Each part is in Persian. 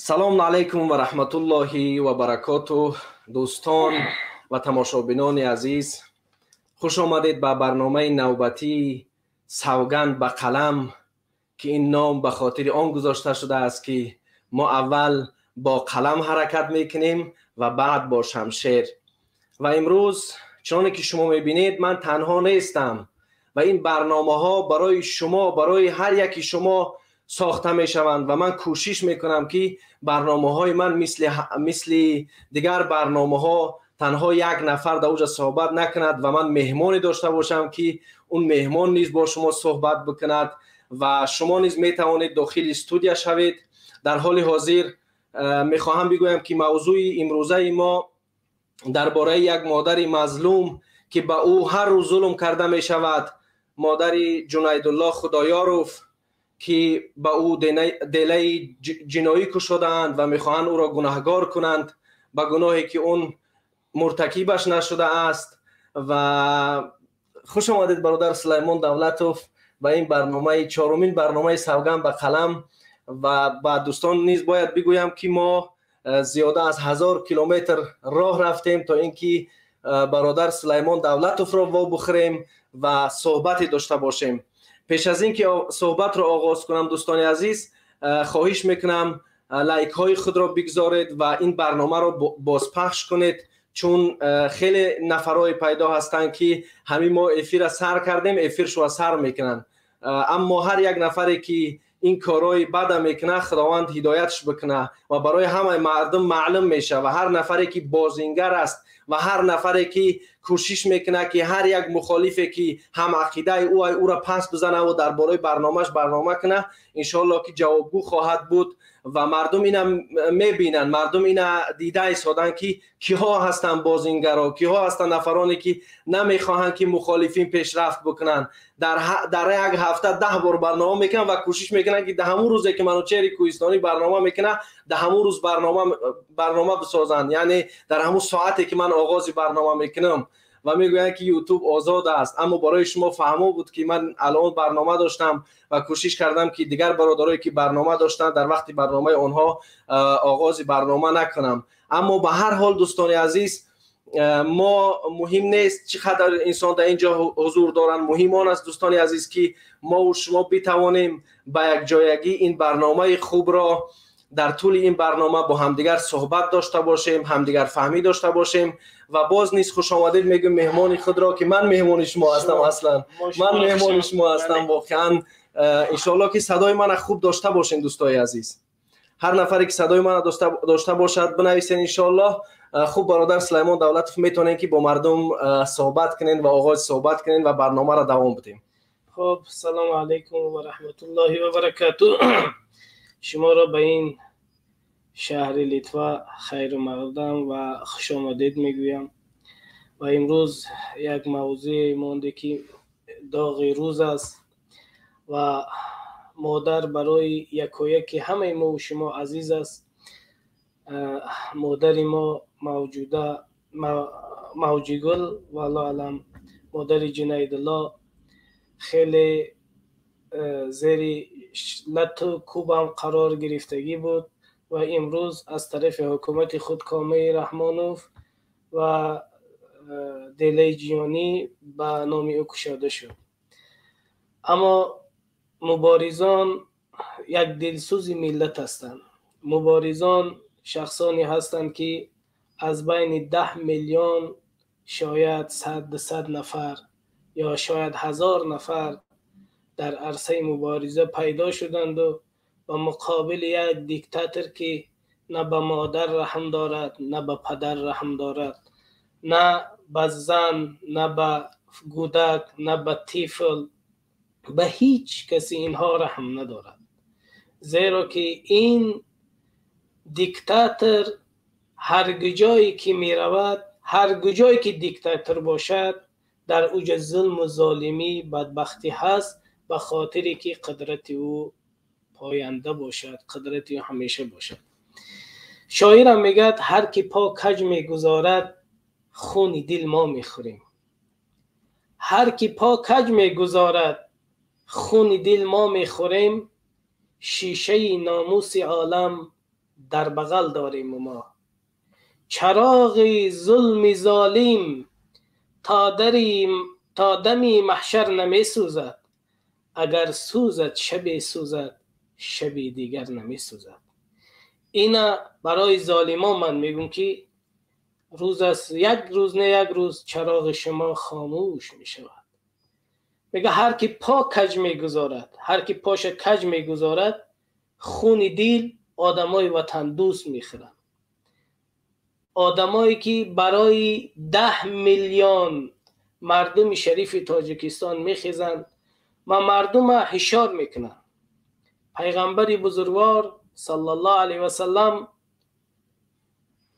سلام علیکم و رحمت الله و برکاته دوستان و تماشابینان عزیز، خوش آمدید به برنامه نوبتی سوگند به قلم که این نام به خاطر آن گذاشته شده است که ما اول با قلم حرکت میکنیم و بعد با شمشیر. و امروز چنانکه که شما میبینید من تنها نیستم و این برنامه ها برای شما، برای هر یکی شما ساخته می شوند و من کوشش میکنم که برنامه های من مثل دیگر برنامه ها تنها یک نفر در اوج صحبت نکند و من مهمانی داشته باشم که اون مهمان نیز با شما صحبت بکند و شما نیز می توانید داخل استودیو شوید. در حال حاضر میخواهم بگویم که موضوع امروزه ما درباره یک مادر مظلوم که به او هر روز ظلم کرده می شود، مادر جنیدالله خدایاروف که به او دله جنایی کشیدند و میخواهند او را گناهگار کنند به گناهی که اون مرتکبش نشده است. و خوش آمدید برادر سلیمان دولتوف و این برنامه چهارمین برنامه سوگند به قلم. و با دوستان نیز باید بگویم که ما زیاده از 1000 کیلومتر راه رفتیم تا اینکه برادر سلیمان دولتوف را وا بخوریم و صحبتی داشته باشیم. پیش از اینکه صحبت را آغاز کنم دوستان عزیز، خواهش میکنم لایک های خود را بگذارید و این برنامه را بازپخش کنید، چون خیلی نفرای پیدا هستند که همین ما افیر سر کردیم افیرش را سر میکنن، اما هر یک نفری که این کارهای بد میکنه خداوند هدایتش بکنه و برای همه مردم معلوم میشه و هر نفری که بازینگر است و هر نفری که کوشش میکنه که هر یک مخالفی که هم عقیده او را پس بزنه و درباره برنامهش برنامه کنه ان شاء الله که جوابگو خواهد بود و مردم اینا میبینن، مردم اینا دیده ایستادن که کیها هستن بازینگرا، کیها هستن نفرانی که نمیخواهند که مخالفین پیشرفت بکنن. در یک هفته 10 بار برنامه میکنن و کوشش میکنن که ده همون روزی که منوچهر کوهستانی برنامه میکنه ده همون روز برنامه بسازن، یعنی در همون ساعتی که من آغاز برنامه میکنم و میگوین که یوتیوب آزاد است. اما برای شما فهمو بود که من الان برنامه داشتم و کوشش کردم که دیگر برادرایی که برنامه داشتن در وقت برنامه آنها آغاز برنامه نکنم. اما به هر حال دوستان عزیز، ما مهم نیست چقدر انسان در اینجا حضور دارن، مهم آن است دوستان عزیز که ما و شما بتوانیم به یک جایگی این برنامه خوب را در طول این برنامه با همدیگر صحبت داشته باشیم، همدیگر فهمی داشته باشیم. و باز نیست خوش آمدید میگم مهمان خود را که من مهمان شما هستم، اصلا من مهمان شما هستم واقعا. ان شاء الله که صدای من خوب داشته باشین دوستای عزیز. هر نفری که صدای من داشته باشد بنویسین ان شاء الله. خوب برادر سلیمان دولتوف میتونین که با مردم صحبت کنین و آغاز صحبت کنین و برنامه را دوام بدیم. خب سلام علیکم و رحمت الله و برکاته. شما را به این شهر لیتوا خیر مقدم و خوش آمدید میگویم. و امروز یک موضوع مونده که داغ روز است و مادر برای یکایک همه ما و شما عزیز است. مادر ما موجیگل و الله علم مادر جنیدالله خیلی زیر لط کوبم قرار گرفتگی بود و امروز از طرف حکومت خود کامه رحمانوف و دله جیانی به نام او کشاده شد. اما مبارزان یک دلسوز ملت هستند. مبارزان شخصانی هستند که از بین 10 میلیون شاید 100 نفر یا شاید 1000 نفر در عرصه مبارزه پیدا شدند و به مقابل یک دیکتاتور که نه به مادر رحم دارد، نه به پدر رحم دارد، نه به زن، نه به کودک، نه به طفل، به هیچ کسی اینها رحم ندارد. زیرا که این دیکتاتور هر جایی که می رود، هر جایی که دیکتاتور باشد در اوج ظلم و ظالمی بدبختی هست، به خاطری که قدرت او پاینده باشد، قدرت او همیشه باشد. شاعرم میگد هر کی پا کج میگذارد خون دل ما میخوریم. هر کی پا کج میگذارد خون دل ما میخوریم. شیشه ناموس عالم در بغل داریم ما. چراغ ظلم ظالم تا دمی محشر نمی سوزد، اگر سوزد شب سوزد شبی دیگر نمی سوزد. اینا برای ظالمان من میگم که روز است، یک روز نه یک روز چراغ شما خاموش می شود. میگه هر کی پا کج میگذارد، هر کی پاش کج میگذارد، خون دیل آدمای وطن دوست میخورن. آدمایی که برای 10 میلیون مردم شریف تاجیکستان میخیزند و مردم هشار میکنن. پیغمبر بزرگوار صلی الله علیه و سلم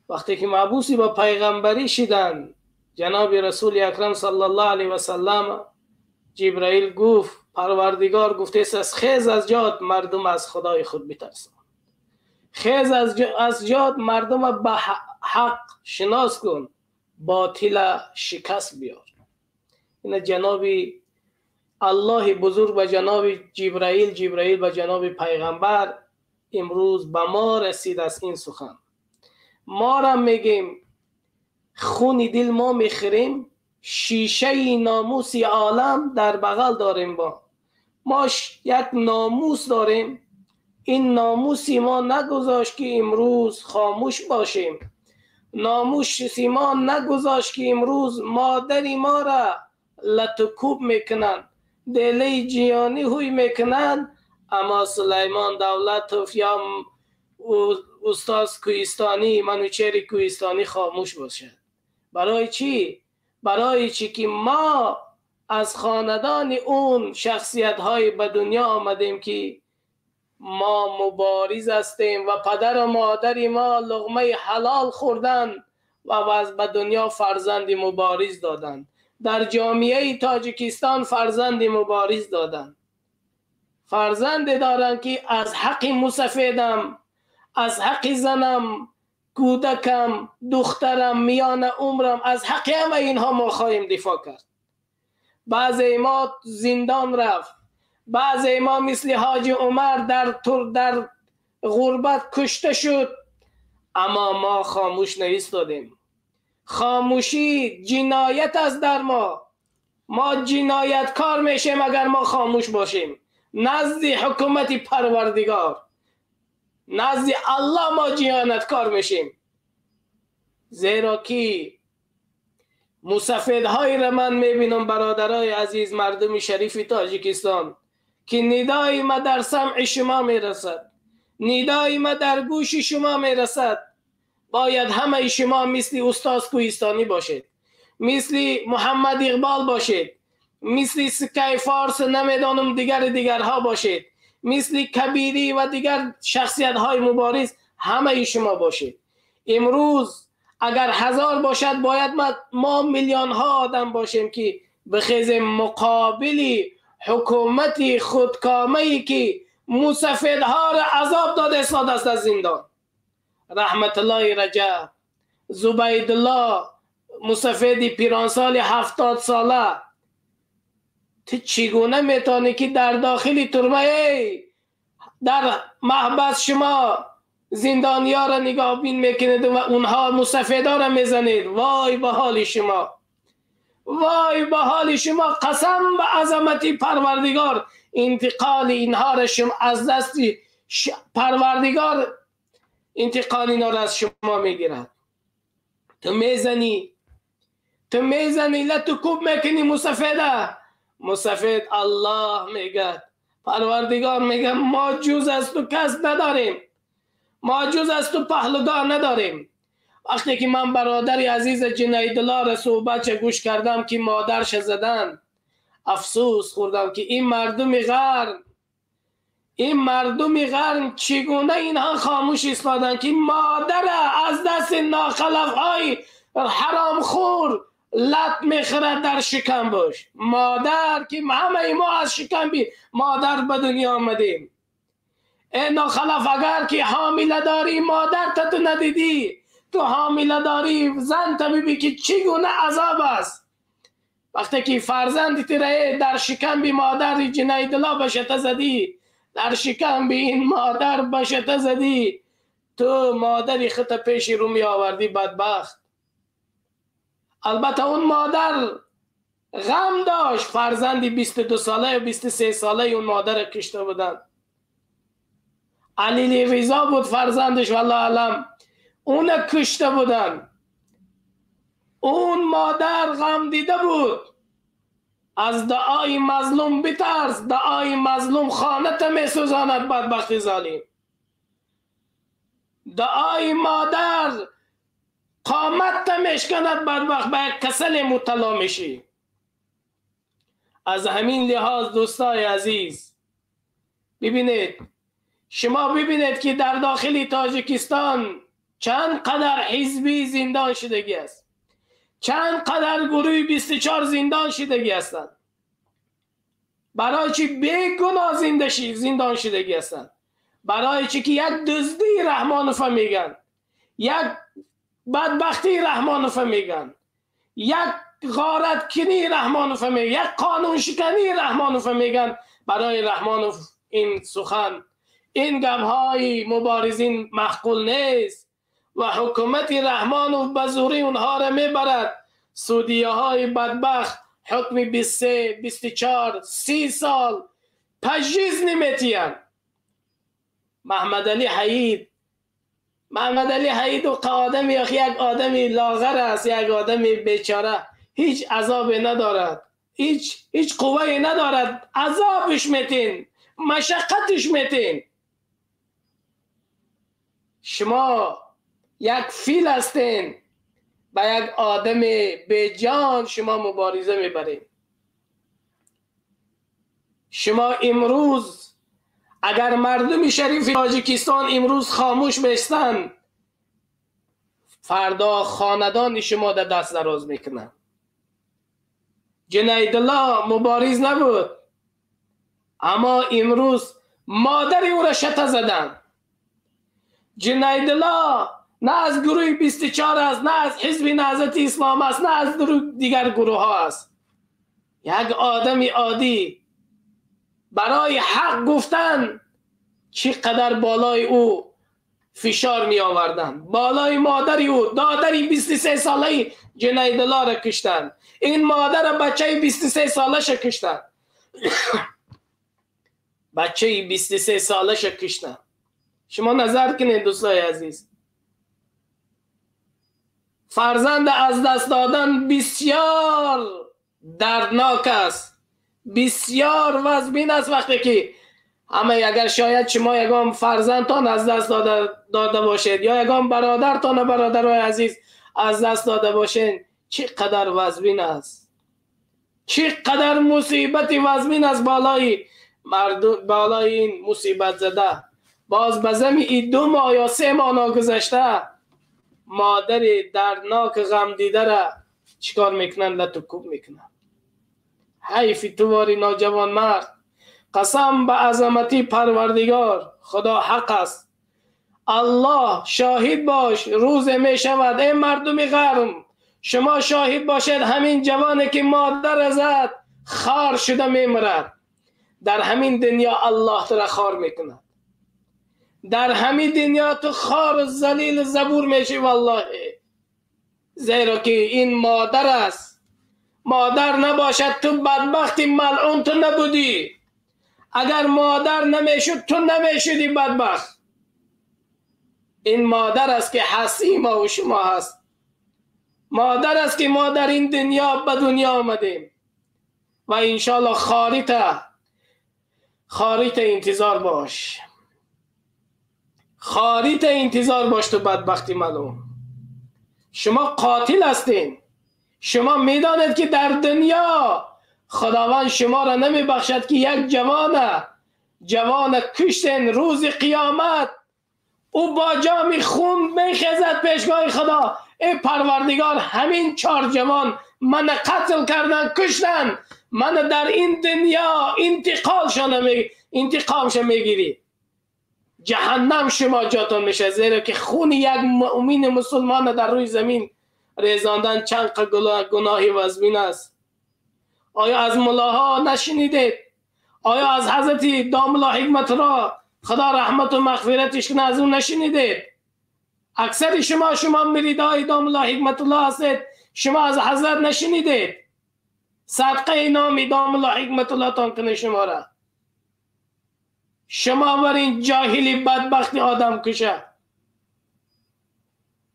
وقتی که محبوسی با پیغمبری شدن، جناب رسول اکرم صلی الله علیه و سلم، جبرائیل گفت، پروردگار گفته است خیز از جات مردم از خدای خود بترسن. خیز از جات مردم به حق شناس کن، باطل شکست بیار. این جناب الله بزرگ و جناب جبرائیل و جناب پیغمبر امروز به ما رسید از این سخن. ما را میگیم خون دل ما میخوریم، شیشه ناموس عالم در بغل داریم. ما یک ناموس داریم. این ناموسی ما نگذاشت که امروز خاموش باشیم. ناموسی ما نگذاشت که امروز مادری ما را لطکوب میکنن، دلی جیانی هوی میکنن، اما سلیمان دولت یا استاد کوهستانی منوچهر کوهستانی خاموش باشد. برای چی؟ برای چی که ما از خاندان اون شخصیت های به دنیا آمدیم که ما مبارز هستیم و پدر و مادر ما لقمه حلال خوردن و از به دنیا فرزند مبارز دادن. در جامعه تاجیکستان فرزند مبارز دادن. فرزند دارن که از حق مسافدم، از حق زنم، کودکم، دخترم، میان عمرم، از حق همه اینها ما خواهیم دفاع کرد. بعضی ما زندان رفت، بعضی ما مثل حاج عمر در غربت کشته شد، اما ما خاموش نایستادیم. خاموشی جنایت است در ما. ما جنایتکار میشیم اگر ما خاموش باشیم. نزد حکومت پروردگار، نزد الله ما جنایتکار میشیم. زیرا که مسافدهای را من میبینم، برادرای عزیز، مردم شریف تاجیکستان، که ندای ما در سمع شما میرسد، ندای ما در گوش شما میرسد. باید همه شما مثل استاد کوهستانی باشید، مثل محمد اقبال باشید، مثل سکه فارس نمیدانم دیگرها باشید، مثل کبیری و دیگر شخصیت های مبارز همه شما باشید. امروز اگر 1000 باشد باید ما میلیون ها آدم باشیم که بخیزیم مقابل حکومت خودکامه‌ای که مسافدها را عذاب داده استاد است از زندان. رحمت الله رجب، زبیدالله مسافد پیرانسال 70 ساله، تو چگونه میتونی که در داخل ترمه در محبس شما زندانیا را نگاه بین میکنید و اونها مسافدا را میزنید؟ وای به حال شما، وای به حال شما. قسم به عظمت پروردگار انتقال اینها را شما از دست پروردگار انتقال اینا را از شما میگیرد. تو میزنی لطو کوب میکنی مسافده. مسافد الله میگه، پروردگار میگه ما جز از تو کس نداریم، ما جز از تو پهلوگاه نداریم. وقتی که من برادر عزیز جنیدالله را صحبت گوش کردم که مادرش زدن، افسوس خوردم که این مردم غرب چگونه اینها خاموش ایستادن که مادر از دست ناخلفهای حرام خور لط میخورد در شکم باش. مادر که همه ما از شکم مادر به دنیا آمدیم. ای ناخلف، اگر که حامله داری مادر تا تو ندیدی، تو حامله داری زن تا ببین که چگونه عذاب است. وقتی که فرزند تیره در شکم بی مادر جنیدالله بشته زدی، در شکم بی این مادر بشته زدی، تو مادری خط پیش رو می آوردی بدبخت. البته اون مادر غم داشت، فرزندی 22 ساله و 23 ساله اون مادر کشته بودن. علی رضا بود فرزندش والله علم، اون کشته بودن. اون مادر غم دیده بود. از دعای مظلوم بترس، دعای مظلوم خانت می سوزاند بدبخت ظالم. دعای مادر قامت میشکند بدبخت، به یک کسل مبتلا میشی. از همین لحاظ دوستای عزیز ببینید، شما ببینید که در داخل تاجیکستان چند قدر حزبی زندان شدگی است، چند قدر گروه 24 زندان شدگی هستند. برای چی بیگناه زندان شدگی هستند؟ برای چی که یک دزدی رحمانوف میگن، یک بدبختی رحمانوف میگن، یک غارت کنی رحمانوف میگن، یک قانون شکنی رحمانوف میگن. برای رحمانوف این سخن، این گپ‌های مبارزین معقول نیست و حکومت رحمانوف به زوری اونها را میبرد. سودیه های بدبخت حکم 23 24 30 سال پجیز نمیتین. محمد علی حید و آدمی یک آدمی لاغر است، یک آدمی بیچاره، هیچ عذابی ندارد، هیچ قوهی ندارد. عذابش میتین، مشقتش میتین. شما یک فیل هستین، با یک آدم بیجان شما مبارزه میبرین. شما امروز اگر مردم شریف تاجیکستان امروز خاموش بشتن، فردا خاندان شما در دست دراز میکنن. جنیدالله مبارز نبود، اما امروز مادر او را شته زدن. جنیدالله نه از گروه 24 است، نه از حزب نهضت اسلام است، نه از دیگر گروه ها است. یک آدم عادی برای حق گفتن چقدر بالای او فشار می آوردن. بالای مادر او، دادری 23 ساله جنیدالله را کشتن. این مادر بچه 23 ساله ش کشتن. بچه 23 ساله ش کشتن. شما نظر کنید دوستای عزیز، فرزند از دست دادن بسیار دردناک است، بسیار وزبین است. وقتی که اگر شاید شما یگام فرزندتان از دست داده باشید یا یگام برادرای عزیز از دست داده باشید، چقدر وزبین است، چقدر مصیبت وزبین است بالای این مصیبت زده. باز بزمی ای 2 ماه یا 3 ماه ناگذشته مادر دردناک غم دیده را چیکار میکنن؟ لطوکوب میکنن. حیف تواری ناجوان مرد. قسم به عظمتی پروردگار، خدا حق است، الله شاهد باش، روز می شود ای مردم غرب شما شاهد باشید، همین جوانی که مادر زد خار شده میمرد، در همین دنیا الله تو را خار میکند. در همین دنیا تو خار و ذلیل زبور میشی والله، زیرا که این مادر است. مادر نباشد تو بدبخت ملعون تو نبودی. اگر مادر نمیشد تو نمیشدی بدبخت. این مادر است که هستی ما و شما هست. مادر است که ما در این دنیا به دنیا آمدیم و انشالله خاریت انتظار باش، خاریت انتظار باش تو بدبختی ملعون. شما قاتل هستین. شما میدانید که در دنیا خداوند شما را نمی بخشد که یک جوان کشتن، روز قیامت او با جام خون میخزد پیشگاه خدا، ای پروردگار همین 4 جوان من قتل کردن، کشتن، من در این دنیا انتقامش میگیری. جهنم شما جاتون میشه، زیرا که خون یک مؤمن مسلمان در روی زمین ریزاندن چند گناهی وزمین است. آیا از ملاها نشنیدید؟ آیا از حضرت داملا حکمت را خدا رحمت و مغفرتش کنه از اون نشنیدید؟ اکثر شما مریدای دام الله حکمت الله هستید، شما از حضرت نشنیدید. صدقه نام دام الله حکمت الله تان کنه شما را. شما برین جاهلی بدبختی آدم کشه.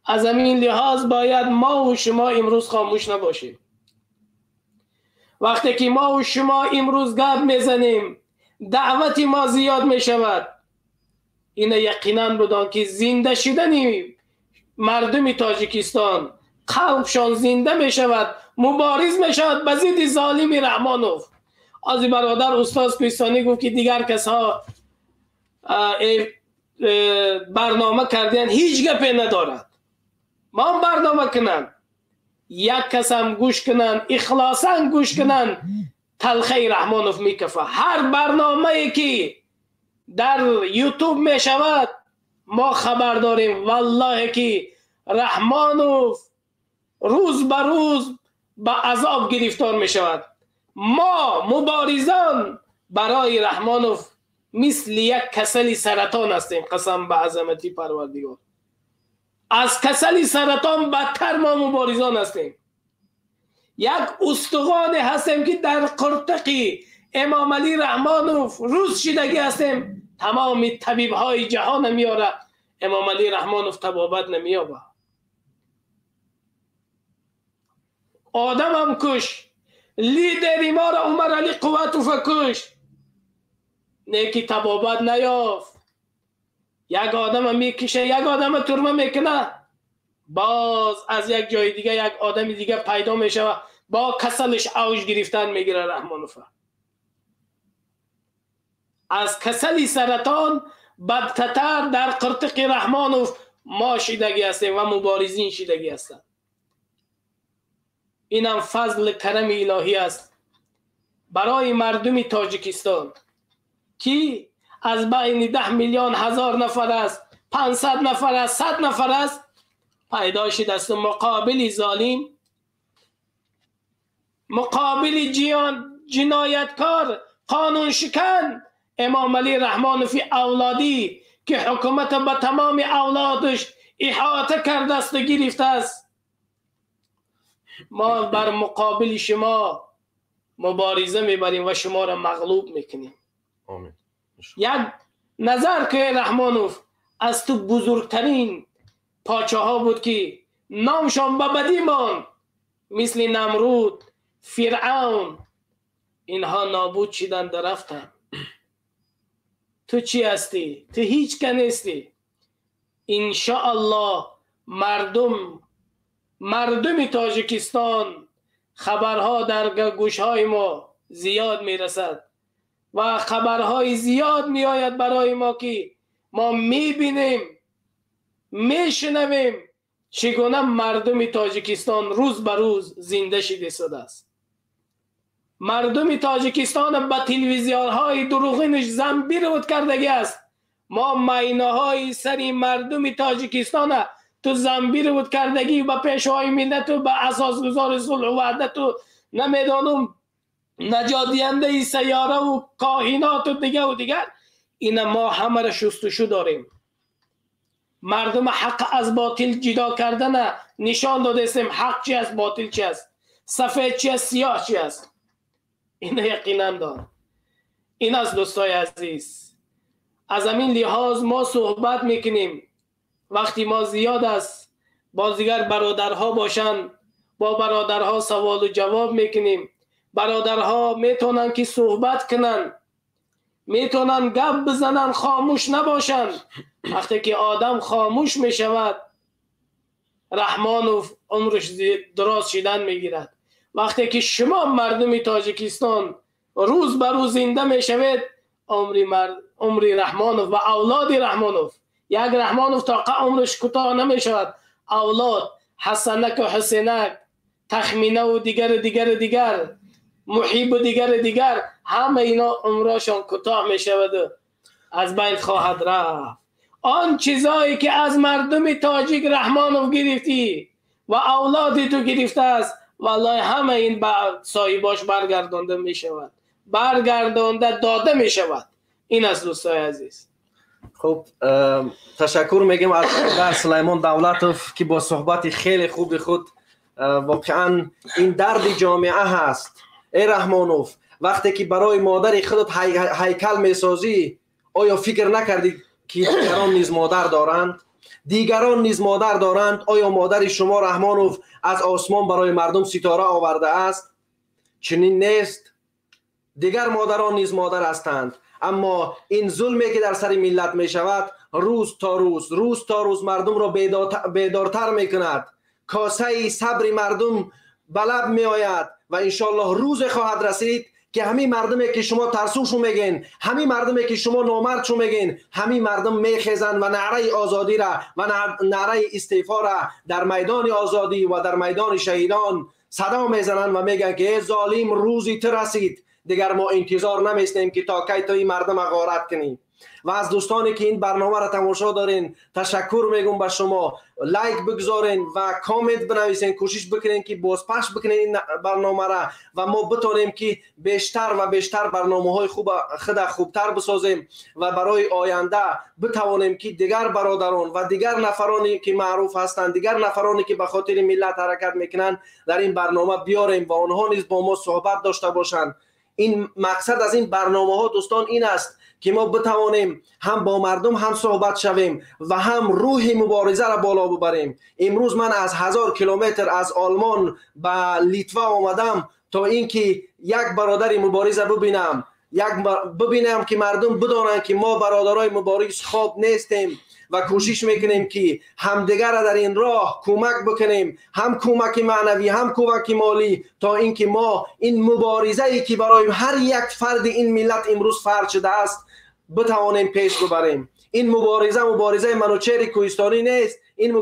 از همین لحاظ باید ما و شما امروز خاموش نباشیم. وقتی که ما و شما امروز گپ میزنیم دعوت ما زیاد می شود، این یقینا بدان که زنده شدن مردم تاجیکستان قلبشان زنده می شود، مبارز می شود به ضد ظالم رحمانوف. از برادر استاد کوهستانی گفت که دیگر کسها برنامه کردن هیچ گپی ندارد. ما هم برنامه کنن، یک کس هم گوش کنن، اخلاصا گوش کنن، تلخی رحمانوف میکفه. هر برنامه ای که در یوتیوب می شود ما خبر داریم والله که رحمانوف روز به روز به عذاب گرفتار می شود. ما مبارزان برای رحمانوف مثل یک کسل سرطان هستیم. قسم به عظمتی پروردگار، از کسل سرطان بدتر ما مبارزان هستیم. یک استخوان هستیم که در قرتقی امام علی رحمانوف روز شدگی هستیم. تمام طبیب های جهان میاره، امام علی رحمانوف طبابت نمیابه. آدم هم کش، لیدر ما را عمر علی قوتوف کش، نیکی طبابت نیافت. یک آدم میکشه، یک آدم ترمه میکنه، باز از یک جای دیگه یک آدم دیگه پیدا میشه، با کسلش اوج گرفتن میگیره. رحمانوف از کسل سرطان بدتر در قرتق رحمانوف ما شیدگی هستیم و مبارزین شیدگی هستند. اینم فضل کرم الهی است برای مردم تاجیکستان که از بین 10 میلیون هزار نفر است، 500 نفر است، 100 نفر است، پیدا شده است مقابل ظالم، مقابل جنایتکار، قانون شکن امام علی رحمانوفی اولادی که حکومت به تمام اولادش احاطه کرده است و گرفته است. ما بر مقابل شما مبارزه میبریم و شما را مغلوب میکنیم. آمین. یک نظر که رحمانوف از تو بزرگترین پاچه بود که نامشان به بدی ماند، مثل نمرود، فرعون، اینها نابود شدن رفتن. تو چی هستی؟ تو هیچ که نیستی. انشاءالله مردم تاجیکستان خبرها در گوشهای ما زیاد میرسد و خبرهای زیاد میآید برای ما که ما میبینیم، میشنویم چگونه مردم تاجیکستان روز به روز زنده شده است. مردم تاجیکستان به تلویزیون های دروغینش زنبیر بود کردگی است. ما مینه های سری مردم تاجیکستان تو زنبیر بود کردگی و پیشوای ملت و به اساسگزار صلح و وحدت و نمیدانم نجات سیاره و کاهنات و دیگر این ما همه را شستشو داریم. مردم حق از باطل جدا کردن نشان داده استیم. حق چی است، باطل چی است، سفید چی است، سیاه چی است. این یقینا دان. این از دوستای عزیز، از همین لحاظ ما صحبت میکنیم. وقتی ما زیاد است با دیگر برادرها باشن، با برادرها سوال و جواب میکنیم. برادرها میتونن که صحبت کنن، میتونن گپ بزنن، خاموش نباشن. وقتی که آدم خاموش میشود رحمانوف عمرش دراز شدن میگیرد. وقتی که شما مردم تاجیکستان روز به روز زنده میشوید، عمر رحمانوف و اولاد رحمانوف، یک رحمانوف تا عمرش کوتاه نمیشود، اولاد حسنک و حسینک، تخمینه و دیگر محیب و دیگر همه اینا عمرشان کوتاه میشود و از بین خواهد رفت. آن چیزایی که از مردم تاجیک رحمانوف گرفتی و اولاد تو گرفته است، والله همه این به صاحباش برگردانده می شود، برگردانده داده می شود. این است دوستای عزیز. خب تشکر میگم از سلیمان دولتوف که با صحبت خیلی خوب خود واقعا این درد جامعه هست. ای رحمانوف، وقتی که برای مادر خودت هیکل میسازی، آیا فکر نکردی که دیگران نیز مادر دارند؟ دیگران نیز مادر دارند. آیا مادر شما رحمانوف از آسمان برای مردم ستاره آورده است؟ چنین نیست. دیگر مادران نیز مادر هستند. اما این ظلمی که در سر ملت می شود روز تا روز مردم را بیدارتر می کند. کاسه صبر مردم بلب می آید و انشالله روز خواهد رسید که همین مردمی که شما ترسوشو میگین، همین مردمی که شما نامردشو میگین، همین مردم میخیزن و نعره آزادی را و نعره استعفا را در میدان آزادی و در میدان شهیدان صدا میزنن و میگن که ای ظالم روزی تو رسید، دیگر ما انتظار نمیستیم که تا کی تو این مردم غارت کنی. و از دوستانی که این برنامه را تماشا دارین تشکر میگم به شما. لایک بگذارین و کامنت بنویسین، کوشش بکنین که بازپخش بکنین این برنامه را و ما بتونیم که بیشتر و بیشتر برنامه‌های خوب خود خوبتر بسازیم و برای آینده بتوانیم که دیگر برادران و دیگر نفرانی که معروف هستند، دیگر نفرانی که به خاطر ملت حرکت میکنن در این برنامه بیاریم و آنها نیز با ما صحبت داشته باشند. این مقصد از این برنامه ها دوستان این است که ما بتوانیم هم با مردم هم صحبت شویم و هم روح مبارزه را بالا ببریم. امروز من از 1000 کیلومتر از آلمان به لیتوا آمدم تا اینکه یک برادر مبارزه ببینم که مردم بدانند که ما برادرای مبارز خواب نیستیم و کوشش میکنیم که همدیگر را در این راه کمک بکنیم، هم کمک معنوی هم کمک مالی، تا اینکه ما این مبارزه ای که برای هر یک فرد این ملت امروز فرض شده است بتوانیم پیش ببریم. این مبارزه منوچهر کوهستانی نیست، این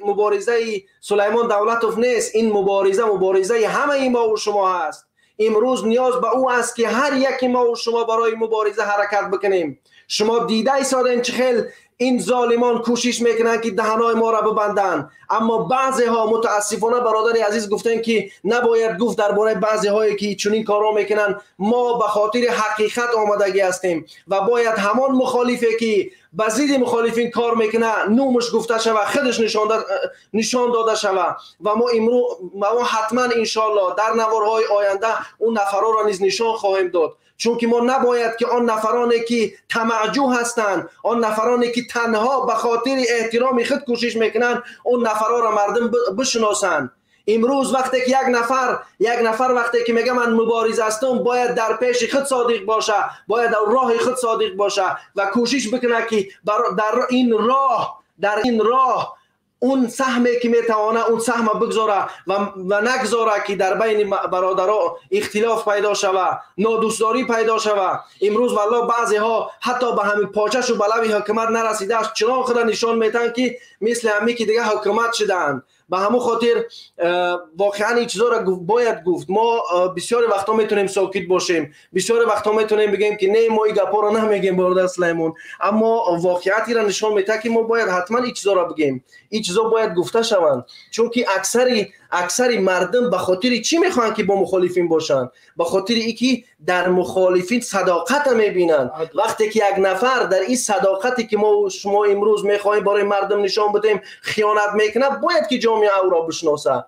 مبارزه سلیمان دولتوف نیست، این مبارزه همه ما و شما هست. امروز نیاز به او است که هر یک ما و شما برای مبارزه حرکت بکنیم. شما دیده ایستادین چه خیلی این ظالمان کوشش میکنن که دهنای ما را ببندن، اما بعضی ها متاسفانه برادر عزیز گفتن که نباید گفت درباره بعضی هایی که چنین کارا میکنن. ما به خاطر حقیقت آمدگی هستیم و باید همان مخالفی که به ضد مخالفین کار میکنه نومش گفته شود، خودش نشان داده شود و ما حتما انشالله در نوارهای آینده اون نفرها را نیز نشان خواهیم داد. چون که ما نباید که آن نفرانی که طمعجو هستند، آن نفرانی که تنها به خاطر احترام خود کوشش میکنن، اون نفرها را مردم بشناسند. امروز وقتی که یک نفر وقتی که میگه من مبارز هستم، باید در پیش خود صادق باشه، باید در راه خود صادق باشه و کوشش بکنه که در این راه اون سهمی که میتوانه اون سهم بگذاره و نگذاره که در بین برادرها اختلاف پیدا شوه، نادوستداری پیدا شوه. امروز والله بعضی ها حتی به همین پاچش و بلوی حکومت نرسیده است، چنان خود نشان میتن که مثل همی که دیگه حکومت شدن. به همون خاطر واقعا این چیزا را باید گفت. ما بسیار وقتا میتونیم ساکت باشیم، بسیار وقتا میتونیم بگیم که نه ما این گپا را نمیگیم برادر سلیمان، اما واقعیتی را نشان میده که ما باید حتما این چیزا را بگیم، این چیزا باید گفته شوند. چون که اکثر مردم به خاطر چی میخوان که با مخالفین باشن؟ به خاطر اینکه در مخالفین صداقت میبینن. وقتی که یک نفر در این صداقتی که ما شما امروز میخوایم برای مردم نشان بدیم خیانت میکنه، باید که جامعه او را بشناسه.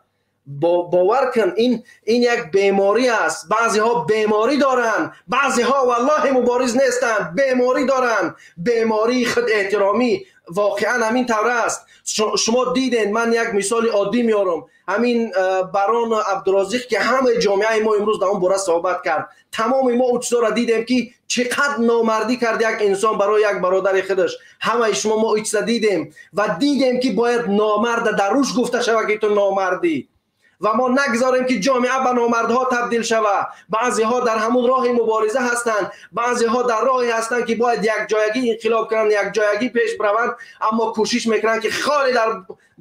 باور کن این یک بیماری است. بعضی ها بیماری دارن، بعضی ها والله مبارز نیستن، بیماری دارن، بیماری خود احترامی. واقعا همین طور است. شما دیدین، من یک مثال عادی میارم، همین بران عبدالرازق که همه جامعه ما امروز در اون باره صحبت کرد، تمام ما اوچزا را دیدیم که چقدر نامردی کرد یک انسان برای یک برادر خودش. همه شما ما اوچزا دیدیم و دیدیم که باید نامرد در روش گفته شود که تو نامردی و ما نگذاریم که جامعه به نامردها تبدیل شود. بعضی ها در همون راه مبارزه هستند، بعضی ها در راهی هستند که باید یک جایگی انقلاب کنن، یک جایگی پیش بروند، اما کوشش میکنن که خالی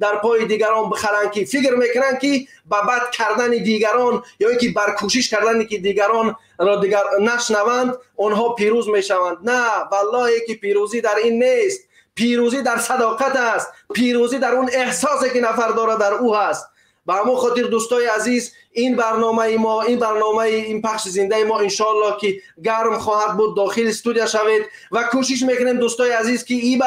در پای دیگران بخرن، که فکر میکنن که به بد کردن دیگران یا اینکه بر کوشش کردن که دیگران را دیگر نشنوند اونها پیروز میشوند. نه والله که پیروزی در این نیست. پیروزی در صداقت است، پیروزی در اون احساسی که نفر داره در او هست. به همون خاطر دوستای عزیز این برنامه ما، این پخش زنده ما انشالله که گرم خواهد بود. داخل استودیو شوید و کوشش میکنیم دوستای عزیز که این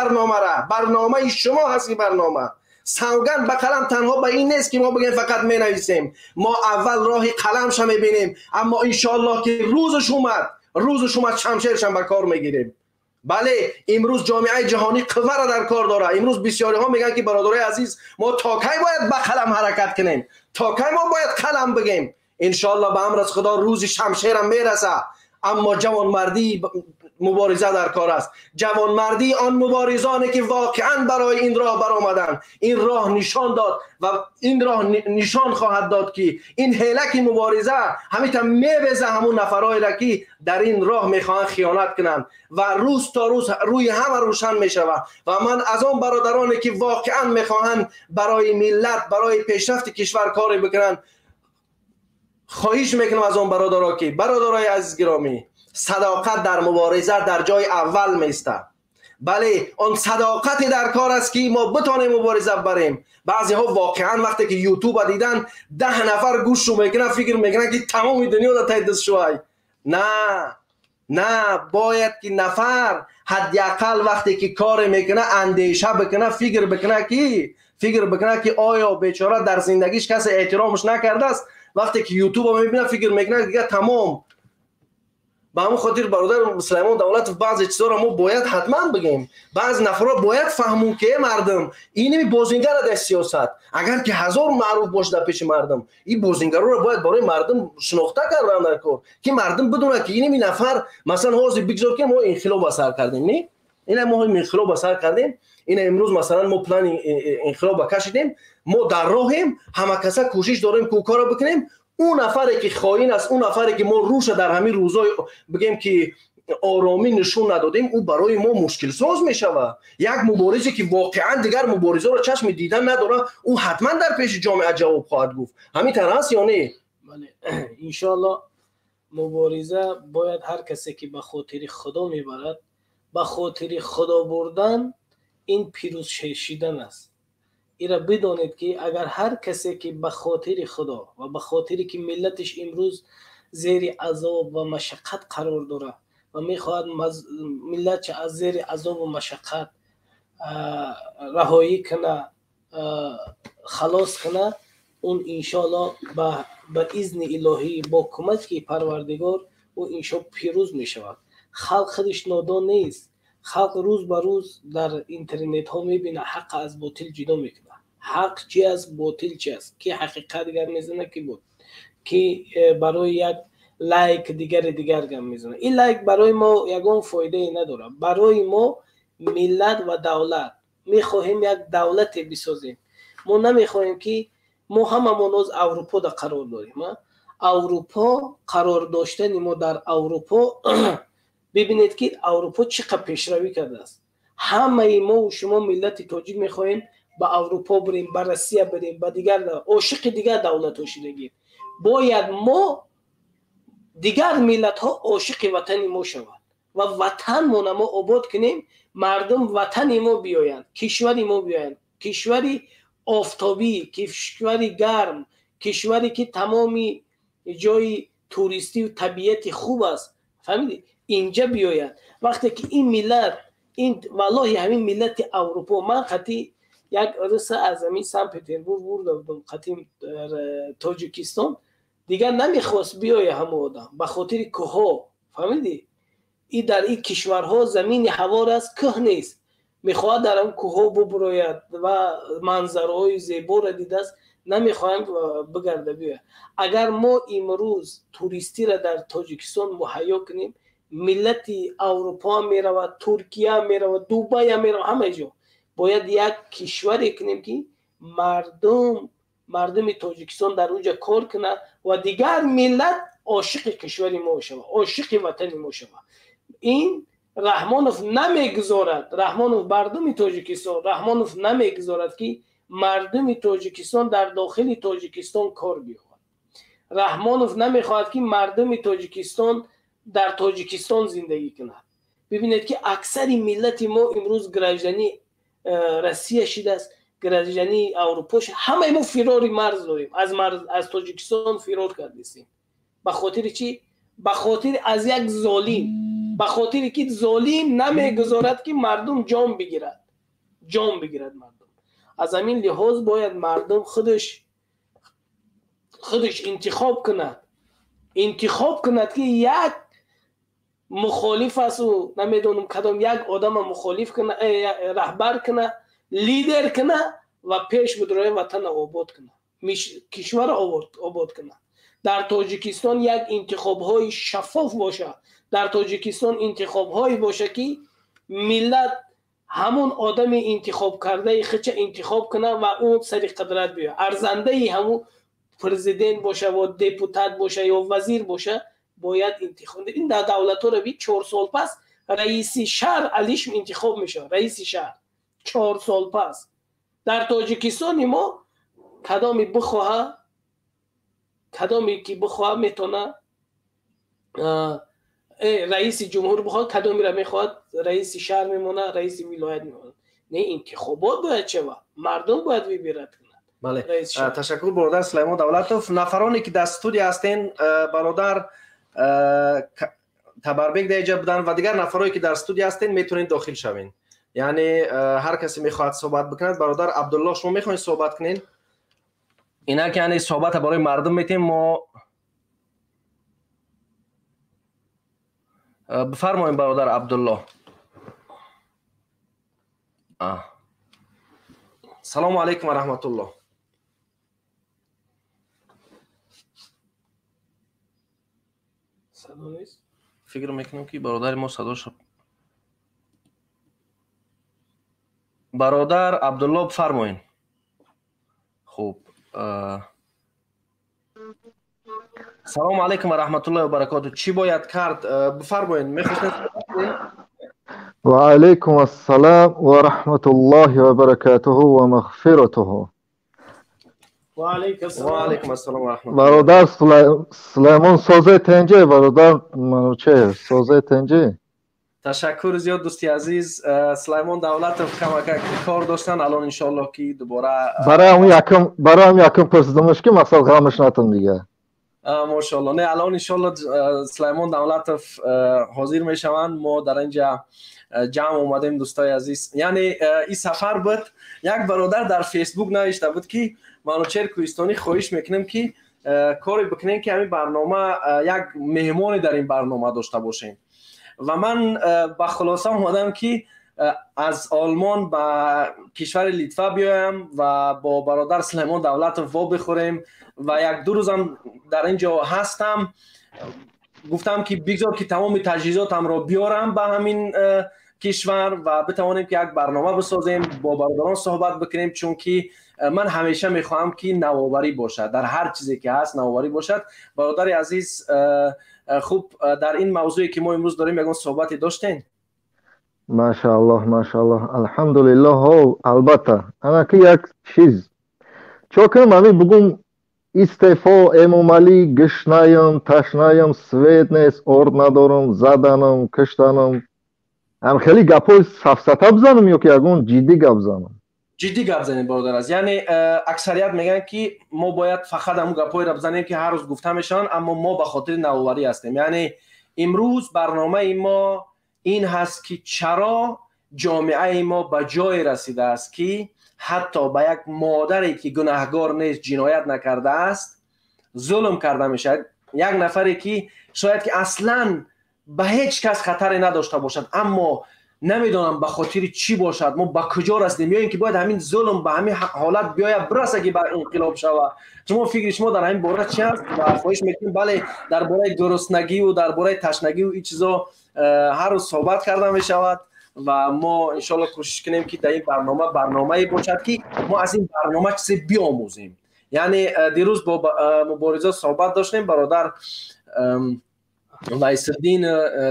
برنامه شما هست. این برنامه سوگند به قلم تنها به این نیست که ما بگیم فقط می نویسیم. ما اول راه قلمش میبینیم، اما انشالله که روزش اومد شمشیرشم به کار میگیریم. بله، امروز جامعه جهانی قوه را در کار داره. امروز بسیاری ها میگن که برادرای عزیز ما تا کی باید به قلم حرکت کنیم، تا کی ما باید قلم بگیم. انشالله به امر از خدا روز شمشیرم میرسه، اما جوانمردی مبارزه در کار است. جوانمردی آن مبارزانی که واقعا برای این راه برآمدن. این راه نشان داد و این راه نشان خواهد داد که این هیلک مبارزه همیتا میبزه همون نفرایی را که در این راه میخواهند خیانت کنند و روز تا روز روی همه روشن میشود. و من از آن برادرانی که واقعا میخواهند برای ملت، برای پیشرفت کشور کاری بکنند خواهش میکنم از آن برادرها که برادرای عزیز گرامی، صداقت در مبارزه در جای اول میسته. بله، آن صداقت در کار است که ما بتانیم مبارزه بریم. بعضی ها واقعا وقتی که یوتیوب دیدن 10 نفر گوش رو میکنن فکر میکنن که تمام دنیا در تای دست شوی. نه، باید که نفر حداقل وقتی که کار میکنه اندیشه بکنه، فکر بکنه که آیا بیچاره در زندگیش کسی احترامش نکرده است. وقتی که یوتیوب میبینه فکر میکنه دیگه تمام. به همون خاطر برادر سلیمان دولت بعضی چیزا رو ما باید حتما بگیم. بعض نفرها باید فهمون که مردم این بازیگر در سیاست اگر که 1000 معروف باشه در پیش مردم، این بازیگرا رو باید برای مردم شناخته کردن در کار که مردم بدونه که این نفر مثلا حاضر بگذار که ما انقلاب سر کردیم. نه این ما انقلاب سر کردیم، این امروز مثلا ما پلان انقلاب کشیدیم، ما در راهیم، همه کسا کوشش داریم که کارو بکنیم. اون نفری که خائن است، اون نفری که ما روش در همین روزای بگیم که آرامی نشون ندادیم، او برای ما مشکل ساز میشود. یک مبارزه که واقعا دیگر مبارزه رو چشم دیدن نداره، او حتما در پیش جامعه جواب خواهد گفت. همین طرح است یا نه؟ بله، انشالله مبارزه باید هر کسی که به خاطر خدا میبرد، به خاطر خدا بردن این پیروز شیدن است. ایرا بدانید که اگر هر کسی که به خاطر خدا و به خاطری که ملتش امروز زیر عذاب و مشقت قرار داره و میخواهد ملت از زیر عذاب و مشقت رهایی کنه، خلاص کنه، اون انشالله به اذن الهی با کمک پروردگار او انشالله پیروز میشود. خلق خودش نادان نیست. خلق روز به روز در اینترنت ها میبینه حق از باطل جدا میکنه. حق چی از باطل چی است، که حقیقت دیگر میزنه کی بود، که برای یک لایک دیگر گم میزنه. این لایک برای ما یگان فایده ای نداره. برای ما ملت و دولت میخواهیم یک دولت بسازیم. ما نمیخواهیم که ما هممون از اروپا در قرار داریم. اروپا قرار داشتن ما در اروپا ببینید که اروپا چقدر پیشروی کرده است. همه ما و شما ملت تاجیک میخواهیم به اروپا بریم، به روسیه بریم، به دیگر عاشق دیگر دولت ها شدگیم. باید ما دیگر ملت ها عاشق وطن ما شوند و وطن ما آباد کنیم. مردم وطن ما بیایند، کشور ما بیایند، کشوری آفتابی، کشوری گرم، کشوری که تمامی جای توریستی و طبیعت خوب است، فهمیدی؟ اینجا بیاید. وقتی که این ملت، این والله همین ملت اروپا، من قطعی یک روز از همین سن پترزبورگ بردم قطعی تاجیکستان، دیگر نمیخواست بیای همه آدم به خاطر کوها، فهمیدی؟ این در این کشورها زمین هوار است، کوه نیست. میخواد در اون کوها ببراید و منظرهای زیبا را دیده است، نمیخوایم بگرده بیاید. اگر ما امروز توریستی را در تاجیکستان مهیا کنیم، ملت اروپا میرود، ترکیه میرود، دبی میرود، همه جا باید یک کشوری کنیم که مردم تاجیکستان در اونجا کار کنه و دیگر ملت عاشق کشور ما شود، عاشق وطن ما شود. این رحمانوف نمیگذارد، رحمانوف مردم تاجیکستان، رحمانوف نمیگذارد که مردم تاجیکستان در داخل تاجیکستان کار بیاورد. رحمانوف نمیخواهد که مردم تاجیکستان در تاجیکستان زندگی کند. ببینید که اکثر ملت ما امروز گرجدنی روسیه شده است، گرجنی اروپاش همه ما فراری مرز داریم. از تاجیکستان فرار کردیم. به خاطر چی؟ به خاطر از یک ظالم، به خاطر که ظالم نمیگذارد که مردم جام بگیرد مردم. از همین لحاظ باید مردم خودش انتخاب کند که یک مخالف است و نمیدونم کدام یک آدم مخالف کنه، رهبر کنه، لیدر کنه و پیش بدروی وطن آباد کنه، کشور آباد کنه. در تاجیکستان یک انتخاب‌های شفاف باشه. در تاجیکستان انتخاب‌هایی باشه که ملت همون آدم انتخاب کرده خودش انتخاب کنه و اون سر قدرت بیاد. ارزنده همون پرزیدنت باشه و دپوتات باشه یا وزیر باشه باید انتخاب. این در دولت‌ها رو 4 سال پس رئیس شهر علیش انتخاب میشه. رئیس شهر 4 سال پس. در تاجیکستان ما کدامی که بخواه میتونه رئیس جمهور بخواد، کدامی را میخواد رئیس شهر میمونه، رئیس ولایت میمونه. نه انتخابات باید چه مردم باید ببرد کنند. بله تشکر برادر سلیمان دولتوف. نفرانی که در استودیو هستین برادر تبربک در اینجا بودن و دیگر نفرایی که در استودیو هستین میتونین داخل شوین. یعنی هر کسی میخواد صحبت بکند. برادر عبدالله شما میخواین صحبت کنین؟ اینا که یعنی صحبت برای مردم میتیم. ما بفرمایید برادر عبدالله. سلام علیکم و رحمت الله. فکر میکنم که برادر ما صداش. برادر عبدالله بفرمایید. خوب سلام علیکم و رحمت الله و برکاته. چی باید کرد؟ بفرمایید. میخواستید؟ و علیکم السلام و رحمت الله و برکاته و مغفرته. و علیکم السلام و رحمت الله. برادر سلیمان سازه تنجه. برادر منوچه سازه تنجه. تشکر زیاد دوستی عزیز. سلیمان دولتوف کمک کار داشتن. الان انشالله که دوباره برای هم یکم پرسیدمش که مقصد غمش نتون دیگه. ماشاءالله. نه الان انشالله سلیمان دولتوف حاضر میشوند. ما در اینجا جمع اومدیم دوستای عزیز. یعنی این سفر بود. یک برادر در فیسبوک نوشته بود که منوچهر کوهستانی خواهش میکنیم که کاری بکنیم که همین برنامه یک مهمانی در این برنامه داشته باشیم و من با خلاصه اومدم که از آلمان به کشور لیتوا بیایم و با برادر سلیمان دولتوف وا بخوریم و یک دو روزم در اینجا هستم. گفتم که بگذار که تمام تجهیزاتم را بیارم به همین کشور و بتوانیم که یک برنامه بسازیم، با برادران صحبت بکنیم، چون که من همیشه میخواهم که نوآوری باشد، در هر چیزی که هست نوآوری باشد. برادر عزیز خوب در این موضوعی که ما امروز داریم یگان صحبتی داشتین؟ ماشاءالله ماشاءالله الحمدلله. ها البته انا که یک چیز چون من بگم استعفا امامعلی گشنایم تشنایم سوید نیست، ارد ندارم، زدنم کشتنم، هم خیلی گپای سفسطه بزنم یا که یگون جدی گپ بزنم؟ جدی گپ زنید برادر عزیز. یعنی اکثریت میگن که ما باید فقط همون گپای را بزنیم که هر روز گفته میشن، اما ما به خاطر نوآوری هستیم. یعنی امروز برنامه ما این هست که چرا جامعه ما به جای رسیده است که حتی به یک مادری که گناهگار نیست، جنایت نکرده است، ظلم کرده میشه. یک نفری که شاید که اصلاً به هیچ کس خطری نداشته باشد، اما نمیدونم به خاطر چی باشد ما با کجا رسیدیم، یا اینکه باید همین ظلم به همین حالت بیاید برسه که بر انقلاب شود. شما فکر شما در همین باره چی هست؟ و خواهش میکنم بله درباره گرسنگی و درباره تشنگی و این چیزا هر روز صحبت کرده می شود و ما انشالله کوشش کنیم که در این برنامه باشد که ما از این برنامه چیزی بیاموزیم. یعنی دیروز با مبارزه صحبت داشتیم، برادر وایسالدین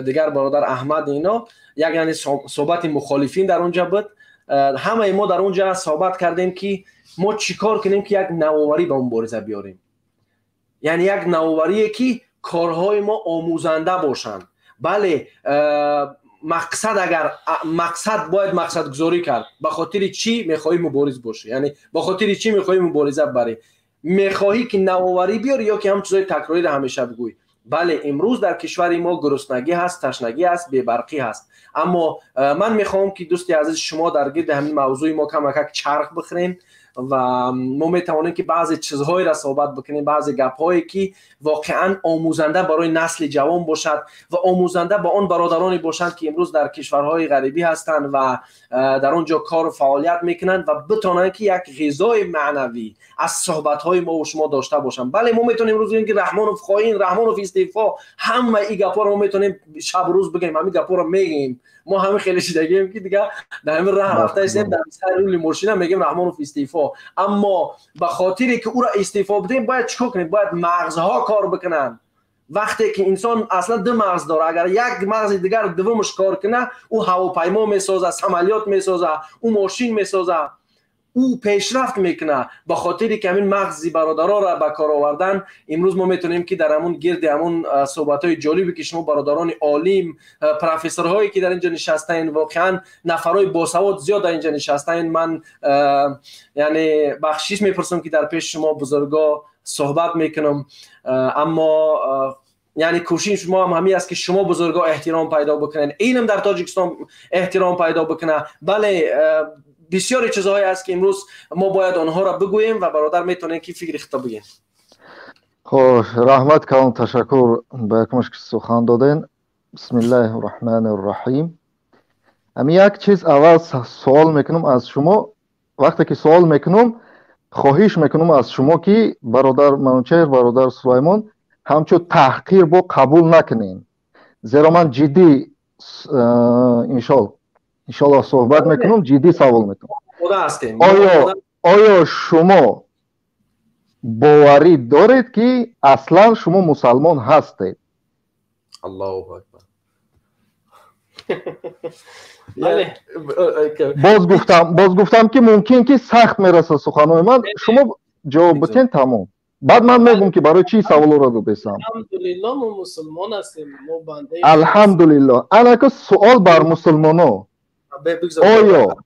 دیگر برادر احمد، اینا یک یعنی صحبت مخالفین در اونجا بود. همه ما در اونجا صحبت کردیم که ما چیکار کنیم که یک نوآوری به مبارزه بیاریم. یعنی یک نوآوری که کارهای ما آموزنده باشند. بله مقصد اگر مقصد باید مقصد گذاری کرد. به خاطر چی میخوای مبارز باشی؟ یعنی به خاطر چی میخوای مبارزه بری؟ میخواهی که نوآوری بیاری یا که هم چیزای تکراری را همیشه بگویی؟ بله امروز در کشور ما گرسنگی هست، تشنگی هست، بی‌برقی هست، اما من میخوام که دوستی عزیز شما در گرد همین موضوع ما کمک چرخ بخورین و ما میتوانیم که بعضی چیزهایی را صحبت بکنیم، بعضی گپ‌هایی که واقعا آموزنده برای نسل جوان باشد و آموزنده با آن برادرانی باشند که امروز در کشورهای غریبی هستند و در آنجا کار و فعالیت میکنند و بتونن که یک غذای معنوی از صحبت‌های ما و شما داشته باشند. بله ما میتونیم امروز بگیم که رحمانوف خائن، رحمانوف استعفا، همه این گپ‌ها رو ما میتونیم شب روز بگیم، همین گپ‌ها رو میگیم، ما همه خیلی شدگیم که دیگه در همین راه رفته هستیم، در سر روی ماشین میگیم رحمانوف استعفا، اما به خاطری که او را استعفا بدیم باید چیکار کنیم؟ باید مغزها کار بکنن. وقتی که انسان اصلا دو مغز داره، اگر یک مغز دیگر دومش کار کنه، او هواپیما میسازه، سمالیات میسازه، او ماشین میسازه، او پیشرفت میکنه. به خاطری که همین مغز برادرها را به کار آوردن امروز ما میتونیم که در همون گرد همون صحبت‌های جالبی که شما برادران عالم، پروفسورهایی که در اینجا نشستین، واقعا نفرای باسواد زیاد در اینجا نشستین، من یعنی بخشش میپرسم که در پیش شما بزرگا صحبت میکنم، اما یعنی کوشش ما هم همین است که شما بزرگا احترام پیدا بکنین، علم در تاجیکستان احترام پیدا بکنه. بله بسیاری چیزهایی هست که امروز ما باید آنها را بگوییم و برادر میتونن که فکر خطا بگین. خوش رحمت کنم، تشکر به یکمش که سخن دادین. بسم الله الرحمن الرحیم. امی یک چیز اول سوال میکنم از شما. وقتی که سوال میکنم خواهش میکنم از شما که برادر منوچهر، برادر سلیمان همچون تحقیر با قبول نکنین، زیرا من جدی انشالله صحبت میکنم، جدی سوال میکنم. آیا شما باوری دارید که اصلا شما مسلمان هستید؟ الله اکبر. باز گفتم که ممکن که سخت میرسه سخنهای من، شما جواب بتین تمام، بعد من میگم که برای چی سوال رو بپرسم. الحمدلله ما مسلمان هستیم، ما بنده الحمدلله. انا که سوال بر مسلمانا، آیا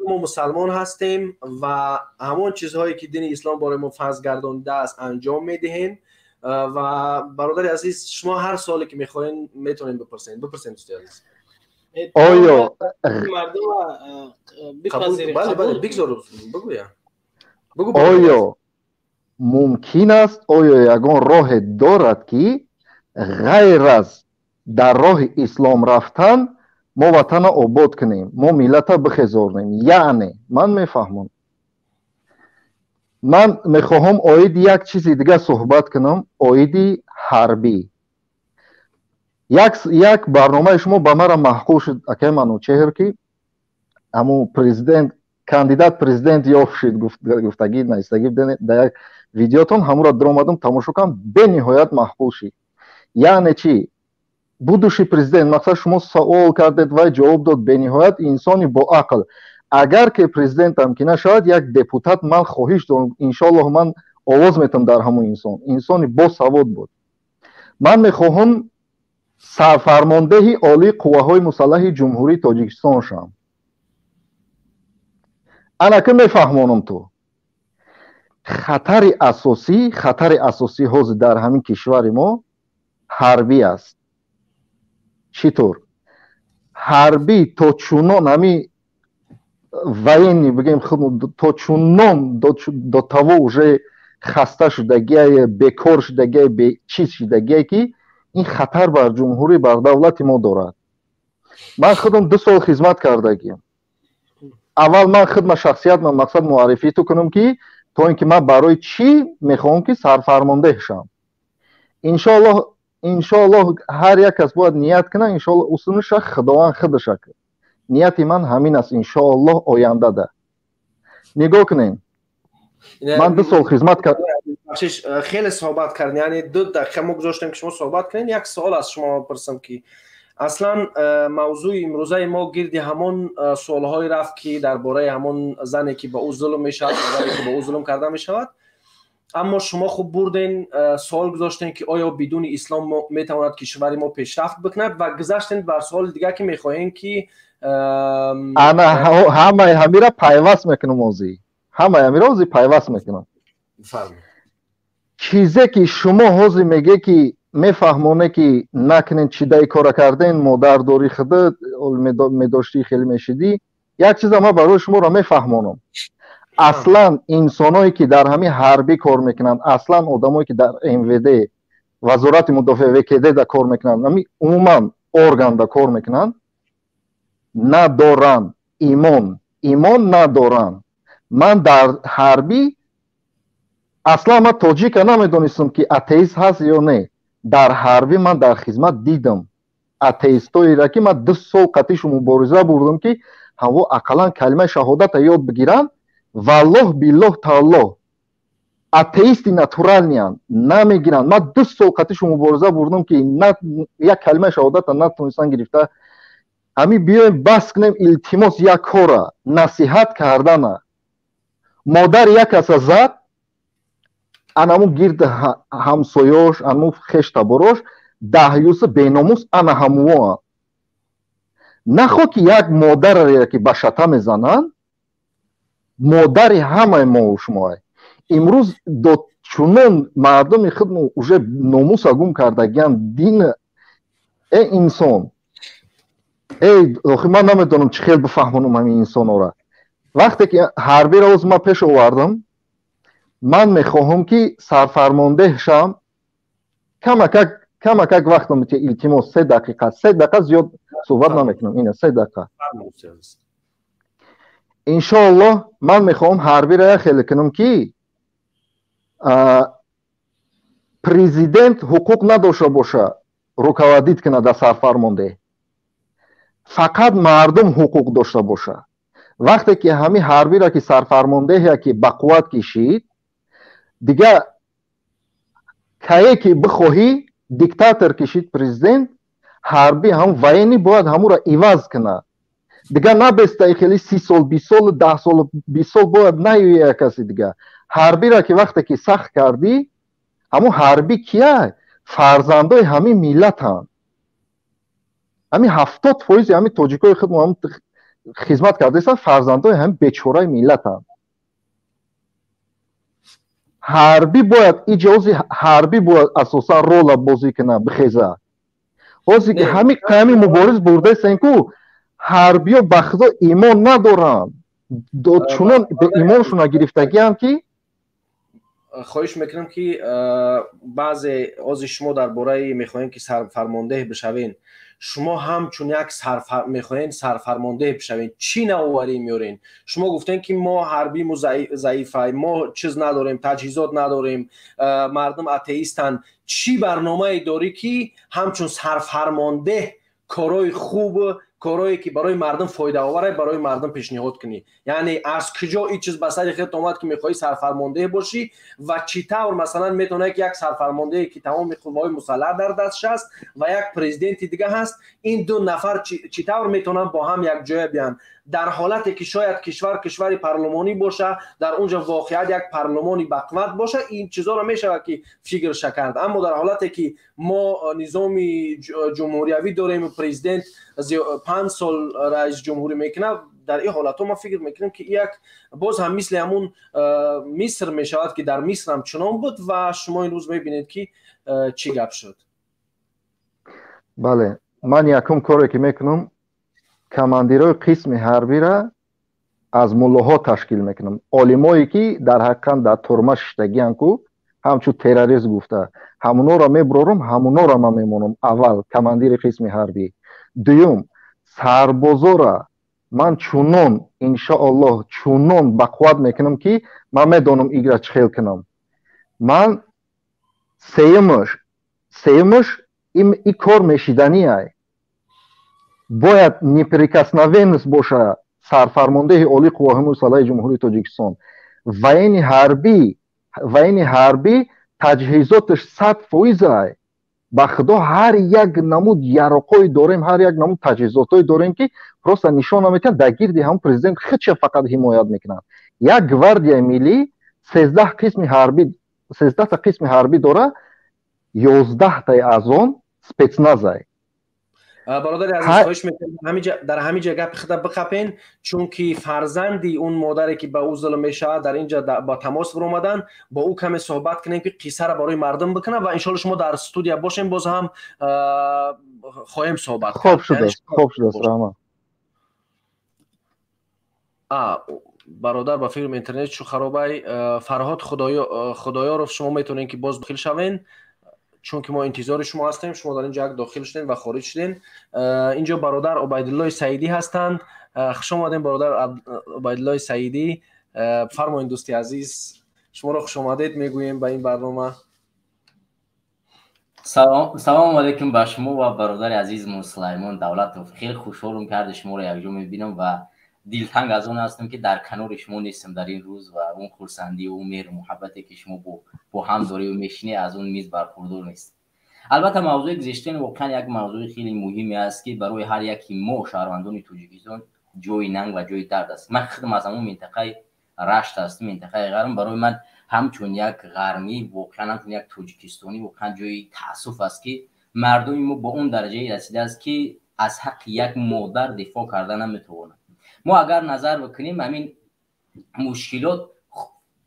ما مسلمان هستیم و همون چیزهایی که دین اسلام برای ما فرض گردانده است انجام میدهیم و برادر عزیز شما هر سوالی که میخواین میتونین بپرسین دوستی عزیز. آیا آیا ممکن است، آیا یگان راه دارد که غیر از در راه اسلام رفتن ما وطن آباد کنیم، ما ملت بخزارنیم؟ یعنی من میفهمم، من میخواهم آید یک چیزی دیگه صحبت کنم، آید حربی. یک برنامه شما به مرا محقول شد اکای منوچهر که همون پرزیدنت کاندیدات پرزیدنت یافت شد، گفتگی نیستگی در یک ویدیوتون همون را در آمدم تماشا کنم، به نهایت محقول شد. یعنی چی؟ будущий президент، мақсад шумо савол кардед ва ҷавоб дод, бениҳоят инсони боақл. агар ки президентам ки нашавад, як депутат ман хоҳиш дорам, иншоаллоҳ ман овоз метам дар ҳамон инсон, инсони босавод буд. ман мехоҳам сарфармондеҳи олии қувваҳои мусаллаҳи ҷумҳурии тоҷикистон шавам. ана ки мефаҳмонам ту хатари асосӣ ҳозир дар ҳамин кишвари мо ҳарбӣ аст. چی طور؟ حربی تا چونان همی военный بگیم تا چونان до того уже خسته شدگی، بکار شدگی، چیز شدگی که این خطر بر جمهوری، بر دولت ما دارد. من خودم 2 سال خدمت کردگیم. اول من خدمت شخصیت من مقصد معرفی تو کنم که تا اینکه من برای چی میخوام که سرفرمانده شم. انشاءالله هر یک کس باید نیت کنه، انشاءالله اصولش خداوند خودش کرد. نیت من همین است، انشاءالله آینده ده. نگاه کنین، من 2 سال خدمت کردم. خیلی صحبت کردین، یعنی 2 دقیقه ما گذاشتیم که شما صحبت کنین. یک سوال از شما بپرسم که اصلا موضوع امروزه ما گرد همون سوال‌های رفت که درباره همون زنی که به او ظلم میشود، زنی که به او ظلم کرده میشود. اما شما خوب بردین سوال گذاشتین که آیا بدون اسلام میتواند کشور ما پیشرفت بکند و گذاشتین بر سوال دیگه که میخواین که انا همه را پیوست میکنم اوزی همه را اوزی پیوست میکنم. بفرمایید. چیزی که شما حوزی میگه که میفهمونه که نکنین چی دای کار کردین مادر دوری خودت میداشتی خیلی میشیدی، یک چیز ما برای شما را میفهمونم. اصلا انسانایی که در همین حربی کار میکنن، اصلا آدمایی که در MVD وزارت مدافع وکیده در کار میکنن، همین عموما ارگان در کار میکنن، ندارن ایمان ندارن. من در حربی اصلا من تاجیک نمیدونستم که اتئیست هست یا نه. در حربی من در خدمت دیدم اتئیستایی را که من 2 سال قطعش مبارزه بردم که همو اقلا کلمه شهادت یاد بگیرن. والله بالله تعالی اتئیستی ناتورال نیان نمیگیرن. من 2 سال قطعش مبارزه بردم که یک کلمه شهادت نتونستن گرفته. همین بیایم بس کنیم التماس یک کار نصیحت کردن. مادر یک کس زد انمو گرد همسایاش انمو خشت براش 10 یوز بیناموس انا هموها نخوا که یک مادر را که به شتا میزنن مادر همه ما و شما. امروز دو چونان مردم خود уже ناموس گم کردگیان دین ای انسان ای من نمیدونم چه خیلی بفهمونم همین انسان را. وقتی که حربی را از ما پیش آوردم من میخواهم که سرفرمانده شم کمک وقت میشه التماس 3 دقیقه زیاد صحبت نمیکنم. اینه 3 دقیقه انشاءالله. من میخوام حربی را خیلی کنم که پریزیدنت حقوق نداشته باشه руководить کنه در سرفرمانده، فقط مردم حقوق داشته باشه. وقتی که همین حربی را که سرفرمانده که به قوت کشید دیگه که بخواهی دیکتاتور کشید پریزیدنت، حربی هم وینی باید همو را عوض کنه. دیگه نبسته خیلی 30 سال 20 سال 10 سال 20 سال باید نه کسی دیگه. حربی را که وقتی که سخت کردی همو حربی کیه؟ فرزندای همین ملت هم. همین 70% همین تاجیکای خود هم خدمت کرده هستن، فرزندای همین بیچاره ملت هم. حربی باید اجازه حربی باید اساسا رول بازی کنه بخیزه. بازی که همین مبارز برده سنکو حربی و بخدا ایمان ندارن. چونان به ایمانشون گرفتگی هم که خواهش میکنم که بعضی از شما درباره میخواین که سرفرمانده بشوین، شما هم چون یک میخواین سرفرمانده بشوین چی نوآوری میارین؟ شما گفتین که ما حربی ضعیفه، ما چیز نداریم، تجهیزات نداریم، مردم اتئیستن. چی برنامه داری که همچون سرفرمانده کارهای خوب، کارهایی که برای مردم فایده آوره برای مردم پیشنهاد کنی؟ یعنی از کجا این چیز به سر خودت اومد که میخوای سرفرمانده باشی و چطور مثلا میتونه که یک سرفرمانده که تمام قوای مسلح در دستش است و یک پرزیدنت دیگه هست، این 2 نفر چطور میتونن با هم یک جای بیان؟ در حالتی که شاید کشور پارلمانی باشه، در اونجا واقعیت یک پارلمانی بقوت باشه، این چیزا رو میشه که فکرش کرد. اما در حالتی که ما نظام جمهوریوی داریم، پرزیدنت 5 سال رئیس جمهوری میکنه، در این حالت ما فکر میکنیم که یک باز هم مثل همون مصر میشود که در مصر هم چنان بود و شما این روز میبینید که چی گپ شد. بله، من یکم کاری که میکنم کماندیرای قسم حربی را از ملاها تشکیل میکنم. عالمایی که در حقیقت در ترمه شدگیان کو همچون تروریست گفته همونا را میبرارم، همونا را من میمونم. اول کماندیر قسم حربی. دوم سربازا را من چونان انشاءالله چونان بقوت میکنم که من میدانم ایگرا چخیل کنم. من سیمش این کار میشیدنی ای باید неприкосновенность باشه سرفرمانده عالی قواهای مسلح جمهوری تاجیکستان. و این حربی تجهیزاتش 100% ای. به خدا هر یک نمود یراقای داریم، هر یک نمود تجهیزاتای داریم که просто نشان نمیتن در گیردی هم پرزیدنت خودش فقط حمایت میکنن. یک گواردیا ملی 13 قسم حربی 13 تا قسم حربی داره، 11 تا از آن سپتنازه. برادر عزیز خواهش میکنم در همین جگه خدا بخپین، چون که فرزندی اون مادری که به او ظلم میشه در اینجا با تماس بر اومدن، با او کمی صحبت کنیم که قصه را برای مردم بکنه و انشالله شما در استودیو باشیم، باز هم خواهیم صحبت کرد. خوب شده است، خوب شده است رحمان. برادر با فیلم اینترنت شو خرابای فرهاد خدایا رو شما میتونین که باز داخل شوین، چون که ما انتظار شما هستیم. شما در اینجا داخل شدین و خارج شدین. اینجا برادر عبیدالله سعیدی هستند. خوش آمدین برادر عبیدالله سعیدی. فرمایید دوستی عزیز، شما رو خوش آمدید میگوییم به این برنامه. سلام علیکم به شما و برادر عزیز سلیمان دولت. خیلی خوشحالم که شما رو یکجا میبینم و دلتنگ از اون هستم که در کنار شما نیستم در این روز و اون خرسندی و اون مهر محبتی که شما با هم داری و میشینی از اون میز برخوردار نیست. البته موضوع گذشتن واقعا یک موضوع خیلی مهمی است که برای هر یکی ما شهروندان توجیکستان جای ننگ و جای درد است. من خودم از همون منطقه رشت هستم، منطقه غرم. برای من همچون یک غرمی واقعا همچون یک توجیکستانی واقعا جای تاسف است که مردم ما با اون درجه رسیده است که از حق یک مادر دفاع کردن نمیتوانند. ما اگر نظر بکنیم همین مشکلات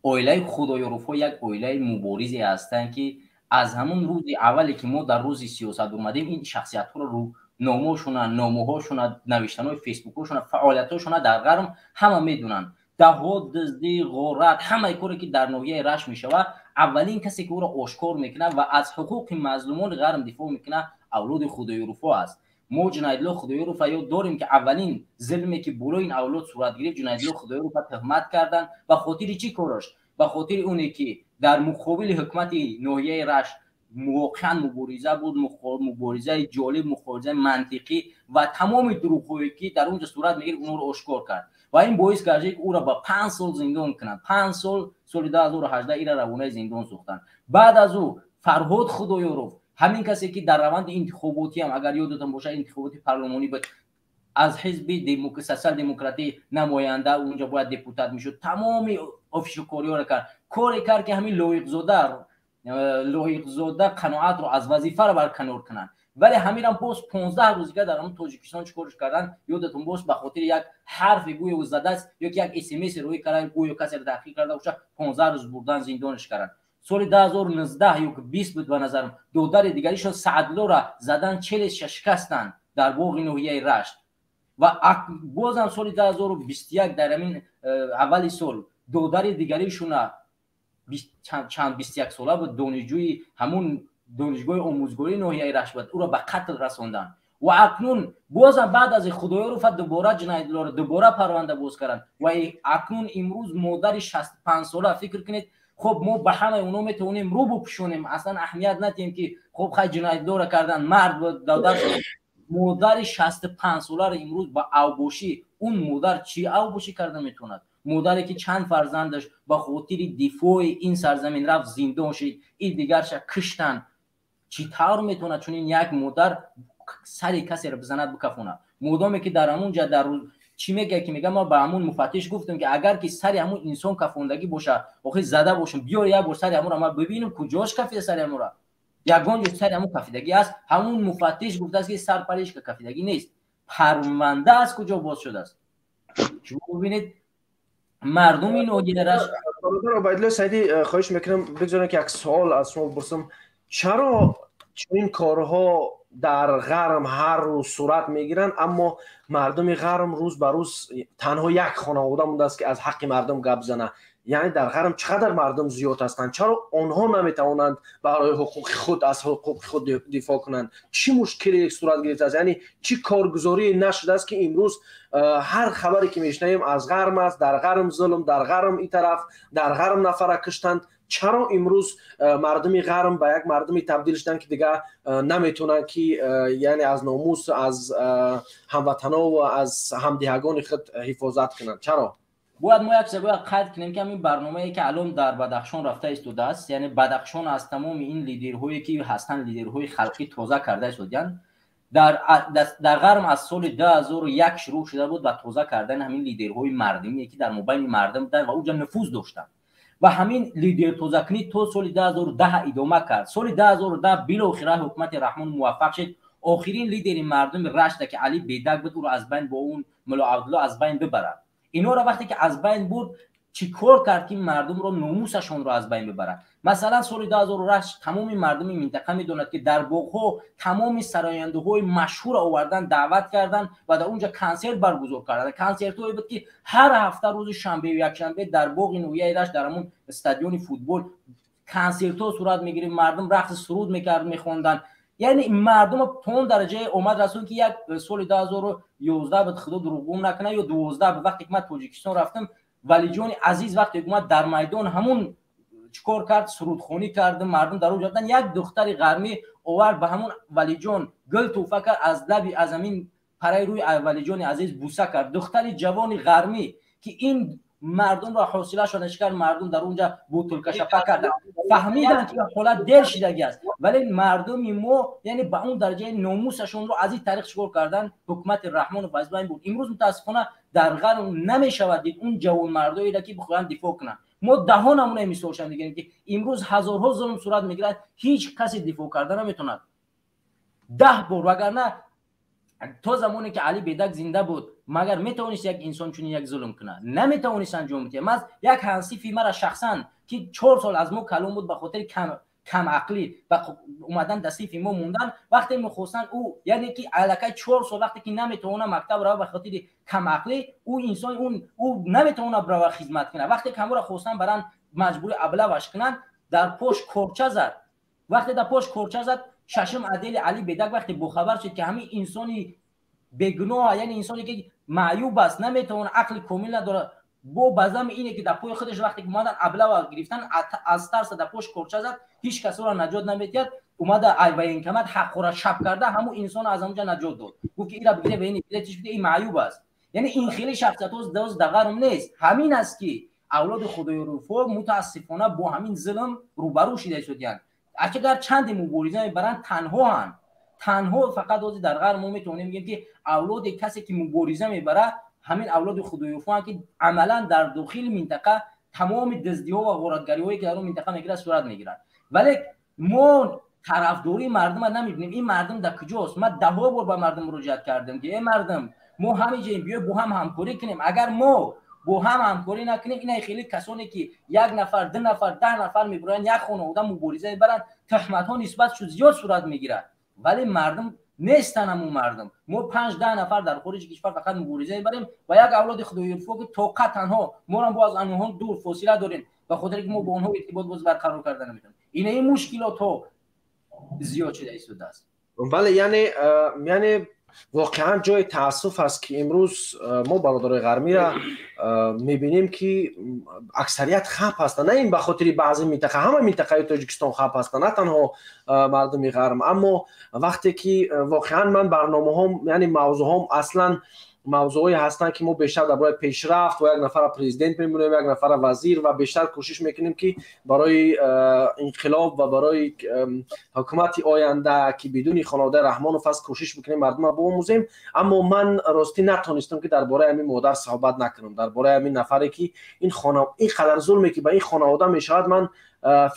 اویلای خدایارفا یک اویلای مبارزی هستند که از همون روز اولی که ما در روز سیاست اومدیم این شخصیت ها رو نامه‌هاشون، نامه‌هاشون، نوشتن‌های فیسبوک‌هاشون، فعالیت‌هاشون در غرم همه میدونن. دهات، دزدی، غارت، همه کاری که در ناحیه رشت میشود، اولین کسی که او را آشکار میکنه و از حقوق مظلومان غرم دفاع میکنه اولاد خدایارفا است. ما جنایدالله خدایارفا یاد داریم که اولین ظلمی که بالای این اولاد صورت گرفت جنایدالله خدایارفا تهمت کردن و خاطر چی کارش؟ به خاطر اونی که در مقابل حکومت ناحیه رشت واقعا مبارزه بود، مبارزه جالب، مبارزه منطقی و تمام دروغ‌هایی که در اونجا صورت میگیره اون رو آشکار کرد و این باعث کرد که او را با 5 سال زندان کنند. 5 سال 2018 این روانه زندان ساختند. بعد از او فرهاد خدایارف، همین کسی که در روند انتخاباتی هم اگر یادتون باشه انتخابات پارلمانی بود از حزب سوسیال دموکراتی نماینده اونجا باید دپوتات میشد، تمام افیشو کاری‌ها را کرد. کاری کرد که همین لایق زاده قناعت رو از وظیفه را برکنار کنن، ولی همین هم باز 15 روز که در همون تاجیکستان چیکارش کردن یادتون باشه به خاطر یک حرف گوی و زده است یا یک اس ام اس روی کردن گوی کسی را تحقیق کرده باشه 15 روز بردن زندانش کردن. سال 2019 یا 20 بود به نظرم دودار دیگریشون سعدلو را زدن 46 شکستن در باغ ناحیه رشت و بازم سال 2021 در همین اول سال دودار دیگریشون چند 21 ساله بود دانشجوی همون دانشگاه آموزگاری ناحیه رشت بود او را به قتل رساندن و اکنون بازم بعد از خدایارفا دوباره جنایدالله را دوباره پرونده باز کردن و اکنون امروز مادر 65 ساله فکر کنید خب ما به همه اونا میتونیم رو بپوشونیم اصلا اهمیت ندیم که خب خیلی جنایدالله را کردن مرد بود دادر مادر 65 ساله را امروز با اوباشی اون مادر چی اوباشی کرده میتوند؟ مادری که چند فرزندش با خاطر دفاع این سرزمین رفت زندان شد این دیگرش کشتن. چی طور میتونه چون این یک مادر سری کسی را بزند بکفونه؟ مادامی که در همونجا در روز چی میگه که میگه ما به همون مفتش گفتم که اگر که سری همون انسان کفوندگی باشه آخه زده باشم بیار یک بار سری همون را ما ببینیم کجاش کفیده سری همون را یگان جو سری همون کفیدگی است. همون مفتش گفته است که سر پرش که کفیدگی نیست پرونده از کجا باز شده است. شما ببینید مردم این اوجرش برادر عبیدالله سعیدی خواهش میکنم بگذارم که یک سوال از شما بپرسم. چرا این کارها در غرم هر روز صورت میگیرن اما مردم غرم روز به روز تنها یک خانواده مونده است که از حق مردم گپ زنه؟ یعنی در غرم چقدر مردم زیاد هستند، چرا آنها نمیتوانند برای حقوق خود از حقوق خود دفاع کنند؟ چی مشکلی صورت گرفته است؟ یعنی چی کارگزاری نشده است که امروز هر خبری که میشنویم از غرم است، در غرم ظلم، در غرم این طرف، در غرم نفر کشتند؟ چرا امروز مردم غرم به یک مردمی تبدیل شدن که دیگه نمیتونن که یعنی از ناموس از هموطنا و از همدیگان خود حفاظت کنند؟ چرا؟ باید ما یک سبب قید کنیم که همین برنامه‌ای که الان در بدخشان رفته ایستاده است، یعنی بدخشان از تمام این لیدرهایی که هستن لیدرهای خلقی تازه کرده شدن در غرم از سال 2001 شروع شده بود و تازه کردن همین لیدرهای مردمی که در مابین مردم بودن و اونجا نفوذ داشتن و همین لیدر توزکنی تا سال 2010 ادامه کرد. سال 2010 بالاخره حکومت رحمان موفق شد آخرین لیدر مردم رشت که علی بیدک بود او را از بین با اون ملا عبدالله از بین ببره. اینا را وقتی که از بین برد چیکار کرد که مردم رو ناموسشون رو از بین ببرن؟ مثلا سال 2008 تمام مردم منطقه میدونند که در باغ‌ها تمام سراینده‌های مشهور آوردن دعوت کردن و در اونجا کنسرت برگزار کردن. کنسرت‌هایی بود که هر هفته روز شنبه و یکشنبه در باغ نویه رشت در همون استادیوم فوتبال کنسرت‌ها صورت می‌گرفت، مردم رقص سرود می‌کرد می‌خوندن. یعنی مردم تا اون درجه اومد رسون که یک سال 2011 بود خدا دروغ نکنه یا 12 به وقتی که من تاجیکستان رفتم ولی جان عزیز وقتی اومد در میدان همون چیکار کرد سرودخوانی کرد مردم در اونجا یک دختر غرمی آورد به همون ولی جان گل توفه کرد از لب از همین پرای روی ولی جان عزیز بوسه کرد دختر جوان غرمی که این مردم را حوصله شدنش کرد مردم در اونجا بوتل کشفه کردن فهمیدن که حالت دل شدگی است ولی مردم ما یعنی به اون درجه ناموسشون رو از این طریق چیکار کردن حکومت رحمان و فضل بود. امروز متاسفانه در غرب نمیشود دید اون جوان مردایی را که بخوان دفاع کنن. ما ده ها نمونه مثالش میگیم که امروز هزارها ظلم صورت میگیرد هیچ کسی دفاع کردن نمیتوند 10 بار وگرنه تا زمانی که علی بیدک زنده بود مگر میتونست یک انسان چون یک ظلم کنه نمیتونست انجام بده. من یک حنسیفی مرا شخصا که 4 سال از ما کلام بود به خاطر کم عقلی و اومدن دستیفی ما موندن وقتی میخواستن او یعنی که الکی 4 سال وقتی که نمیتونه مکتب رو به خاطر کم عقلی او انسان او نمیتونه برای خدمت کنه وقتی که همو خواستن برن مجبور ابلهش کنن در پشت کورچه زد وقتی در پشت کورچه زد ششم عدل علی بیدک وقتی با خبر شد که همین انسانی بگناه یعنی انسانی که معیوب است نمیتونه عقل کامل نداره با بازم اینه که در پای خودش وقتی که اومدن ابله گرفتن از ترس در پشت کورچه زد هیچ کس را نجات نمیداد اومده ای و این کمت حق را شب کرده همون انسان از اونجا نجات داد گفت که اینا بگیره به این بده بده این معیوب است. یعنی این خیلی شخصیت از دغرم نیست همین است که اولاد خدای رفو متاسفانه با همین ظلم روبرو شده شدن. اگر چند مبارزه میبرن تنها فقط از در غرب ما میتونیم بگیم که اولاد کسی که مبارزه میبره همین اولاد خدایوفان که عملا در داخل منطقه تمام دزدی‌ها و غارتگری‌هایی که در اون منطقه میگیره صورت میگیرن ولی ما طرفداری مردم رو نمیبینیم. این مردم در کجاست؟ من 10 بار با مردم مراجعه کردم که ای مردم ما همینجا بیا با هم همکاری کنیم. اگر ما با هم همکاری نکنیم اینا خیلی کسانی که 1 نفر 2 نفر 10 نفر میبرن یک خانواده مبارزه میبرن تهمت‌ها نسبت شد زیاد صورت میگیره ولی مردم نیستن همون مردم. ما 5-10 نفر در خارج کشور فقط مبارزه میبریم و یک اولاد خدای رفو که طاقت تنها ما را باز آنها دور فاصله داریم به خاطر که ما با اونها ارتباط باز برقرار کردن نمیتونیم. این مشکلات ها زیاد شده است. بله یعنی واقعا جای تاسف است که امروز ما برادرای غرمی را میبینیم که اکثریت خپ هستند. نه این به خاطر بعضی منطقه همه منطقه تاجیکستان خپ هستند نه تنها مردم غرم اما وقتی که واقعا من برنامه هم یعنی موضوع هم اصلا موضوعی هستند که ما بیشتر درباره پیشرفت و یک نفر پرزیدنت میمونیم یک نفر وزیر و بیشتر کوشش میکنیم که برای انقلاب و برای حکومت آینده که بدون خانواده رحمان و فضل کوشش میکنیم مردم رو بیاموزیم. اما من راستی نتونستم که درباره همین مادر صحبت نکنم درباره همین نفری که این قدر ظلمی که به این خانواده میشود. من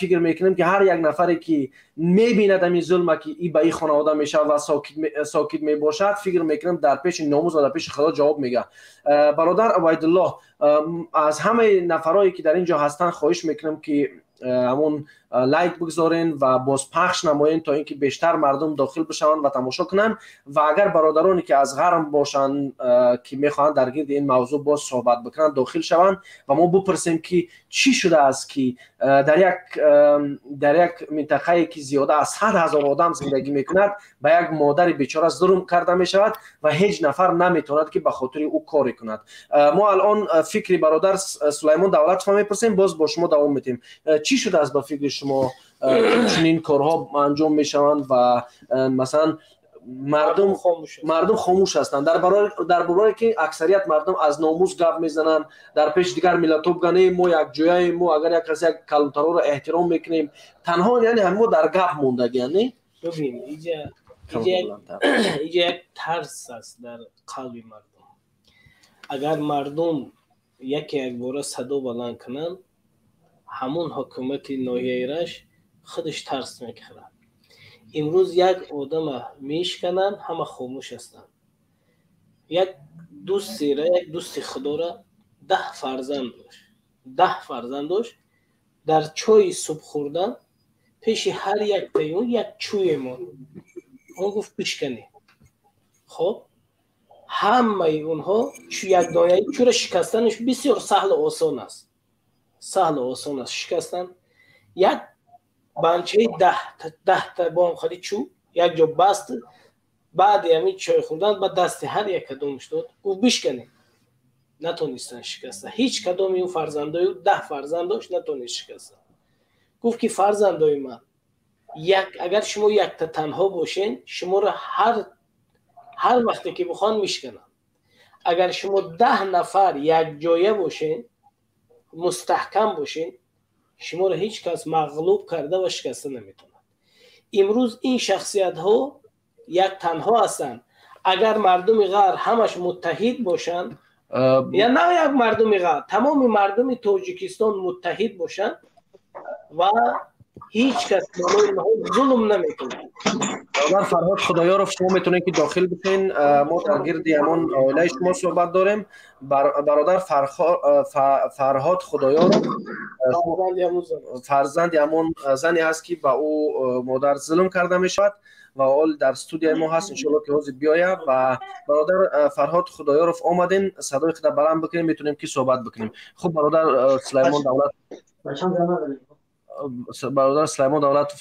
فکر میکنم که هر یک نفری که میبیند این ظلم که این به این خانواده میشه و ساکت میباشد فکر میکنم در پیش ناموس و در پیش خدا جواب میگه. برادر عبیدالله از همه نفرایی که در اینجا هستن خواهش میکنم که همون لایک بگذارین و باز پخش نمایین تا اینکه بیشتر مردم داخل بشن و تماشا کنن و اگر برادرانی که از غرب باشن که میخوان در گرد این موضوع باز صحبت بکنن داخل شون و ما بپرسیم که چی شده است که در یک منطقه‌ای که زیاده از 100,000 آدم زندگی میکند به یک مادر بیچاره ظلم کرده میشود و هیچ نفر نمیتواند که به خاطر او کاری کند. ما الان فکری برادر سلیمان دولت فهمی میپرسیم باز با شما دوام میدیم. چی شده است به فکر شما چنین کارها انجام میشوند و مثلا مردم خاموش هستند در برای که اکثریت مردم از ناموس گپ میزنن در پیش دیگر ملت بگنه ما یک جای ما اگر یک کسی یک کلمتر رو احترام میکنیم تنها یعنی همو در گپ موندگی. یعنی ببین اینجا یک ترس است در قلب مردم. اگر مردم یک بار صدا بلند کنن همون حکومت ناحیه رش خودش ترس میکره. امروز یک آدم میشکنن همه خاموش هستن. یک دوست خدا را 10 فرزند داشت. 10 فرزند داشت. در چای صبح خوردن پیش هر یک تایون یک چوی مون. اون گفت بشکنی. خب همه اونها یک دانه چو را شکستنش بسیار سهل و آسان است. سهل و آسان است شکستن. یک بانچه 10 تا بام خالی چو یک جا بست. بعد همین چای خوردن با دست هر یک کدومش داد. گفت بشکنی. نتونستن شکستن. هیچ کدوم این فرزندای 10 فرزند داشت نتونست شکستن. گفت که فرزندای من اگر شما یک تا تنها باشین شما را هر وقتی که بخوان میشکنن. اگر شما 10 نفر یک جایه باشین مستحکم باشین شما را هیچ کس مغلوب کرده و شکسته نمیتونه. امروز این شخصیت ها یک تنها هستن. اگر مردم غرب همش متحد باشن یا نه یک مردم غرب تمام مردم تاجیکستان متحد باشن و هیچ کس بالای اینها ظلم نمیکنه. برادر فرهاد خدایارов شما میتونید که داخل بشین. ما در گرد همان عائله شما صحبت داریم. برادر فرهاد خدایارov فرزند همان زنی هست که با او مادر ظلم کرده میشود و حال در استودیو ما هست. ان شاء الله که روز بیاید و برادر فرهاد خدایارov آمدین صدای خود بلند بکنیم میتونیم که صحبت بکنیم. خب برادر سلیمان دولت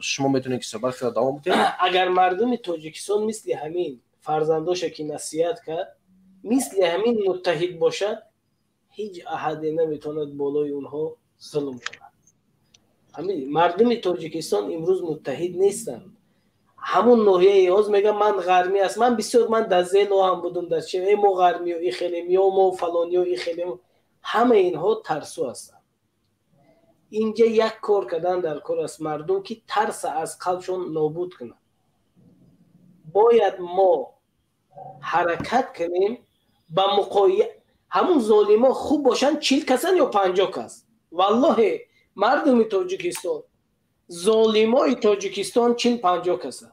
شما میتونید که صحبت خود دوام بدید. اگر مردم تاجیکستان مثل همین فرزنداش که نصیحت کرد مثل همین متحد باشد هیچ احدی نمیتواند بالای اونها ظلم کند. همین مردم تاجیکستان امروز متحد نیستن. همون ناحیه از میگم من غرمی است. من بسیار من در زیلو هم بودم در چه ما غرمی و خیلی ما فلانی و خیلی همه اینها ترسو هستن. اینجا یک کار کردن در کار است مردم که ترس از قلبشون نابود کنن. باید ما حرکت کنیم با مقایسه. همون ظالما خوب باشن 40 کسن یا 50 کس. والله مردم تاجیکستان ظالمای تاجیکستان 40-50 کسن.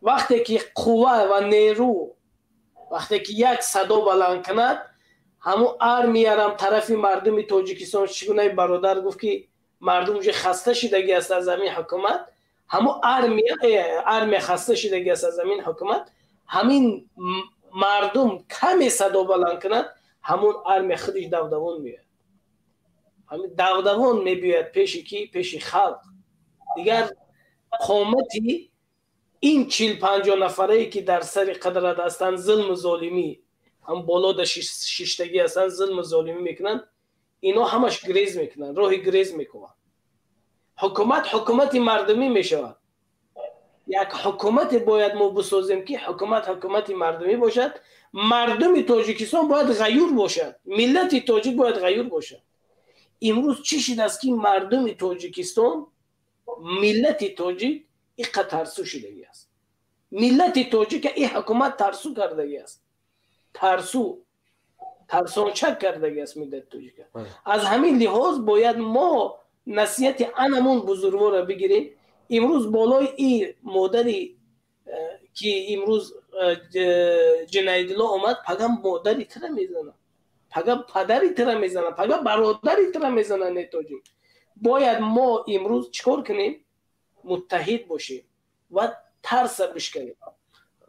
وقتی که قوه و نیرو وقتی که یک صدا بلند کند همون ارمیارم طرف مردم تاجیکستان چگونه برادر گفت که مردم جو خسته شدگی است از زمین حکومت. همون ارمی خسته شدگی است از زمین حکومت. همین مردم کمی صدا بلند کند همون ارمی خودش دودوان میاد. همین دودوان میبیاد پیش خلق. دیگر قومتی این 40-50 نفره که در سر قدرت هستند ظلم و ظالمی هم بالا در شیشتگی هستند ظلم و ظالمی میکنن. اینا همش گریز میکنن. راه گریز میکنن. حکومت مردمی میشود. یک حکومت باید ما بسازیم که حکومت مردمی باشد. مردم تاجیکستان باید غیور باشد. ملت تاجیک باید غیور باشد. امروز چی شده است که مردم تاجیکستان ملت تاجیک اینقدر ترسو شدگی است. ملت تاجیک این حکومت ترسو کردگی است. ترسانچک کردگی است ملت تاجیک. از همین لحاظ باید ما نصیحت انمون بزرگوار را بگیریم. امروز بالای این مادری که امروز جنایدالله آمد پگم مادری تر میزنه پگم پدری تر میزنه پگم برادری تر میزنه. نتاجیک باید ما امروز چیکار کنیم؟ متحد باشیم و ترس بشکنیم.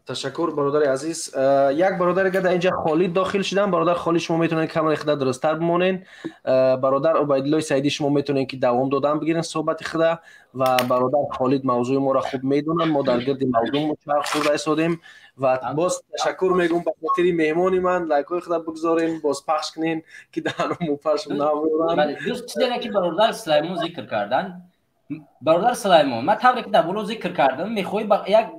تشکر برادر عزیز. یک برادر دیگه در اینجا خالد داخل شدن. برادر خالد شما میتونید کاملا خدا درست‌تر بمونین. برادر عبیدالله سعیدی شما میتونید که دوام دادن بگیرین صحبت خدا و برادر خالد موضوع ما را خوب میدونن. ما در گرد موضوع متفق خورده ایستادیم و باز تشکر میگم به خاطر مهمانی من لایکای خدا بگذارین باز پخش کنین که دهنمو پرش نبودن. دوست چیزی که برادر سلیمان ذکر کردن برادر سلیمان من طوری که در بالا ذکر کردم میخوای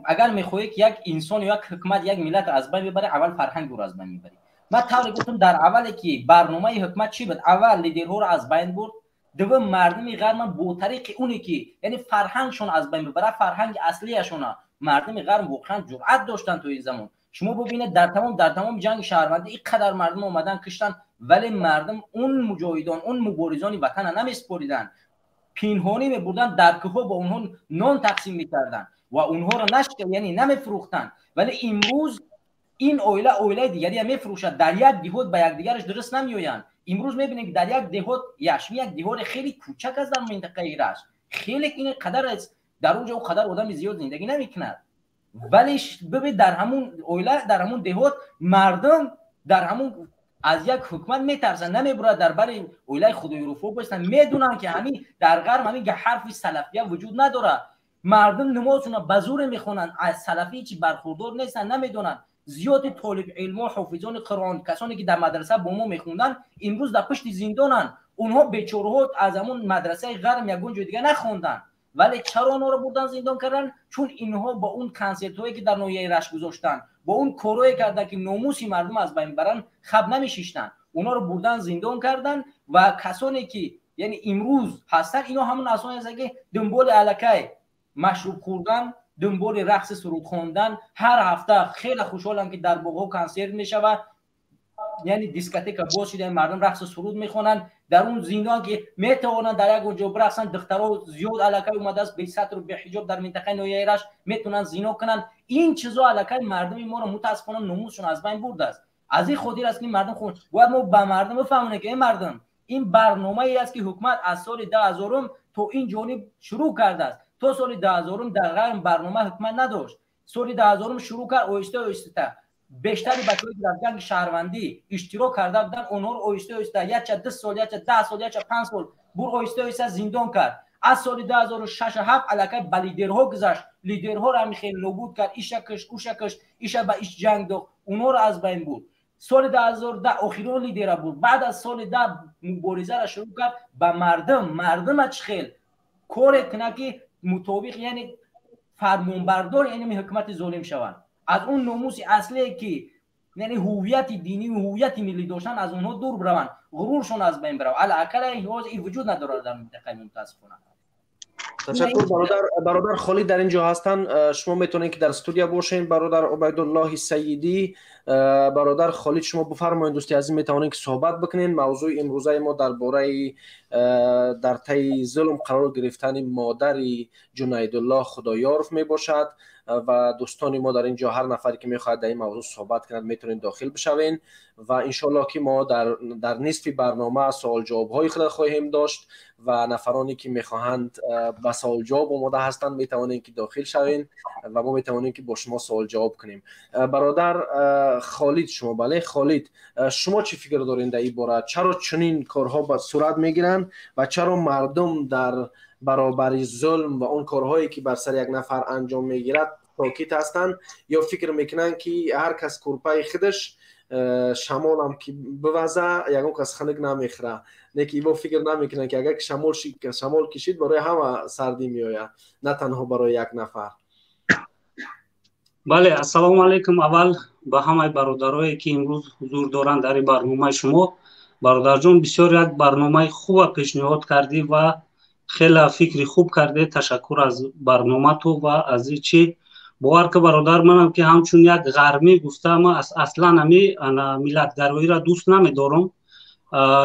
اگر میخوای که یک انسان یا یک حکومت یک ملت از بین ببره اول فرهنگ رو از بین میبری. من طوری گفتم در اولی که برنامه حکومت چی بود اول لیدرها رو از بین برد دوم مردم غرب با طریق اونی که یعنی فرهنگشون از بین ببره فرهنگ اصلیشون مردم غرب واقعا جرأت داشتن تو این زمان شما ببینید در تمام جنگ شهروندی اینقدر مردم اومدن کشتن، ولی مردم اون مجاهدان، اون مبارزان وطن نمیسپریدن، پنهانی میبردن در کوه با اونها نان تقسیم میکردن و اونها رو یعنی نمیفروختن. ولی امروز این اویله دیگری هم میفروشد، در یک دهات به یک دیگرش درست نمیآیند. امروز میبینید که در یک دهات یک دهات خیلی کوچک است در منطقه ایرج، خیلی این قدر است، در اونجا او قدر آدم زیاد زندگی نمیکند. ولی ببین در همون اویله، در همون دهات مردم در همون از یک حکومت میترسن، نمیبرد در بر اویله خدای رفو باشن، میدونن که همین در غرب همین حرف سلفیه وجود نداره. مردم نمازشون به زور میخونن، از سلفی چی برخوردار نیستن، نمیدونن. زیاد طالب علم و حافظان قرآن، کسانی که در مدرسه با ما میخوندن امروز در پشت زندانن. اونها بیچاره‌ها از همون مدرسه غرب یا گنج دیگه نخوندن، ولی چرا اونها رو بردن زندان کردن؟ چون اینها با اون کنسرت هایی که در ناحیه رشت گذاشتن، با اون کارهایی کردن که ناموس مردم از بین برن، خب نمیشیشتن، اونها رو بردن زندان کردن. و کسانی که یعنی امروز هستن اینا همون کسانی هستن که دنبال الکای مشروب خوردن، دنبال رقص سرود خواندن، هر هفته خیلی خوشحالم که در باغ‌ها کنسرت میشود، یعنی دیسکوتک باز شده، مردم رقص سرود میخونن در اون زندان که میتوانن در یک اونجا برقصن. دخترها زیاد الکای اومده است بی ستر و بی حجاب در منطقه ناحیه رشت میتونن زنا کنن. این چیزا الکای مردم ما رو متاسفانه ناموسشون از بین برده است. از این خاطر است که مردم خود باید ما به مردم بفهمونیم که این مردم این برنامه‌ای است که حکومت از سال 2000 تا این جانب شروع کرده است. تا سال 2000 در غرب برنامه حکومت نداشت. سال 2000 شروع کرد، آهسته بیشتری بچه‌ای که در جنگ شهروندی اشتراک کرده بودن اونها رو آهسته یا چه 2 سال یا چه 10 سال یا چه 5 سال آهسته زندان کرد. از سال 2006 7 الکه به لیدرها گذشت، لیدرها رو هم خیلی نابود کرد، ایشا کش ایشا به ایش جنگ داد، اونها رو از بین برد. سال 2010 آخرین لیدر بود. بعد از سال 10 مبارزه را شروع کرد به مردم خیلی کار کنه که مطابق یعنی فرمانبردار این حکومت ظالم شوند. از اون ناموس اصلی که یعنی هویت دینی و هویت ملی داشتن از اونها دور بروند، غرورشون از بین بره. علاقه این وجود نداره در منطقه متاسفانه. تشکر برادر خالد در اینجا هستن، شما میتونید که در استودیو باشین. برادر عبیدالله سیدی، برادر خالد شما بفرمایید دوستی عزیز میتونید که صحبت بکنین. موضوع امروزه ما درباره در طی ظلم قرار گرفتن مادر جنیدالله خدایارف می باشد و دوستان ما در اینجا هر نفری که میخواهد در این موضوع صحبت کند میتونید داخل بشوین و انشالله که ما در نصف برنامه سوال جواب های خود خواهیم داشت و نفرانی که میخواهند با سوال جواب آماده هستند میتوانید که داخل شوین و ما میتوانیم که با شما سوال جواب کنیم. برادر خالد شما، بله خالد، شما چی فکر دارین در این باره؟ چرا چنین کارها با صورت میگیرن و چرا مردم در برابر ظلم و اون کارهایی که بر سر یک نفر انجام میگیرد ساکت هستند یا فکر میکنن که هر کس کورپای خودش شمال هم که بوزه یکون کس خنک نمیخوره؟ نه که اینا فکر نمیکنن که اگر شمال کشید برای همه سردی میآید نه تنها برای یک نفر. بله، السلام علیکم. اول به همه برادرایی که امروز حضور دارند در برنامه شما. برادر جان بسیار یک برنامه خوب پیشنهاد کردی و خیلی فکری خوب کرده. تشکر از برنامه تو و از این چی باور که برادر منم که همچون یک غرمی گفتم اصلا همی ملتگرایی را دوست نمیدارم.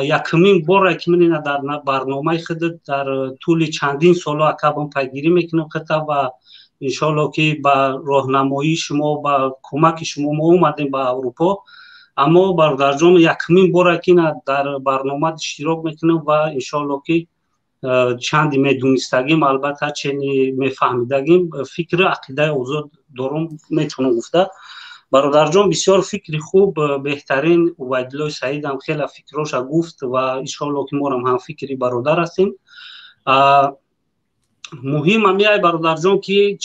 یکمین بار که من در برنامه خود در طول چندین سال اکبم پیگیری میکنم خطا و انشالله که با راهنمایی شما با کمک شما ما اومدیم به اروپا. اما برادر جان یکمین بار که در برنامه اشتراک میکنم و انشالله که چندی میدونستگیم البته چنی میفهمیدگیم فکر عقیده آزاد دارم میتونم گفته. برادر جان بسیار فکری خوب، بهترین. عبیدالله سعید هم خیلی فکراش گفت و انشالله که ما هم فکری برادر هستیم. مهم همیه برادر جان که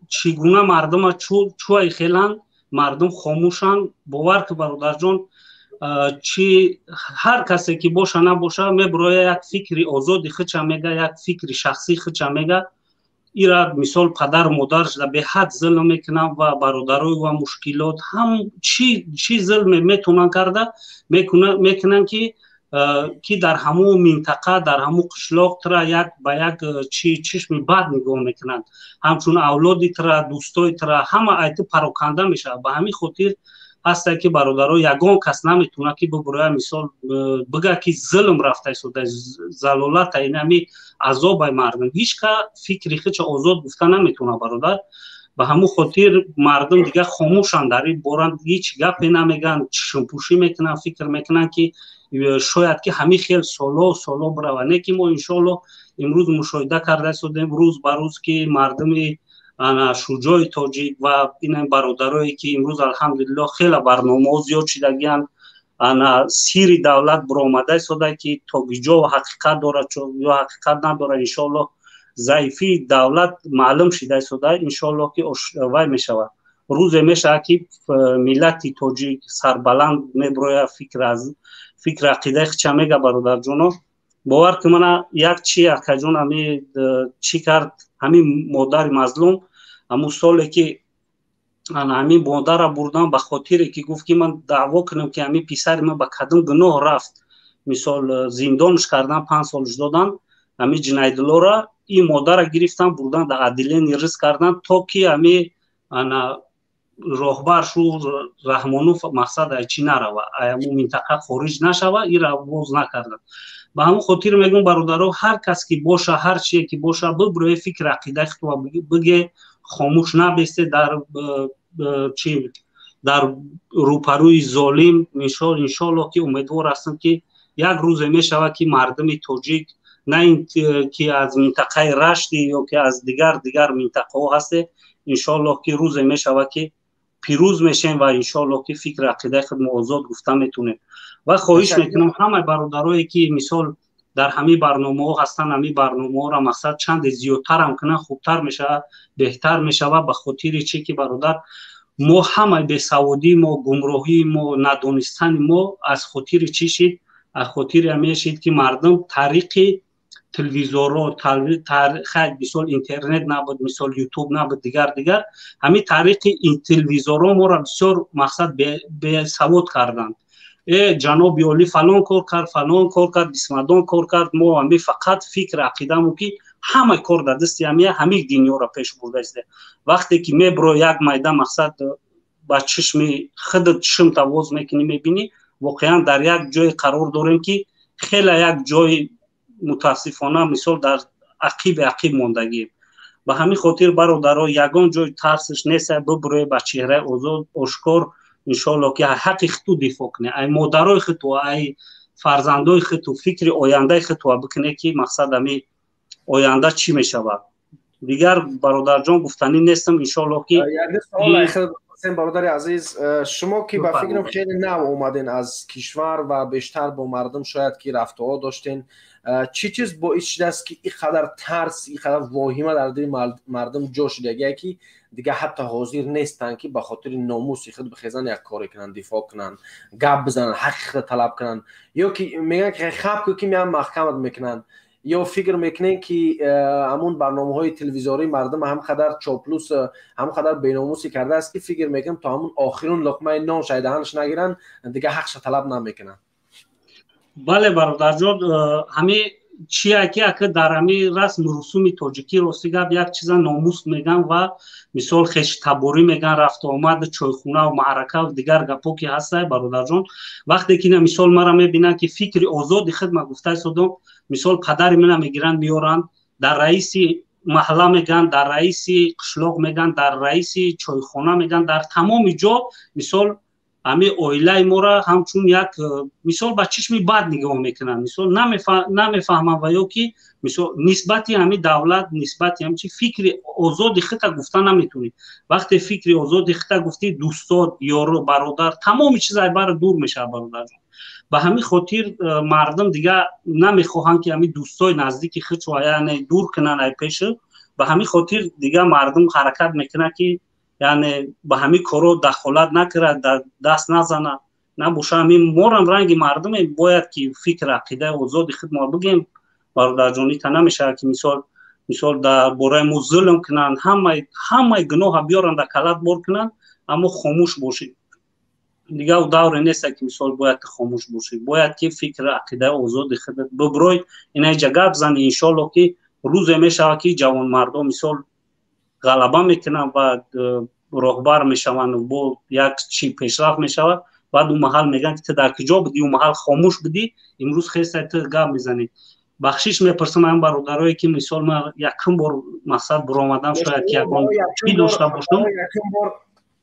چگونه مردم چوی خیلن مردم خاموشن. باور که برادر جان چی هر کسی که باشه نباشه میبرای یک فکری آزادی خودش میگه، یک فکری شخصی خودش میگه. ایرا مثال پدر مادرش به حد ظلم میکنن و برادرای و مشکلات هم چی ظلم میتونن کرده میکنن که که در همون منطقه در همون قشلاق ترا یک با یک چشم بد نگاه میکنند، همچون اولادی ترا دوستای ترا همه ایت پراکنده میشه. به همین خاطر هست که برادرها یگان کس نمیتونه که ببره مثال بگه که ظلم رفته شده، زلالت اینمی عذاب مردم، هیچ که فکری خودش آزاد گفته نمیتونه برادر. به همون خاطر مردم دیگه خاموشن در این باران، هیچ گپی نمیگن، چشم پوشی میکنن، فکر میکنن که شاید که همین خیلی سالا بروانه که ما انشالله امروز مشاهده کرده شدیم روز به روز که مردم شجاع تاجیک و این برادرایی که امروز الحمدلله خیلی برنامه زیاد شدگیان سیر دولت برآمده شده که تا کجا و حقیقت داره یا حقیقت نداره، انشالله ضعیفی دولت معلوم شده انشالله که وای میشود. روز میشه که ملت تاجیک سربلند میبروید فکر عقیده خچه میگه برادر جونا. باور که من یک چی اکا جون همی چی کرد همین مادر مظلوم همون سالی که همین مادر را بردم به خاطری که گفت که من دعوا کنم که همین پیسر من به کدام گناه رفت، مثال زندانش کردن 5 سالش دادن، همین جنایدلو را این مادر را گرفتن بردن در عدلیه نیرز کردن تا که همین راهبر شو رحمانوف مقصد ایچی نروه همون منطقه خارج نشوه، این را باز نکردن. به همون خاطر میگم برادرها هر کس که باشه هر چیه که باشه ببره فکر عقیده خود بگه، خاموش نبسته در روپروی ظالم. انشالله که امیدوار هستم که یک روز میشود که مردم تاجیک نه این که از منطقه رشتی یا که از دیگر منطقه ها هسته، انشالله که روز میشود که پیروز میشن و انشالله که فکر عقیده خود آزاد گفته میتونه. و خواهش میکنم همه برادرایی که مثال در همین برنامه ها هستن، همین برنامه ها را مقصد چند زیادتر هم کنن خوبتر میشه، بهتر میشه. و به خاطر چی که برادر ما همه بیسوادی ما، گمراهی ما، ندانستن ما از خاطر چی شد؟ از خاطر همین شد که مردم طریق تلویزیون، طریق مثال اینترنت نبود، مثال یوتیوب نبود، دیگر همین طریق این تلویزیون ما را بسیار مقصد به سواد کردن. جناب عالی فلان کار کرد بسمدان کار کرد، ما همین فقط فکر عقیده مو که همه کار در دست همین دنیا را پیش برده است. وقتی که میبرو یک میدان مقصد با چشم خودت چشم تواز میکنی میبینی واقعا در یک جای قرار داریم که خیلی یک جای متاسفانه مثال در عقیب ماندگی. به همین خاطر برادرها یگان جای ترسش نیست، ببره با چهره آزاد آشکار انشالله که حق خود دفاع کنه، ای مادرای خود و ای فرزندای خود و فکر آینده خود بکنه که مقصد همین آینده چی میشود. دیگر برادر جان گفتنی نیستم. انشالله که یک سوال خیلی برادر عزیز، شما که با فکرم خیلی نو اومدین از کشور و بیشتر با مردم شاید که رفتار داشتین، چی چیز باعث شده است که اینقدر ترس، اینقدر واهمه در دل مردم جا شده که دیگه حتی حاضر نیستن که به خاطر ناموس خود بخیزن یک کاری کنن، دفاع کنن، گپ بزنن، حق طلب کنن، یا که میگن که خب که میان محکمت میکنن، یا فکر میکنین که همون برنامه‌های تلویزیونی مردم هم قدر چاپلوس، هم قدر بیناموسی کرده است که فکر میکنن تا همون آخرون لقمه نان شایدهانش نگیرن دیگه حقش طلب نمیکنن. بله برادر جان، همین چیه که در همین رسم رسوم تاجیکی راستی گپ یک چیزا ناموس میگن و مثال خش تباری میگن، رفت آمد چایخونه و معرکه و دیگر گپا که هست برادر جان. وقتی که مثال مرا میبینن که فکر آزادی خدمت گفته شدم، مثال پدر من میگیرن میارن در رئیس محله میگن، در رئیس قشلاق میگن، در رئیس چایخونه میگن، در تمام جا مثال همه اویلای ما را همچون یک مثال با چشمی بد نگاه میکنن، مثال نمیفهمن و یا که مثال نسبتی همین دولت نسبتی همچی فکر آزادی خطا گفتن نمیتونی. وقتی فکر آزادی خطا گفتی دوستان، یارو، برادر، تمام چیزای بر دور میشه برادر. به همین خاطر مردم دیگه نمیخواهن که همین دوستای نزدیکی خودشو یعنی دور کنن ای پیش. به همین خاطر دیگه مردم حرکت میکنه که یعنی به همین کارو دخالت نکنه، دست نزنه، نباشه. همین ما هم رنگ مردم باید که فکر عقیده آزادی خود ما بگیم برادر جانی تا نمیشه که مثال در باره ما ظلم کنن، همه گناه بیارن در کلت بار کنن، اما خاموش باشید. دیگه او دور نیست که مثال باید خاموش باشی، باید که فکر عقیده آزاد خودت ببروی. اینا جگاب زن انشالله که روز میشه که جوان مردم مثال غلبه میکنن و رهبر میشون و با یک چی پیشرفت میشود. بعد اون محل میگن که تو در کجا بودی، اون محل خاموش بودی، امروز خیلی تو گپ میزنی. بخشش میپرسم من برادرایی که مثال من یکم بار مقصد برآمدم شاید که چی داشته باشم.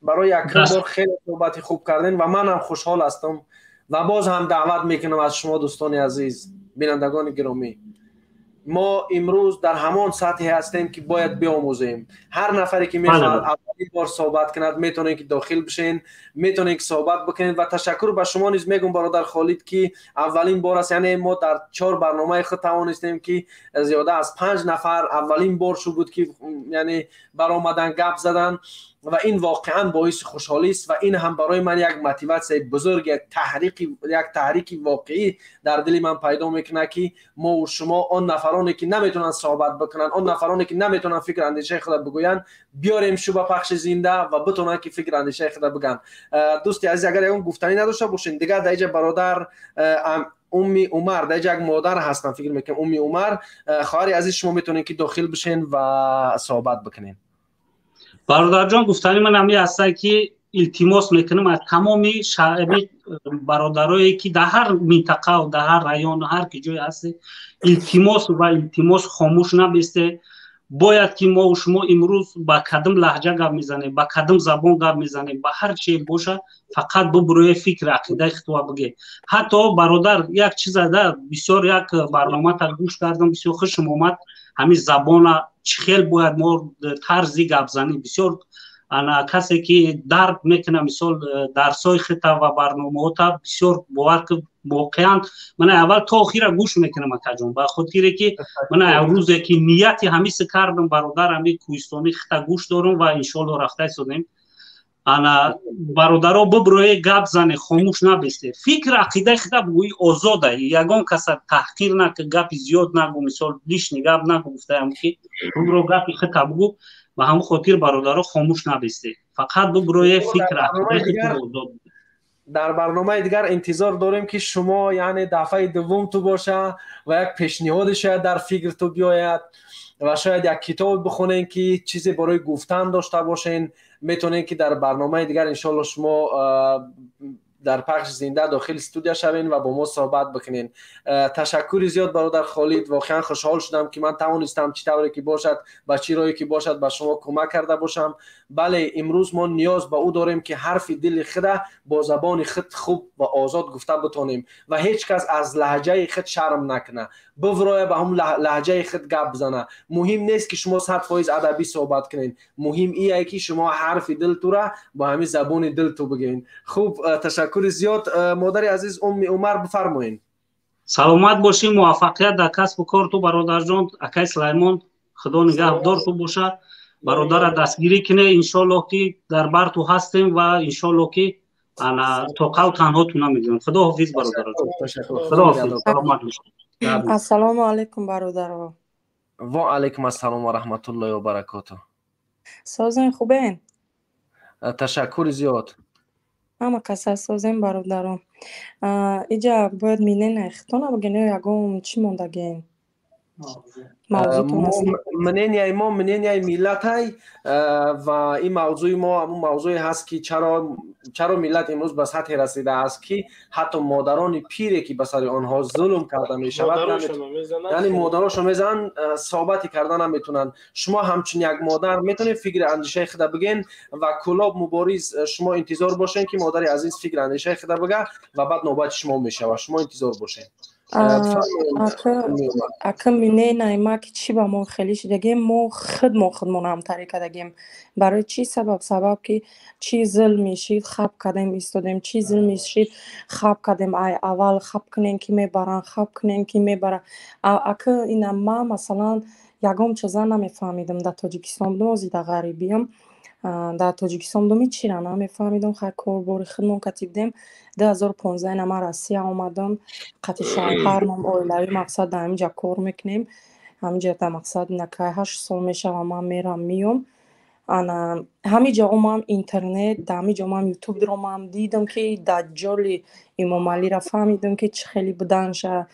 برای یکم بار خیلی صحبت خوب کردین و من هم خوشحال هستم و باز هم دعوت میکنم از شما دوستان عزیز، بینندگان گرامی. ما امروز در همان سطحی هستیم که باید بیاموزیم. هر نفری که میخواد اولین بار صحبت کند میتونه که داخل بشین، میتونه که صحبت بکنید. و تشکر به شما نیز میگم برادر خالد که اولین بار است، یعنی ما در 4 برنامه خود توانستیم که زیاده از 5 نفر اولین بار شو بود که یعنی برآمدن گپ زدن و این واقعا باعث خوشحالی است و این هم برای من یک موتیواسیون بزرگ، یک تحریک واقعی در دل من پیدا میکنه که ما و شما آن نفرانی که نمیتونن صحبت بکنن، آن نفرانی که نمیتونن فکر اندیشه خود بگوین، بیاریم شو به پخش زنده و بتونن که فکر اندیشه خود بگن. دوستی عزیز اگر اون گفتنی نداشته باشین دیگه دیگه برادر امی عمر دیگه یک مادر هستن، فکر میکنم امی عمر خواهر عزیز شما میتونین که داخل بشین و صحبت بکنین. برادر جان گفتنی من همی هسته که التماس میکنم از تمامی برادرایی که در هر منطقه و در هر رایون و هر کجای هست التماس خاموش نبسته. باید که ما و شما امروز با کدام لهجه گپ میزنیم، با کدام زبان گپ میزنیم، با هر چی باشه فقط ببروی فکر عقیده خود بگی. حتی برادر یک چیز ده بسیار یک برنامه تا گوش کردم بسیار خوشم اومد، همین زبان چخیل باید ما طرزی گپ زنیم. بسیار انا کسی که درک میکنه مثال درسای خطا و برنامه ها بسیار باور که واقعا من اول تا آخر گوش میکنم اکجون با خاطر که من امروز که نیتی همیشه کردم برادر همی کوهستانی خطا گوش دارم و ان شاء الله رفته شدیم. انا برادرها ببروی گپ زنه، خاموش نبسته، فکر عقیده خطا بگوی آزاده. یگان کس تحقیر نکه، گپ زیاد نگو، مثال لیش نگپ نگو، گفتم که ببرو گپ خطا بگو و هم خاطر برادرها خاموش نبسته، فقط ببروی فکر عقیده خطا آزاد. در برنامه دیگر انتظار داریم که شما یعنی دفعه دوم تو باشه و یک پیشنهاد شاید در فکر تو بیاید و شاید یک کتاب بخونین که چیزی برای گفتن داشته باشین. میتونین که در برنامه دیگر انشالله شما در پخش زنده داخل استودیو شوین و با ما صحبت بکنین. تشکر زیاد برادر خالد، واقعا خوشحال شدم که من توانستم چه طوری که باشد و چی رایی که باشد به شما کمک کرده باشم. بله امروز ما نیاز به او داریم که حرف دل خود با زبان خود خوب و آزاد گفته بتونیم و هیچ کس از لهجه خود شرم نکنه، بفرایه به هم لهجه خود گپ بزنه. مهم نیست که شما 100% ادبی صحبت کنین، مهم اینه که شما حرف دل تو را با همین زبان دل تو بگین. خوب تشکر زیاد. مادر عزیز ام عمر بفرمایین. سلامت باشی، موفقیت در کسب و کار تو برادر جان. اکای سلیمان خدا نگهدار تو باشه، برادر دستگیری کنه. انشالله که در بر تو هستیم و انشالله که انا توقع تنها تو نمیگیم. خدا حافظ برادر جان. خدا حافظ. سلامت باشی. السلام علیکم برادرها. و علیکم السلام و رحمت الله و برکاته. سازن خوبین؟ تشکر زیاد. اما کسا سازن برادرم. ایجا باید مینه نختونه بگنه یکم چی موندگین؟ منین ما منین ملت های و این موضوع ما همون موضوعی هست که چرا ملت امروز به سطح رسیده است که حتی مادران پیری که به سر آنها ظلم کرده می شود، یعنی مادراشو میزنن صحبتی کردن نمیتونن. شما همچون یک مادر میتونید فکر اندیشه خود بگین و کلاب مبارز شما انتظار باشین که مادر عزیز فکر اندیشه خود بگه و بعد نوبت شما میشه و شما انتظار باشین. اکم مینه نایما که چی با ما خیلی شدگیم ما خودمون هم طریقه دگیم. برای چی سبب که چی ظلم میشید خواب کردیم ایستادیم، چی ظلم میشید خواب کردیم اول خواب کنین که میبرن، خواب کنین که میبرن. اکه این ما مثلا یکم چیزا نمیفهمیدم در تاجیکستان بودم، در غریبیم در تاجیکستان بودم چی را نمیفهمیدم. خیلی کارباری خودمون کتیبدیم. 2015 نما روسیه آمدم، قطع شهر نام اویلایی مقصد در همینجا کار میکنیم. همینجا در مقصد نکه 8 سال میشه و من میرم میام انا همه جا هم اینترنت همه جا هم یوتیوب درام هم دیدم که دجال امام علی را فهمیدم که چه خیلی بدنشه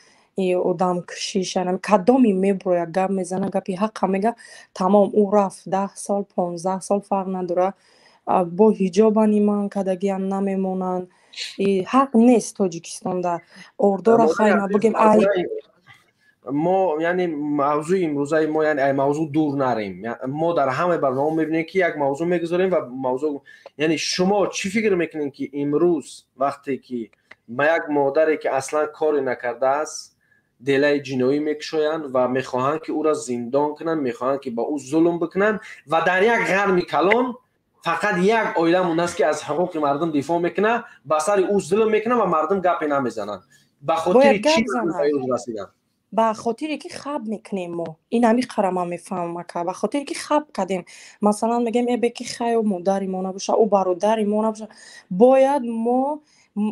آدم کشیشن کدامی میبروی گپ میزنه گپی حق میگه تمام او رفت 10 سال 15 سال فرق نداره با حجاب ایمان کدگی هم نمیمونن حق نیست تاجیکستان در اردو خیلی بگیم ما یعنی موضوع امروزه ما یعنی موضوع دور نریم ما در همه برنامه میبینیم که یک موضوع میگذاریم و موضوع یعنی شما چی فکر میکنین که امروز وقتی که ما یک مادری که اصلا کاری نکرده است دلای جنایی میکشوین و میخواهند که او را زندان کنن میخواهند که با او ظلم بکنن و در یک غرم کلان فقط یک عائله مونده است که از حقوق مردم دفاع میکنه با سر او ظلم میکنه و مردم گپی نمیزنن به خاطر چی رسیدن به خاطری که خب میکنیم ما این همی قرما میفهمم که به خاطری که خب کردیم مثلا میگم ای بکی خیلی مادری ما نباشه او برادری ما نباشه باید ما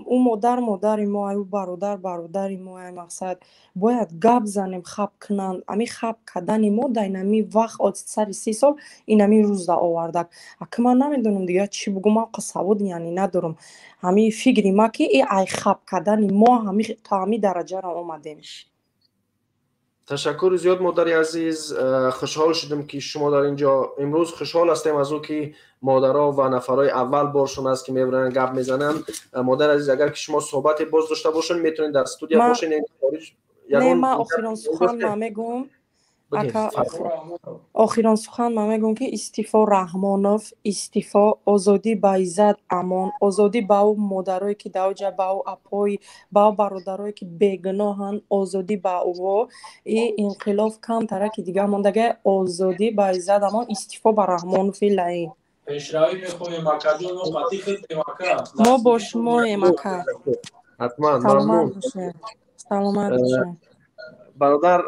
او مادری ما او برادری ما مقصد باید گپ زنیم خب کنن امی خب کردن ما در اینمی وقت از سر 30 سال اینمی روز دا آوردک که من نمیدونم دیگه چی بگم من قصود یعنی ندارم همی فکری ما که ای خب کردن ما همی تا همی درجه را اومدیم. تشکر زیاد مادری عزیز خوشحال شدم که شما در اینجا امروز خوشحال هستیم از او که مادرها و نفرای اول بارشون است که میبرن گپ میزنن مادر عزیز اگر که شما صحبت باز داشته باشین میتونین در استودیو باشین نه من آخرین سخن میگم آخرین سخن من میگم که استیفا رحمانوف استیفا آزادی با عزت امان آزادی با مادرایی که دوجه با اپای با برادرایی که بیگناهن آزادی با او این انقلاب کم تره که دیگه موندگه آزادی با عزت امان استیفا با رحمانوف لای پیشروی میخویم مکدون و قطی خیلی مکه ما با شما مکه حتما ممنون سلامت باشین برادر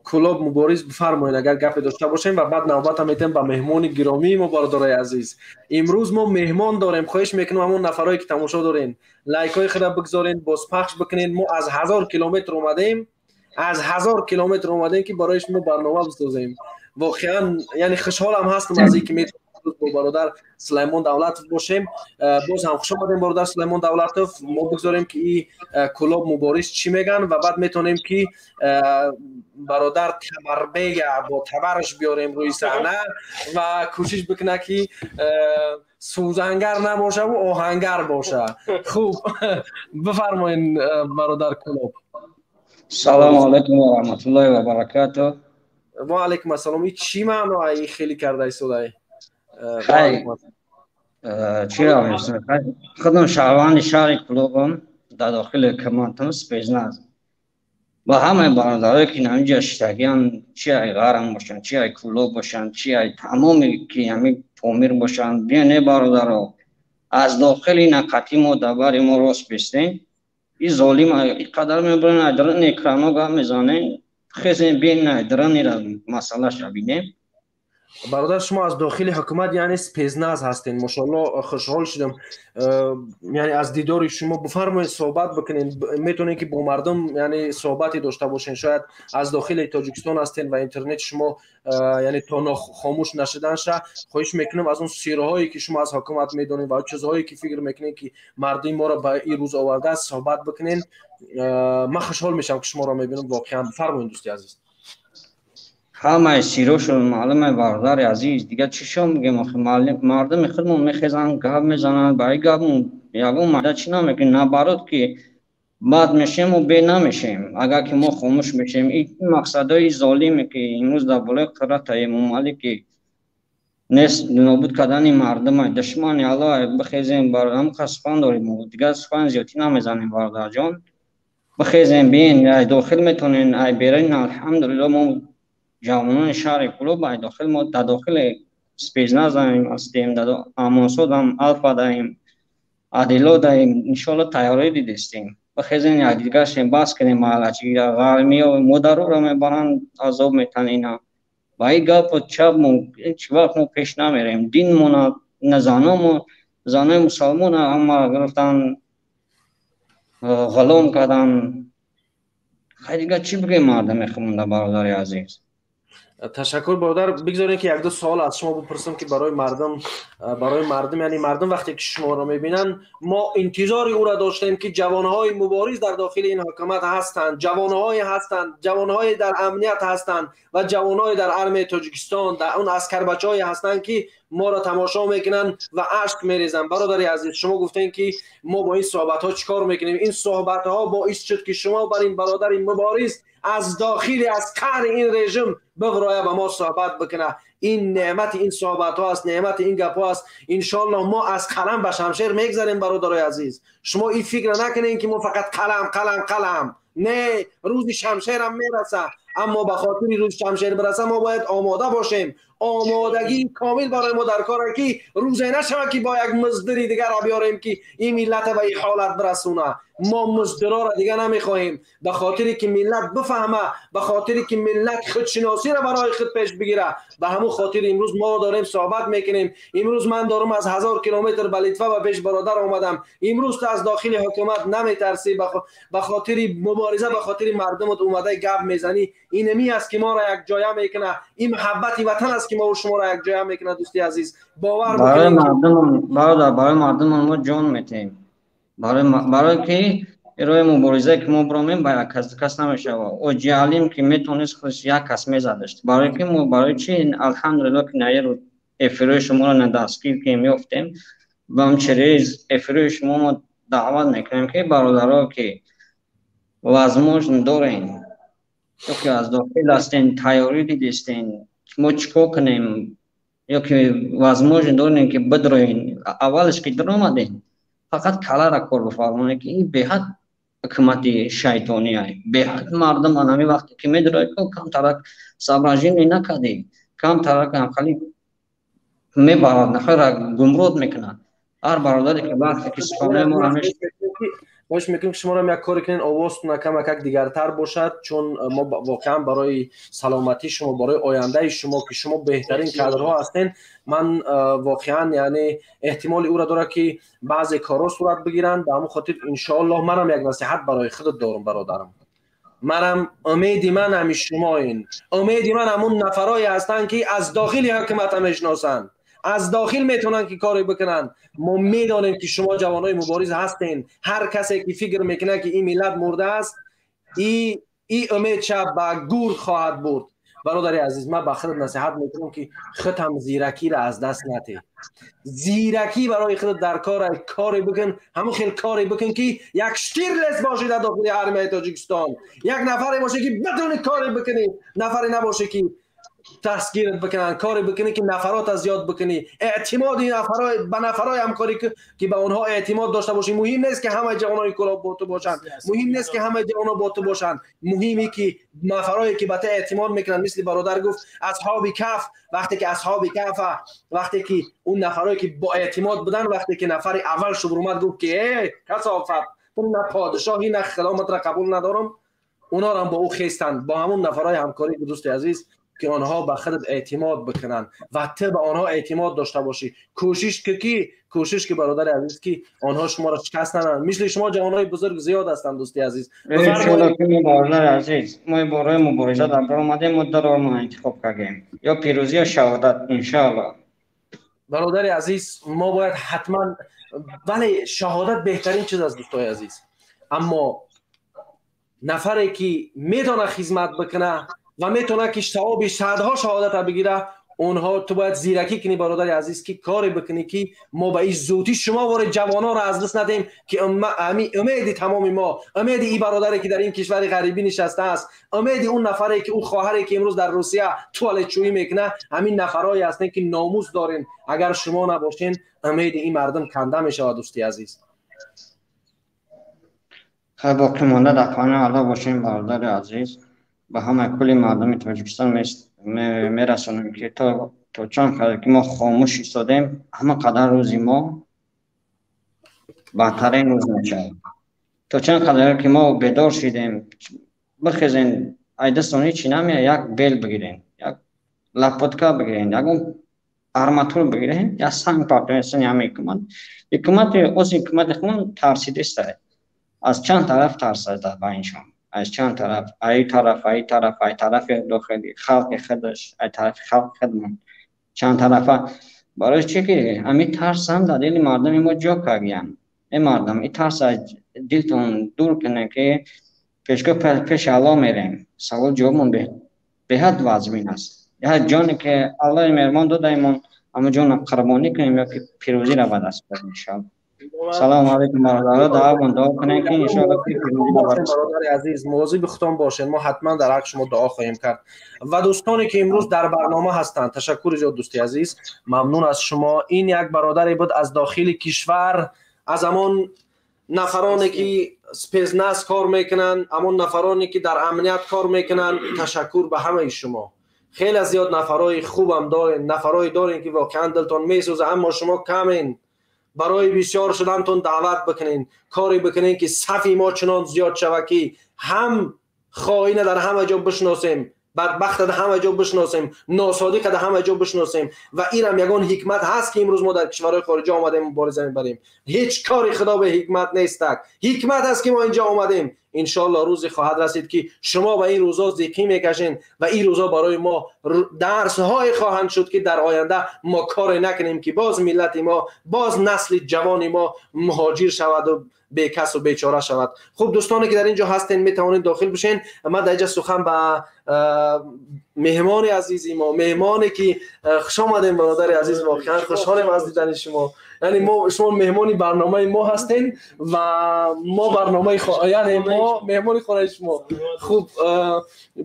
کلاب مبارز بفرمایید اگر گپ داشته باشیم و بعد نوبت میتیم به مهمان گرامی ما برادرای عزیز امروز ما مهمان داریم خواهش میکنم همون نفرایی که تماشا دارین لایک های خود بگذارین باز پخش بکنین ما از 1000 کیلومتر اومدیم که برای شما برنامه بسازیم واقعا یعنی خوشحالم هستم از اینکه میتونم با برادر سلیمان دولتوف باشیم باز هم خوش آمدیم برادر سلیمان دولتوف ما بگذاریم که این کلاب مبارز چی میگن و بعد میتونیم که برادر کمربیگ با تبرش بیاریم روی صحنه و کوشش بکنه که سوزنگر نباشه و آهنگر باشه خوب بفرمایین برادر کلاب. سلام علیکم و رحمت الله و برکاته. و علیکم السلام. این چی معنی خیلی کرده ای صدای خیلی چرا میشه خودم شهروند شهر کلوبم در داخل کمانتون سپیزناز با همه برادرایی که اینجا شتگیان چی ای غرم باشن چی ای کلوب باشن چی ای تمامی که همین پامیر باشن بیانه برادرها از داخل این قطعی ما دبر ما راست بستین این ظالم اینقدر میبرن ادران اکرامو گاه میزانه خیلی بین ادرانی را مسئله شبینیم. برادر شما از داخل حکومت یعنی سپیزناز هستین ماشاءالله خوشحال شدم یعنی از دیدار شما بفرمایید صحبت بکنین میتونین که با مردم یعنی صحبتی داشته باشین شاید از داخل تاجیکستان هستین و اینترنت شما یعنی تا خاموش نشدن شه خواهش میکنم از اون سیرهایی که شما از حکومت میدونین و چیزهایی که فکر میکنین که مردم ما را به این روز آورده است صحبت بکنین من خوشحال میشم که شما را میبینم واقعا بفرمایید دوستی عزیز. همه سیروشون معلومه برادر عزیز دیگه چی میگم آخه مردم خودمون میخیزن گپ میزنن برای گپمون یگون مرد چی نمیگن نبرد که بعد میشیم و بی نمیشیم اگر که ما خاموش میشیم این مقصدهای ظالمی که امروز در بالای قدرت امام علی که نیست نابود کردن مردم دشمن الله بخیزیم برام خسپان داریم دیگه سخن زیادی نمیزنیم برادر جان بخیزیم بین داخل میتونین ای بیرین الحمدلله ما جوانان شهر کلوب داخل ما در داخل سپیزناز هستیم در امانسود هم الفا داریم عدیلو داریم انشالله تیاری دیدستیم بخیزین یک دیگر شیم بس کنیم محلچی غرمی و مدرو را میبرن عذاب میتن اینا با این گپ و چپ هیچ وقت ما پیش نمیریم دین مون نزانم زانه مسلمان هم گرفتن غلام کردن خیلی دیگه چی بگیم مردم خمونده برادر عزیز تشکر برادر. بگذارید که یک دو سوال از شما بپرسم که برای مردم یعنی مردم وقتی که شما را میبینن، ما انتظار او را داشتیم که جوانهای مبارز در داخل این حکومت هستند، جوانهای در امنیت هستند و جوانهای در ارمی تاجیکستان، در اون عسکر بچه‌ای هستند که ما را تماشا میکنن و اشک میریزن. برادر عزیز، شما گفتین که ما با این صحبت ها چیکار میکنیم؟ این صحبت ها باعث شد که شما بر این برادر مبارز از داخل از قعر این رژیم بغرایه با ما صحبت بکنه. این نعمت این صحبت ها است، نعمت این گپ ها است. انشالله ما از قلم به شمشیر میگذاریم برادرای عزیز. شما این فکر نکنین که ما فقط قلم. نه، روز شمشیر هم میرسه، اما به خاطر روز شمشیر برسه ما باید آماده باشیم. آمادگی کامل برای ما در کاره که روزی نشوه که با یک مزدوری دیگر را بیاریم که این ملت به این حالت برسونه. ما مزدورا را دیگر نمیخواهیم، به خاطری که ملت بفهمه، به خاطری که ملت خودشناسی را برای خود پیش بگیره. به همون خاطر امروز ما داریم صحبت میکنیم. امروز من دارم از 1000 کیلومتر به لیتوا و پیش برادر آمدم. امروز تو از داخل حکومت نمیترسی، به خاطر مبارزه، به خاطر مردمت اومده گپ میزنی. اینمی است که ما را یک جایه میکنه. این محبت وطن است که ما و شما را یک جایه میکنه. دوستی عزیز، باور بکنید برای مردم ما جان میتیم. برای که روی مبارزه که ما برامیم با یک کس نمیشه و جعلیم که میتونست خودش یک کس میزدشت. برای که ما برای چی الحمدلله که نه رو افروی شما را ندستگیر که میافتیم و همچنین افروی شما ما دعوت میکنیم که برادرها که وزموش دارین یا که از داخل هستین تیاری دیدستین ما چیکار کنیم، یا که وزموش دارین که بدروین اولش که در آمدین فقط کلا را کار بفرمونه که این بهت حکومت شیطانی های بهت مردم آنمی وقتی که میدره که کم ترک سابراجین نکده، کم ترک هم خالی میبارد نخواه را گمرود میکنن. هر برادری که وقتی که سخانه ما همیشه باش میکنیم که شما را یک کاری کنین آوازتون کم یک دیگرتر باشد، چون ما واقعا برای سلامتی شما، برای آینده شما که شما بهترین کادرها هستین، من واقعا یعنی احتمال او را داره که بعضی کارها صورت بگیرن. به همون خاطر انشاءالله منم یک نصیحت برای خودت دارم برادرم. امید من همی شما این، امید من همون نفرایی هستن که از داخل حکومت هم میشناسن، از داخل میتونن که کاری بکنن. ما میدانیم که شما جوانای مبارز هستین. هر کسی که فکر میکنه که این ملت مرده است، این امید شب به گور خواهد برد. برادر عزیز، من به خودت نصیحت میکنم که خودت هم زیرکی را از دست نده. زیرکی برای خودت در کاری بکن، همون خیلی کاری بکن که یک شتیرلس باشی در داخل ارمی تاجیکستان، یک نفری باشه که بدون کاری بکنی، نفری نباشه که تسگیرت بکنن، کاری بکنی که نفرات زیاد بکنی، اعتماد به نفرای همکاری که به اونها اعتماد داشته باشی. مهم نیست که همه جوانای کلاب با تو باشن، مهم نیست که همه جوانا با تو باشن، مهمی که نفرایی که به تو اعتماد میکنن. مثل برادر گفت اصحاب کهف، وقتی که اون نفرایی که با اعتماد بودن، وقتی که نفر اول شبر اومد گفت که کثافت، تو نه پادشاهی نه خدامت را قبول ندارم، اونا را هم با او خیستن. با همون نفرای همکاری که دوست عزیز که آنها به خودت اعتماد بکنن و تو به آنها اعتماد داشته باشی. کوشش که برادر عزیز که آنها شما را شکست ندن. مثل شما جوانای بزرگ زیاد هستند دوستی عزیز. انشالله که برادر عزیز ما برای مبارزه در برآمده مدت را ما انتخاب کردیم، یا پیروزی یا شهادت انشالله. برادر عزیز، ما باید حتما، ولی شهادت بهترین چیز است دوستای عزیز، اما نفری که میتونه خدمت بکنه و میتونه که ثواب صدها شهادت بگیره، اونها تو باید زیرکی کنی برادر عزیز که کاری بکنی که ما به این زودی شما وارد جوانان را از دست ندیم که امید تمام ما، امید این برادری که در این کشور غریبی نشسته است، امید اون نفری که اون خواهری که امروز در روسیه توالتشویی میکنه، همین نفرایی هستن که ناموس دارین. اگر شما نباشین امید این مردم کنده میشه دوستی عزیز. خیلی باقی مانده در خانه الله باشین برادر عزیز. به همه کل مردم تاجیکستان میرسونیم که تا چند قدر که ما خاموش ایستادیم، همه قدر روزی ما بهترین روز میشه. تا چند قدر که ما بیدار شدیم، بخیزین ایدستانی چی نمیه، یک بیل بگیرین، یک لپتکا بگیرین، یک اون ارماتور بگیرین، یا سنگ پاکتونستین. همه حکومت از حکومت خون ترسیده است، از چند طرف ترسیده با اینشان. از چند طرف، ای طرف داخلی خلق خودش، ای طرف خلق خودمون، چند طرفه. برای چی که همین ترس هم در دل مردم ما جا کردیم. این مردم این ترس از دلتون دور کنه که پیش الله میریم. سوال جوابمون به حد واضح است. یا جانی که الله مهربان داده ایمون، اما جان قربانی کنیم یا که پیروزی را به دست بیاریم ان شاء الله. سلام علیکم برادران، دعا کنیم که ان شاء الله پیروزی را به دست بیاریم. برادر عزیز مواظب خودتان باشین، ما حتما در حق شما دعا خواهیم کرد. و دوستانی که امروز در برنامه هستند، تشکر جان دوستی عزیز، ممنون از شما. این یک برادری بود از داخل کشور، از همون نفرانی که سپیزنس کار میکنن، همون نفرانی که در امنیت کار میکنن. تشکر به همه شما. خیلی زیاد نفرای خوبم دارین، نفرای دارین که واقعا دلتون میسوزه، اما شما کمین. برای بسیار شدنتون دعوت بکنین، کاری بکنین که صف ما چنان زیاد شود که هم خائن در همه جا بشناسیم، بدبخت در همه جا بشناسیم، ناصادق در همه جا بشناسیم. و اینم یگان حکمت هست که امروز ما در کشورهای خارجی آمدیم مبارزه میبریم. هیچ کاری خدا به حکمت نیست، حکمت هست که ما اینجا آمدیم. انشالله روزی خواهد رسید که شما به این روزا ذکی میکشین و این روزا برای ما درس های خواهند شد که در آینده ما کار نکنیم که باز ملت ما، باز نسل جوان ما مهاجر شود و بیکس و بیچاره شود. خب دوستانی که در اینجا هستین میتوانید داخل بشین. من در اینجا سخن به مهمان عزیزی ما، مهمانی که خوش آمدین برادر عزیز، واقعا خوشحالم از دیدن شما. یعنی شما مهمانی برنامه ما هستین و ما برنامه یعنی ما مهمانی خانه شما. خوب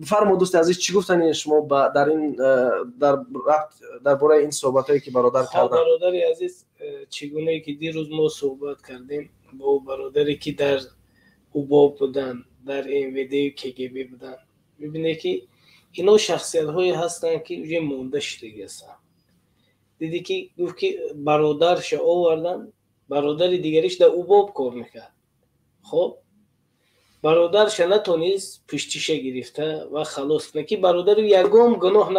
فرما دوست عزیز، چی گفتن شما در این در باره این صحبتایی که برادر کردن؟ برادر عزیز، چگونه که دیروز ما صحبت کردیم با برادری که در اوباب بودن، در این ویدیو KGB بودن، میبینه که اینا شخصیت هایی هستن که اونجا مونده شدگی هستن. دیدی که گفت که برادرش آوردن، برادر دیگریش در اوباب کار میکرد. خب برادرش نتونست پشتیش گرفته و خلاص کنه که برادر یگم گناه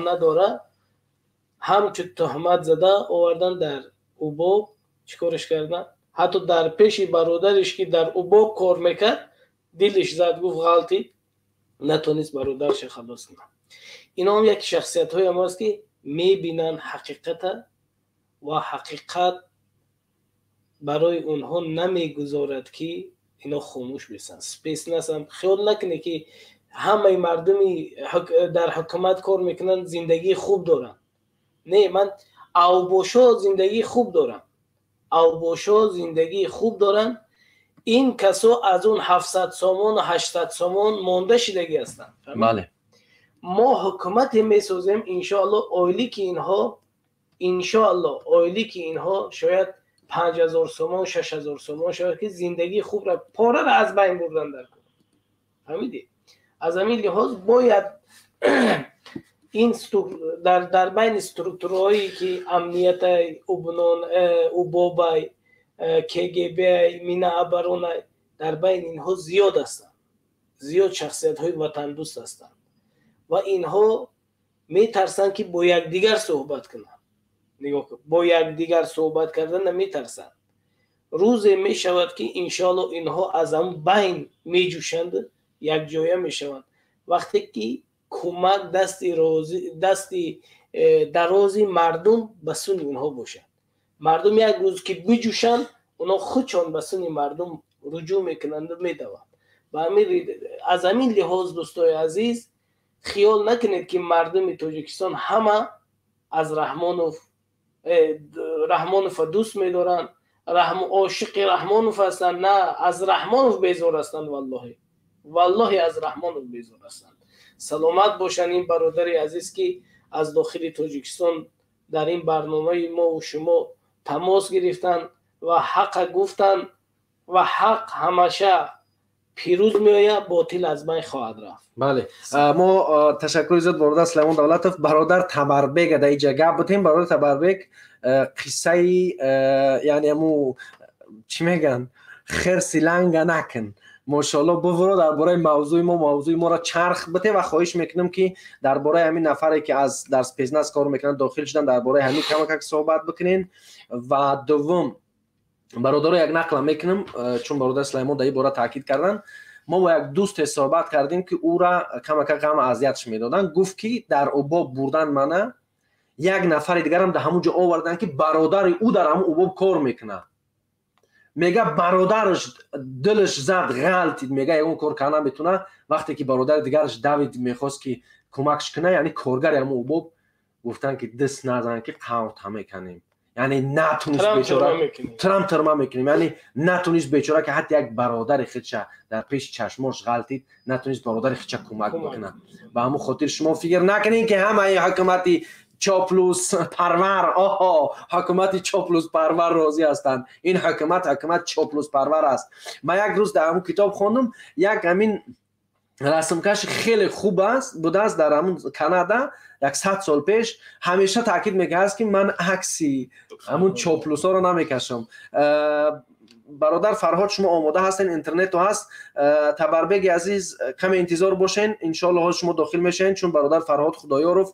نداره، همچو تهمت زده آوردن در اوباب. چیکارش کردن؟ حتی در پیش برادرش که در اوباب کار میکرد دلش زد، گفت غلطی، نتونست برادرش خلاص کنه. اینا هم یک شخصیت های هم هست که میبینن حقیقت و حقیقت برای اونها نمیگذارد که اینا خاموش بشن. سپیس نسم خیال نکنه که همه مردمی در حکومت کار میکنن زندگی خوب دارن. نه، من اوباشا زندگی خوب دارن. این کسا از اون 700 سامان و 800 سامان مانده شدگی هستن. بله. ما حکومت میسازیم انشاءالله آیلی که اینها شاید 5000 سامان 6000 سامان شاید که زندگی خوب را پاره را از بین بردن در کن. فهمیدی؟ از همین لحاظ باید این در بین استرکتورهایی که امنیت اوبابای KGB مینا ابرون در بین اینها زیاد هستند، زیاد شخصیت های وطن دوست هستند و اینها میترسن که با یکدیگر صحبت کنن. نگاه کن، با یکدیگر صحبت کردن نمیترسن. روزی میشود که انشالله اینها از هم بین میجوشند، یک جایه میشوند. وقتی که کمک دستی درازی مردم به سوی اونها باشند، مردم یک روز که بجوشند اونها خودشان به سوی مردم رجوع میکنند و میدوند. از همین لحاظ دوستای عزیز خیال نکنید که مردم تاجیکستان همه از رحمانوف دوست میدارن، عاشق رحمانوف هستن. نه، از رحمانوف بیزار هستن. والله از رحمانوف بیزار هستن. سلامت باشن این برادر عزیز که از داخل تاجیکستان در این برنامه ما و شما تماس گرفتن و حق گفتن و حق همیشه پیروز میآید، باطل از بین خواهد رفت. بله، ما تشکر زیاد برادر سلیمان دولتوف. برادر تبربگ در اینجا گپ بودیم. برادر تبربگ قصه یعنی همو چی میگن خرسی لنگ نکن، ماشاءالله بورو درباره موضوع ما را چرخ بده و خواهش میکنم که درباره همین نفری که از درس بیزنس کار میکنن داخل شدن درباره همین کمک صحبت بکنین. و دوم برادر یک نقل میکنم چون برادر سلیمان در این باره تاکید کردن. ما با یک دوست صحبت کردیم که او را کمک غم اذیتش میدادن. گفت که در اوباب بردن منه، یک نفر دیگر هم در همون جا آوردن که برادر او در همون اوباب کار میکنه. میگه برادرش دلش زد غلطید، میگه اون کار کنه میتونه. وقتی که برادر دیگرش دوید میخواست که کمکش کنه، یعنی کارگر همون اوباب گفتن که دست نزن که قوت میکنیم، یعنی نتونست بیچاره ترم میکنیم، یعنی نتونست بیچاره که حتی یک برادر خودش در پیش چشماش غلطید نتونست برادر خودش کمک بکنه. و همون خاطر شما فکر نکنین که همه حکومتی چاپلوس پرور، حکومت چاپلوس پرور راضی هستند. این حکومت چاپلوس پرور است. من یک روز در همون کتاب خوندم، یک همین رسمکش خیلی خوب است بوده است در همون کانادا 100 سال پیش. همیشه تاکید میکرد که من عکسی همون چاپلوسا رو نمیکشم. برادر فرهاد شما آماده هستین؟ اینترنت تو هست. تبربگ عزیز کم انتظار باشین، انشالله شما داخل میشین، چون برادر فرهاد خدایارف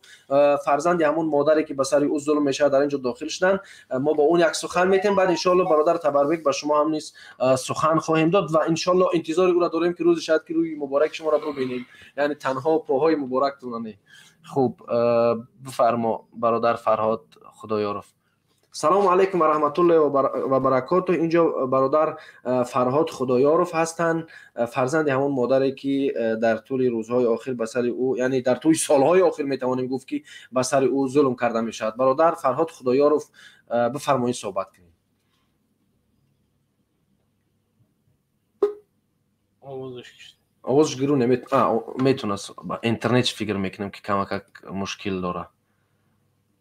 فرزند همون مادری که به سر او ظلم میشه در اینجا داخل شدن. ما با اون یک سخن میتیم، بعد انشالله برادر تبربگ به شما هم نیست سخن خواهیم داد و انشالله انتظار او را داریم که روز شاید که روی مبارک شما را ببینیم، یعنی تنها پاهای مبارکتون نه. خوب بفرما برادر فرهاد خدایارف. سلام علیکم و رحمت الله و برکاته. اینجا برادر فرهاد خدایارف هستند، فرزند همون مادری که در طول روزهای آخر به سر او، یعنی در طول سالهای آخر میتوانیم گفت که به سر او ظلم کرده میشد. برادر فرهاد خدایارف بفرمایید صحبت کنید. آوازش گرو میتونست اینترنت فکر میکنم که کمک مشکل داره،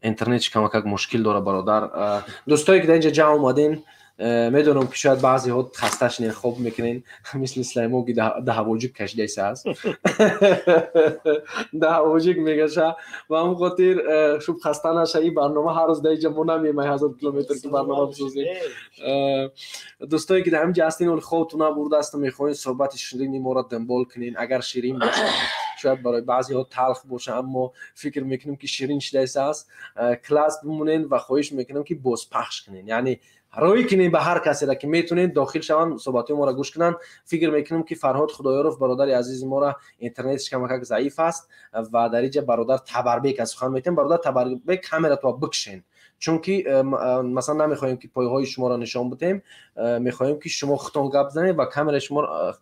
اینترنت کمک مشکل داره. برادر دوستایی که در اینجا جمع اومدین میدونم که شاید بعضی ها خستش نه خوب میکنین، مثل سلیمان که ده هواجیک کشیده است ده هواجیک میگشه و هم خاطر شب خسته نشه. این برنامه هر روز در اینجا ما نمیمه 1000 کیلومتر که برنامه بسازیم. دوستایی که در اینجا هستین اول خودتون برده است میخواین صحبت شیرین ما را دنبال کنین. اگر شیرین باشه شاید برای بعضی ها تلخ باشه، اما فکر میکنم که شیرین شده است. کلاس بمونین و خواهش میکنم که باز پخش کنین، یعنی روی کنین به هر کسی را که میتونین داخل شون صحبت ما را گوش کنن. فکر میکنم که فرهاد خدایارف برادر عزیز ما را اینترنتش کمک ضعیف است و در اینجا برادر تبربک از سخن میتیم. برادر تبربک کامرا تو بکشین، چون که مثلا نمیخوایم که پایهای شما را نشان بدیم، میخوایم که شما خودتون گپ بزنید و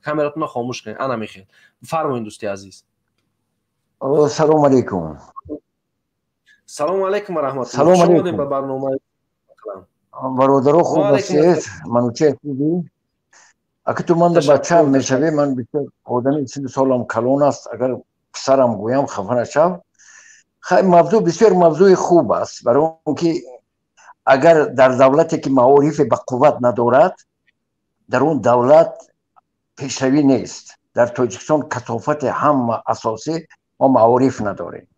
کامراتون را خاموش کنید. انا میخوام بفرمایید دوستی عزیز. سلام علیکم. سلام علیکم و رحمت الله. سلام علیکم. به برنامه برادرو خوب هستید؟ منوچه خوبی؟ اگه تو من بچه هم میشوی، من بسیار آدمی 30 سالم کلون است، اگر پسرم گویم خفه نشم. خیلی موضوع بسیار موضوع خوب است، برای اونکه اگر در دولتی که معارف به قوت ندارد در اون دولت پیشروی نیست. در تاجیکستان کثافت هم اساسی ما معارف نداریم.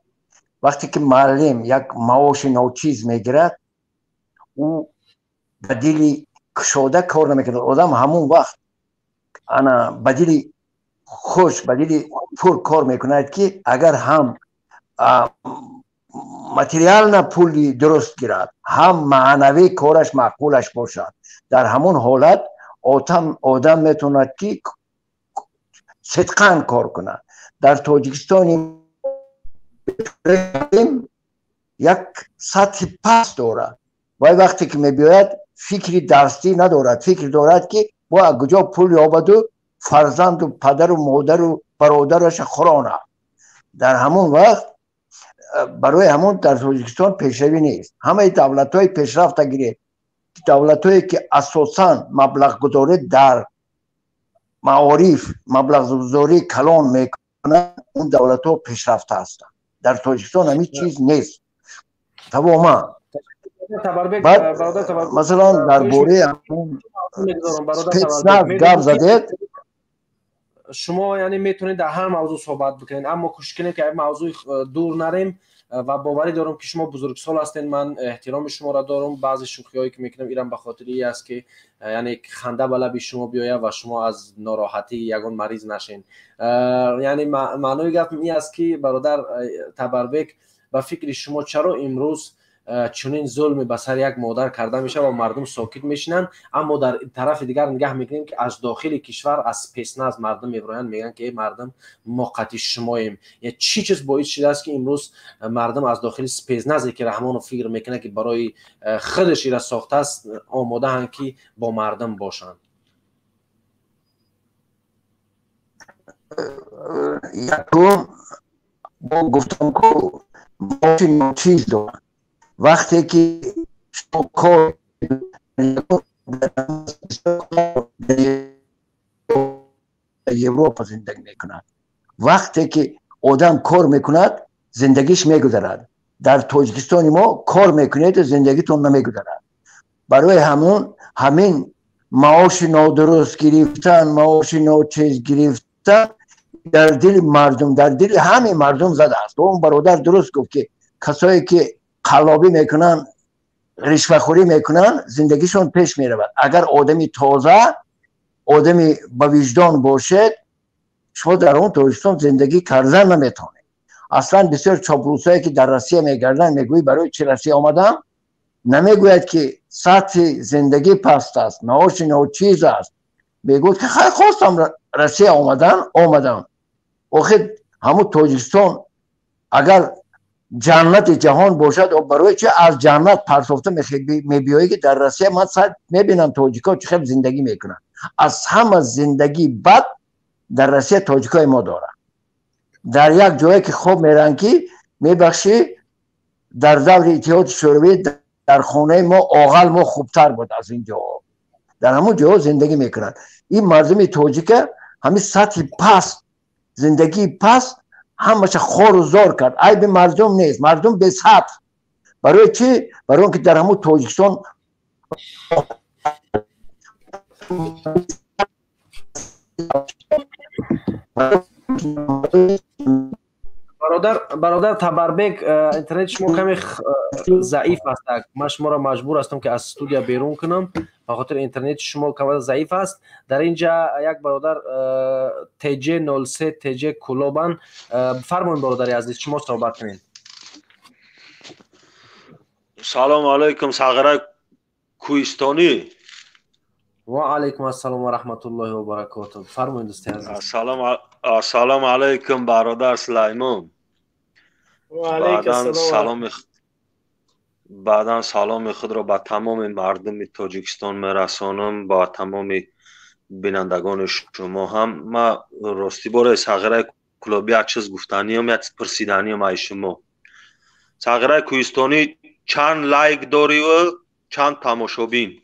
وقتی که معلم یک معاش ناچیز میگیرد او بدیلی کشاده کار نمیکنه. آدم همون وقت انا بدیلی خوش بدیلی پول کار میکند که اگر هم متریال نه پولی درست گیرد هم معنوی کارش معقولش باشد، در همون حالت آدم میتوند که صدقاً کار کند. در تاجیکستان یک سطح پست دارد و وقتی که میباید فکری درستی ندارد، فکر دارد که با کجا پول یابد و فرزند و پدر و مادر و برادرش خورانه. در همون وقت برای همون در تاجیکستان پیشروی نیست. همه دولت‌های پیشرفته گیره، دولت‌هایی که اساساً مبلغ گذاری در معارف مبلغ گذاری کلان میکنن، اون دولت‌ها پیشرفته هستند. در تاجیکستان همین چیز نیست تماما. بعد مثلا در بوره سپیتسناز گپ زدید، شما یعنی میتونید در هر موضوع صحبت بکنید، اما کوشش که موضوع دور نریم و باوری دارم که شما بزرگسال هستین. من احترام شما را دارم. بعضی شوخیایی که میکنم ایران به خاطر این است که یعنی خنده به لب شما بیاید و شما از ناراحتی یگان مریض نشین. یعنی معنای گپ این است که برادر تبربک به فکر شما چرا امروز چنین ظلم به سر یک مادر کرده میشه و مردم ساکت میشینن، اما در طرف دیگر نگاه میکنیم که از داخل کشور از پیسنه از مردم میبرن، میگن که مردم ما قطعی شماییم. یعنی چی چیز باعث شده است که امروز مردم از داخل پیسنه که رحمان فکر میکنه که برای خودش را ساخته است آماده هستند که با مردم باشند؟ یکم با گفتم که ماشین چیز دارن، وقتی که شما کار اروپا زندگی میکند، وقتی که آدم کار میکند زندگیش میگذرد. در تاجیکستان ما کار میکنید زندگیتون نمیگذرد. برای همین معاش نادرست گرفتن، معاش ناچیز گرفتن در دل مردم، در دل همه مردم زده است. اون برادر درست گفت که کسایی که قلابی میکنن، رشوه‌خوری میکنن، زندگیشون پیش میرود. اگر آدمی تازه، آدمی با وجدان باشد، شما در اون تاجیکستان زندگی کردن نمیتونید. اصلا بسیار چاپلوسایی که در روسیه میگردن میگویی برای چه روسیه آمدم، نمیگوید که سطح زندگی پست است، معاش ناچیز است، میگوید که خیلی خواستم روسیه آمدم. آخه همون تاجیکستان اگر جنت جهان باشد و برای چه از جنت پرسفته میبیایی که در روسیه من ساعت میبینم تاجیکا چه خیلی زندگی میکنن. از همه زندگی بد در روسیه تاجیکای ما دارن. در یک جایی که خوب میرن که میبخشی در دور اتحاد شوروی در خانه ما آقل ما خوبتر بود از اینجا، در همون جا زندگی میکنن. این مردم تاجیک همین سطح پست، زندگی پست، همش خور و زار کرد. عیب مردم نیست، مردم به صبر. برای چی؟ برای اون که در همون تاجیکستان برادر تبربک، اینترنت شما کمی ضعیف است. من شما را مجبور هستم که از استودیو بیرون کنم، به خاطر اینترنت شما کمی ضعیف است. در اینجا یک برادر تیجه 03 تیجه کلوبان، فرمایید برادر عزیز، شما صحبت کنید. سلام علیکم ساغره کوهستانی. و علیکم السلام و رحمت الله و برکاته. فرمایید دوست عزیز. سلام علیکم برادر سلیمان. و علیکم السلام. بعدا سلام خود را به تمام مردم تاجیکستان میرسانم، با تمام بینندگان شما هم. ما راستی باره ساغره کلوبی یک چیز گفتنیم، یک پرسیدنیم ای شما. ساغره کوهستانی چند لایک داری و چند تماشابین؟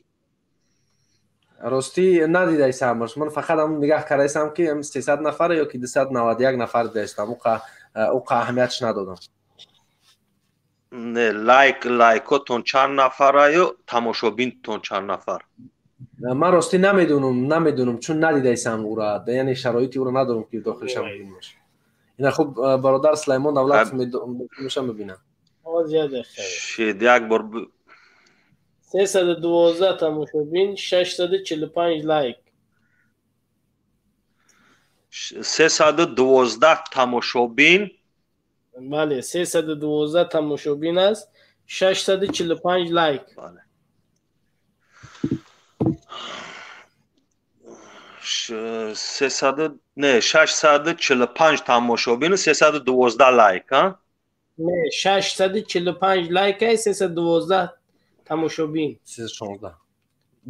راستی ندیده ایسم، من فقط هم نگاه کرده ایسم که 300 نفر یا که 291 نفر دیستم، اوقع اهمیتش ندادم. نه لایکاتون چند نفره یا تماشابین تون چند نفر؟ من راستی نمیدونم چون ندیده ایسم او را، یعنی شرایطی او را ندارم که داخلشم ببینم. اینا خوب برادر سلیمان دولت میشم ببینم. زیاده خیلی. یک بار 312 تماشابین، 645 لایک. 312 تماشابین؟ بله 312 تماشابین است، 645 لایک. بله. 645 تماشابین و 312 لایک ها؟ نه 645 لایک است، 312 تماشابین. 316.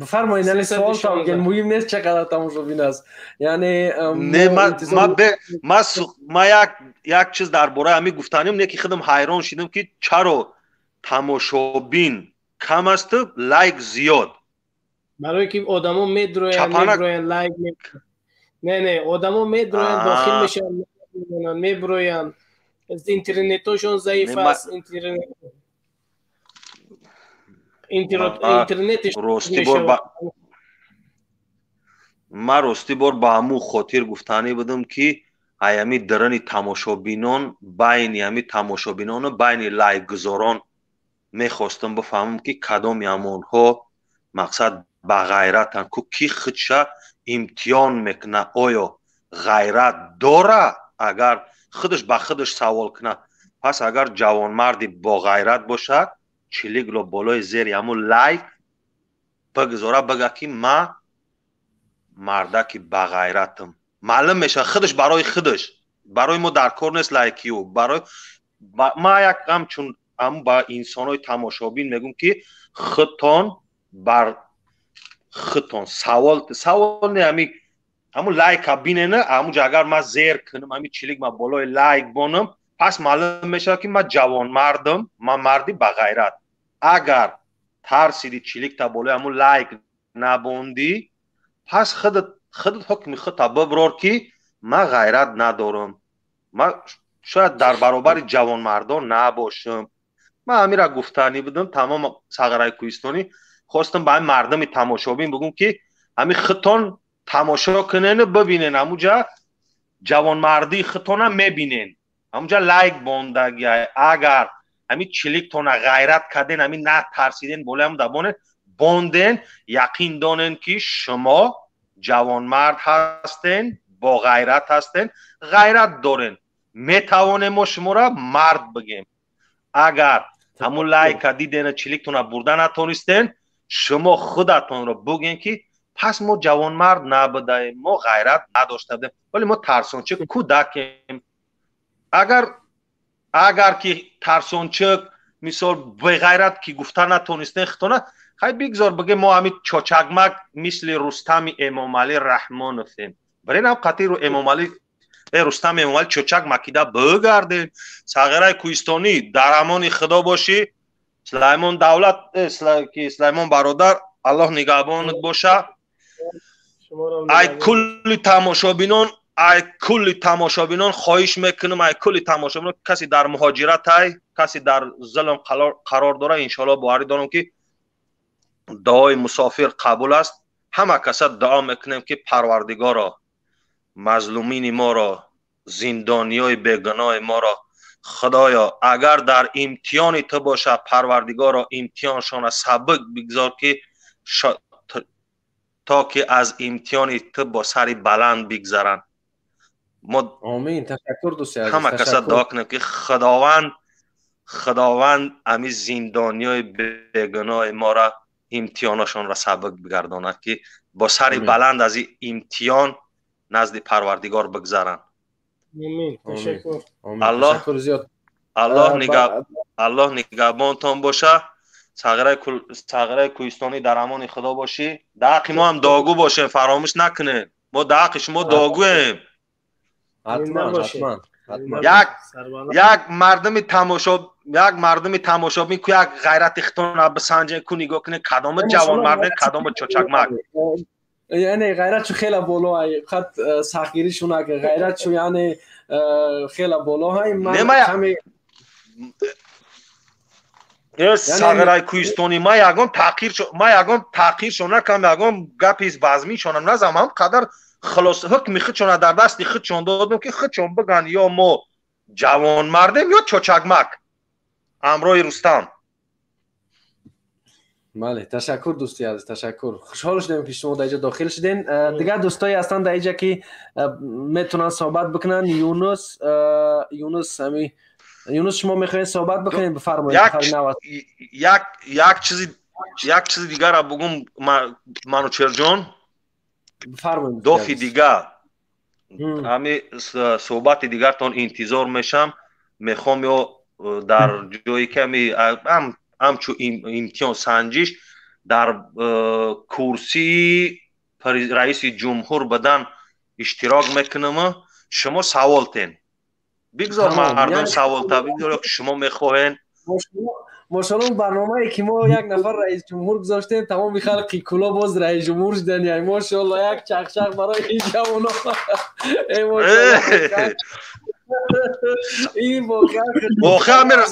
بفرمایید. یعنی سوال تا که مهم نیست چقدر تماشابین است. یعنی نه ما یک چیز درباره همین گفتنیم نه که خودم حیران شدم که چرا تماشابین کم است لایک زیاد. برای که آدما میدروین لایک نه آدما میدروین داخل میشن میبروین، اینترنتشون ضعیف است. اینترنتش ما راستی بار با همون خاطر گفتنی بودم که ایامی درنی تماشابینان بین یامی تماشابینان و بین لایک گزاران میخواستم بفهمم که کدام یامون ها مقصد با غیرتن که کی خودش امتحان میکنه آیا غیرت داره. اگر خودش با خودش سوال کنه، پس اگر جوان مردی با غیرت باشد چلیک رو بالای زیر همون لایک بگذاره بگه که ما مردکی بغیرتم. معلوم میشه خودش برای ما در کار نیست لایکی و برای ما یک همچون با انسان های تماشابین میگم که خطان بر خطان سوال نه همون لایک بینه نه همون اگر ما زیر کنم همین چلیک ما بالای لایک بانم پس معلوم میشه که ما جوان مردم ما مردی بغیرت. اگر ترسیدی چلیک تا بالای همون لایک نبوندی پس خودت حکم خودت ببرار که ما غیرت ندارم، ما شاید در برابر جوان مردان نباشم. من همین را گفتنی بدم تمام ساغرای کوهستانی خواستم به مردم تماشابین بگم که همین خطان تماشا کنن ببینن همونجا جوان مردی خطان میبینن همونجا لایک باندگی اگر همین چلیک تونه غیرت کردن همین نه ترسیدن بوله هم دبانه باندن یقین دانن که شما جوان مرد هستین با غیرت هستین غیرت دارین میتوانیم ما شما را مرد بگیم. اگر همون لایک دیدین چلیک تونه بردن نتونستین شما خودتون را بگین که پس ما جوان مرد نبودیم ما غیرت نداشته بودیم ولی ما ترسانچه کودکیم. اگر که ترسانچه مثال به غیرت که گفتن نتونستین خطانه خیلی بگذار بگه ما همین چاچگمک مثل رستم امام علی رحمان فیم برای نام قطعی رو امام علی رستم امام علی چاچگ مکیده بگردین. ساغرای کوهستانی در امان خدا باشی. سلیمان دولت سلیمان برادر الله نگهبانت باشه. ای کل تماشابینان خواهش میکنم ای کل تماشابینان کسی در مهاجرت های کسی در ظلم قرار داره انشالله باوری دارم که دعای مسافر قبول است. همه کسا دعا میکنیم که پروردگارا مظلومین ما را زندانیای بیگناه ما را خدایا اگر در امتحان تو باشه پروردگارا امتحانشان سبک بگذار که تا که از امتحان تو با سری بلند بگذرن. ما آمین. تشکر دوستی عزیز. همه کسا دعا کنیم که خداوند امی زندانیای بیگناه ما را امتحانشان را سبک بگرداند که با سری بلند از این امتحان نزد پروردگار بگذرن. آمین. تشکر. الله نگهبانتان باشه. ساغرای کوهستانی در امان خدا باشی. دقیق ما هم داغو باشه فراموش نکنه ما دقیق شما داغویم. حتما. یک مردم تماشابین که یک غیرت اختون بسنجه که نگاه کنه کدام جوان مرد کدام چاچگمک یعنی غیرت شو خیلی بالا خط سخیری شو نگه غیرت شو یعنی خیلی بالا های من ساغرای کوهستانی ما یگان تحقیر شو نکم یگان گپیز بازمی شونم نزم هم قدر خلاص حکم خودشون در دست خودشون دادم که خودشون بگن یا ما جوان مردم یا چاچگمک امروی رستم. بله تشکر دوستی عزیز تشکر. خوشحال شدیم که شما در اینجا داخل شدین. دیگه دوستایی هستن در اینجا که میتونن صحبت بکنن. یونس شما میخواین صحبت بکنین بفرمایید. یک چیز دیگه را بگم منوچهر جان بفرمایید. دوفی دیگه همین صحبت دیگرتان انتظار میشم. میخوام یا در جایی که همچو امتحان سنجش در کرسی رئیس جمهور بدن اشتراک میکنم. شما سوال تین بگذار مردم سوال تا بگذار که شما میخواین. ماشاءالله برنامه‌ای که ما یک نفر رئیس جمهور گذاشتیم تمام خلق کلا باز رئیس جمهور شدن. یعنی ماشاءالله یک چخچخ برای این جوونا. ای ماشاءالله این واقعا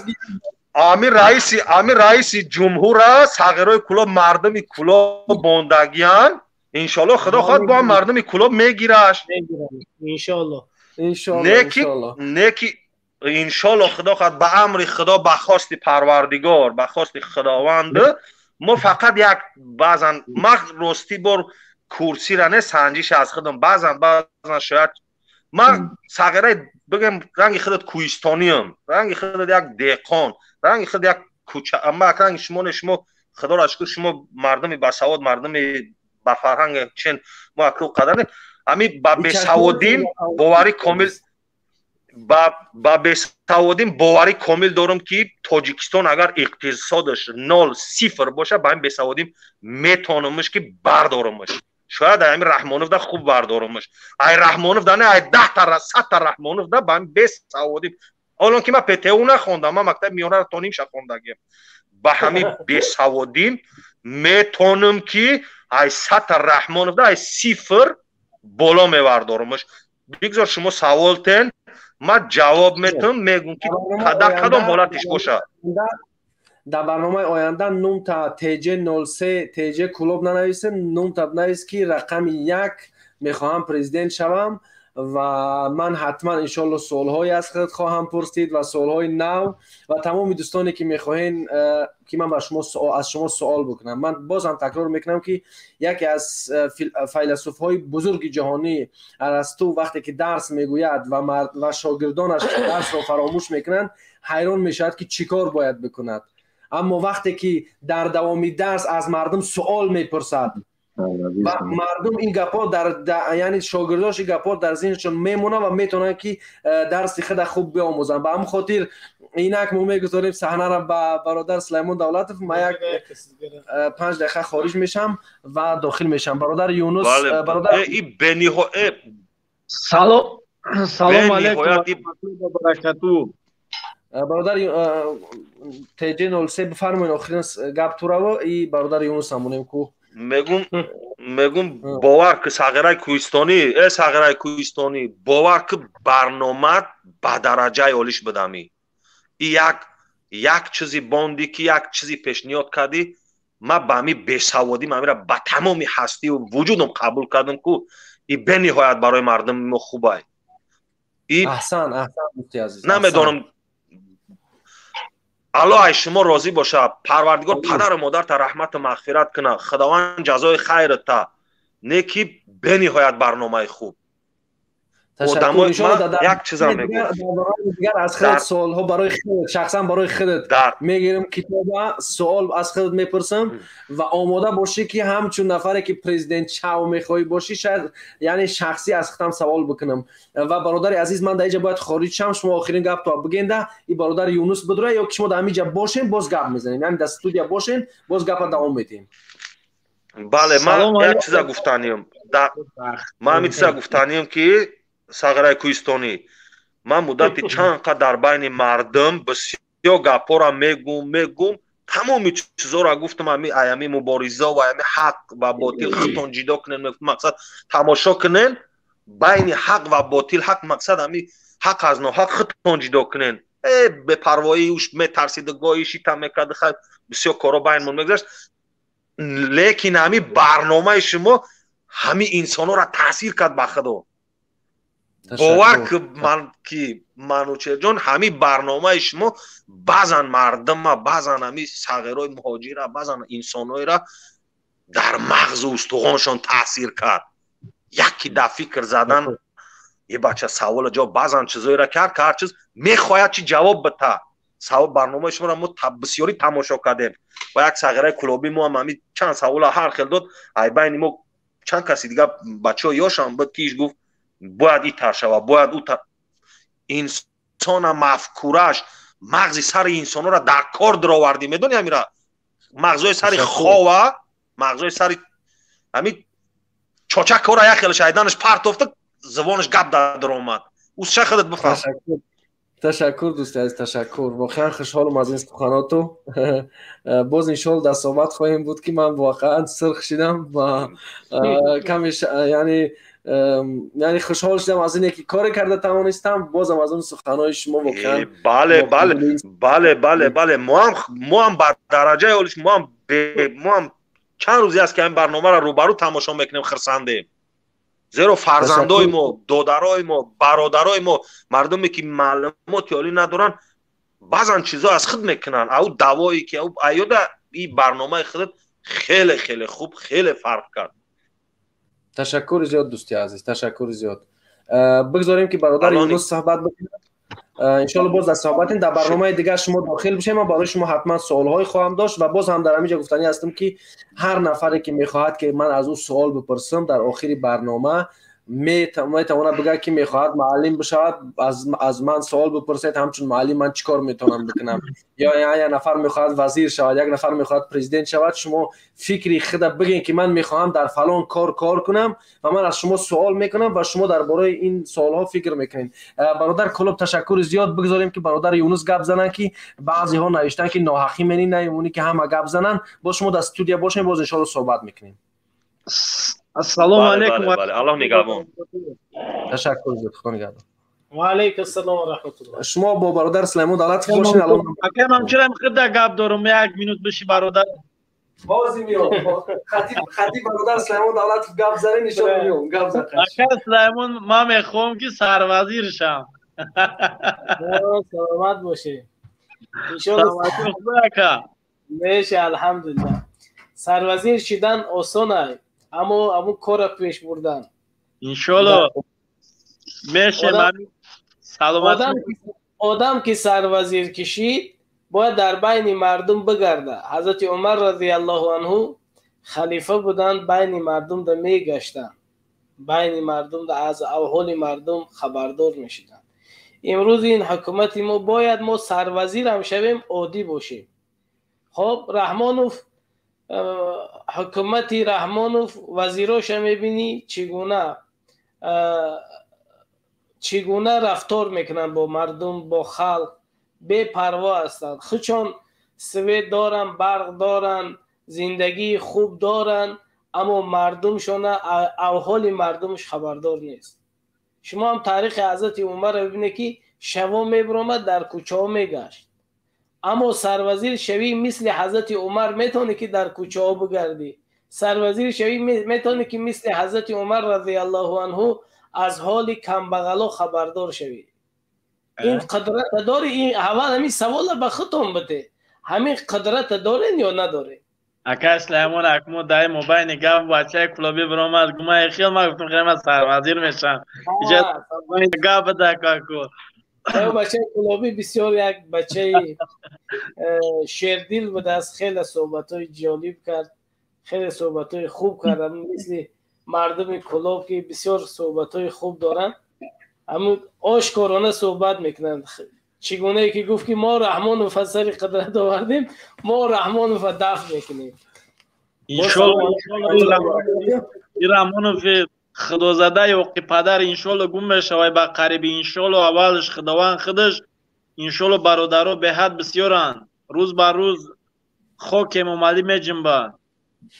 امیر رئیس جمهور است. ساغرای کلا مردم کلا باندگیان انشالله خدا خواهد با مردم کلا میگیرش انشالله نیکی انشالله خدا خواهد به امر خدا به خواست پروردگار به خواست خداوند. ما فقط یک بعضن ما راستی بار کرسی را نه سنجش از خودم بعضن شاید ما ساغرای بگم رنگ خودت کوهستانیم رنگ خودت یک دهقان رنگ خودت یک اما اکران شما خدا را شکر شما مردم باسواد مردم با فرهنگ چین ما اکرو قدر نه امی با بسوادیم باوری کامل با بسوادیم باوری کامل دارم که تاجیکستان اگر اقتصادش 0 باشه با این بسوادیم میتونمش که بردارمش شاید همین رحمانوف ده خوب بردارمش ای رحمانوف ده نه ای 10 تا 100 تا رحمانوف ده با این بسوادیم الان که من پتو نخوندم من مکتب میانه رو تونیم خوندم با همین بسوادیم میتونم که ای 100 تا رحمانوف ده ای 0 بالا میبردارمش بگذار شما سوال تن من جواب میتونم میگم که در کدام حالتش باشه در برنامه آینده نوم تا تیجه 03 تیجه کلوب ننویسه نوم تا بنویس که رقم 1 میخواهم پرزیدنت شوم و من حتما انشالله سوالهایی از خودت خواهم پرسید و سوالهای نو و تمام دوستانی که میخواین که من از شما سوال بکنم. من بازم تکرار میکنم که یکی از فیلسوفهای بزرگ جهانی ارسطو وقتی که درس میگوید و شاگردانش درس را فراموش میکنند حیران میشد که چیکار باید بکند، اما وقتی که در دوامی درس از مردم سوال میپرسد و مردم این گپا یعنی شاگرداش این گپا در ذهنشون میمونه و میتونن که درس خود خوب بیاموزن. به همین خاطر اینک ما میگذاریم صحنه را به برادر سلیمان دولتوف. من 5 دقیقه خارج میشم و داخل میشم. برادر یونس برادر این بنی‌ها سلام علیکم و برکاتو. برادر تیجه 03 بفرمایید آخرین گپ تو رو. این برادر یونس همونیم کو میگم باور که صغیرای کوهستانی باور که برنامه به درجه عالیش بدمی یک چیزی باندی که یک چیزی پیشنهاد کردی من به می بسوادی من میرم با تمامی هستی و وجودم قبول کردم که این به نهایت برای مردم خوبه. احسن مفتی عزیز. نمیدونم الله شما راضی باشه، پروردگار پدر و مادر تا رحمت و مغفرت کنه، خداوند جزای خیرت تا نیکی به نهایت برنامه خوب. تشکر. یک چیزم میگم دیگر از خودت سوال ها برای خودت شخصا برای خودت میگیرم کتاب سوال از خودت میپرسم و آماده باشی که همچون نفری که پرزیدنت چاو میخوای باشی شاید یعنی شخصی از خودم سوال بکنم. و برادر عزیز من در اینجا باید خارج شم، شما آخرین گپ تو بگین. این برادر یونس بدره یا که شما در اینجا باشین باز گپ میزنیم، یعنی در استودیو باشین باز گپ دوام میدیم. بله من یک چیز گفتنیم که صغیرای کوهستانی من مدت چند قدر در بین مردم بسیار گپا را میگم تمام چیزا را گفتم. ایامی مبارزه و ایامی حق و باطل خودتون جدا کنین، مقصد تماشا کنین بین حق و باطل. حق مقصد همی حق از ناحق خودتون جدا کنین. به پروایی اوش میترسید گاهیشی تا میکرد خیلی بسیار کارا بینمون میگذشت، لیکن همی برنامه شما همی انسانا را تاثیر کرد به خدا. باور که منوچهر جان همی برنامه شما بعضا مردم بعضا همی صغیرای مهاجر بعضا انسانای را در مغز و استخوانشان تاثیر کرد. یکی در فکر زدن یه بچه سوال جا بعضا چیزایی را کرد که هر چیز میخواید چی جواب بده. سوال برنامه شما را ما بسیاری تماشا کردیم و یک صغیرای کلابی ما هم همی چند سوال هر خیل داد. ای بین ما چند کسی دیگه بچه ها یاشم بود کیش گفت باید این تر شود باید او تر. انسان مفکورش مغزی سر انسان را در کار در آوردی. میدونی همیرا مغزای سر خواه مغزای سر همی چاچک را یک خیلی شایدنش پرت افته زبانش گپ در آمد. او چه خودت بفهم. تشکر دوستی عزیز، تشکر. واقعا خوشحالم از این سخناتو. باز انشالله در صحبت خواهیم بود که من واقعا سرخ شدم و کمش یعنی خوشحال شدم از اینکه کار کرده توانستم. بازم از اون سخنهای شما واقعا بله ما هم با درجه اولش ما هم چند روزی است که این برنامه را روبرو تماشا میکنیم خرسنده. زیرا فرزندای ما، دادرای ما، برادرای ما، مردمی که معلومات عالی ندارن بعضن چیزا از خود میکنن. او دوایی که او ایودا این برنامه خودت خیلی خیلی خوب خیلی فرق کرد. تشکر زیاد دوستی عزیز، تشکر زیاد. بگذاریم که برادر یونس صحبت بکنه. انشالله باز در صحبتین در برنامه دیگه شما داخل بشیم. من برای شما حتما سوالهای خواهم داشت و باز هم در همینجا گفتنی هستم که هر نفری که میخواهد که من از او سوال بپرسم در آخر برنامه میتواند بگه که میخواهد معلم بشود از من سوال بپرسید همچون معلم من چیکار میتونم بکنم، یا یک نفر میخواهد وزیر شود، یک نفر میخواهد پرزیدنت شود، شما فکری خود بگین که من میخواهم در فلان کار کنم و من از شما سوال میکنم و شما درباره این سوال ها فکر میکنین. برادر کلوب تشکر زیاد بگذاریم که برادر یونس گپ زنن که بعضی ها نوشتن که ناحقی منی نه اونی که همه گپ زنن. با شما در استودیو باشیم باز ان شاء الله صحبت میکنیم. السلام علیکم. الله نگهبان. تشکر زیاد. خدا نگهدار. و علیکم السلام و رحمت الله. شما با برادر سلیمان دولت باشین. الان من چرا خود گپ دارم یک مینوت بشی برادر بازی میام. خطیب برادر سلیمان دولت گپ زنین نشون میام. گپ زن. اکا سلیمان ما میخوام که سروزیر شم. سلامت باشه. ان شاء الله. میشه الحمدلله. سروزیر شدن آسانه اما کار پیش بردن ان شاء الله میشه. آدم که سروزیر کشید باید در بین مردم بگرده. حضرت عمر رضی الله عنه خلیفه بودن، بین مردم ده میگشتن، بین مردم ده از احوال مردم خبردار میشدن. امروز این حکومت ما باید ما سروزیر هم شویم، عادی باشیم. خب رحمانوف حکومت رحمانوف وزیراش میبینی چگونه رفتار میکنن با مردم، با خلق، بے پروا هستند. خودشان سوید دارن، برق دارن، زندگی خوب دارن، اما مردمشون احوال مردمش خبردار نیست. شما هم تاریخ حضرت عمر رو ببینید که شبا میبرامد در کوچه ها میگشت، اما سروزیر شوی مثل حضرت عمر میتونه که در کوچه ها بگردی. سروزیر شوی میتونه که مثل حضرت عمر رضی الله عنه از حال کمبغلا خبردار شوی. این قدرت داره. این اول همین سوال به خودتون بده، همین قدرت دارین یا نداره؟ اکا سلیمان اکمو دای موبایل گفت بچه کلابی برامد گمه خیال ما گفتم خیلی من سروزیر میشم. اجازه گفت بده کاکو. بچه کلابی بسیار یک بچه شیردل بود، از خیلی صحبت‌های جالب کرد، خیلی صحبت‌های خوب کرد. مثل مردم کلاب که بسیار صحبت‌های خوب دارن، اما آشکارانه صحبت میکنن. چگونه ای که گفت که ما رحمان و فسر قدرت آوردیم، ما رحمان و دفع میکنیم. انشالله این رحمان و خدازده و پدر انشالله گم بشه و با قریب انشالله اولش خداوند خودش انشالله برادرها به حد بسیارن، روز بر روز خاک امامعلی میجنبه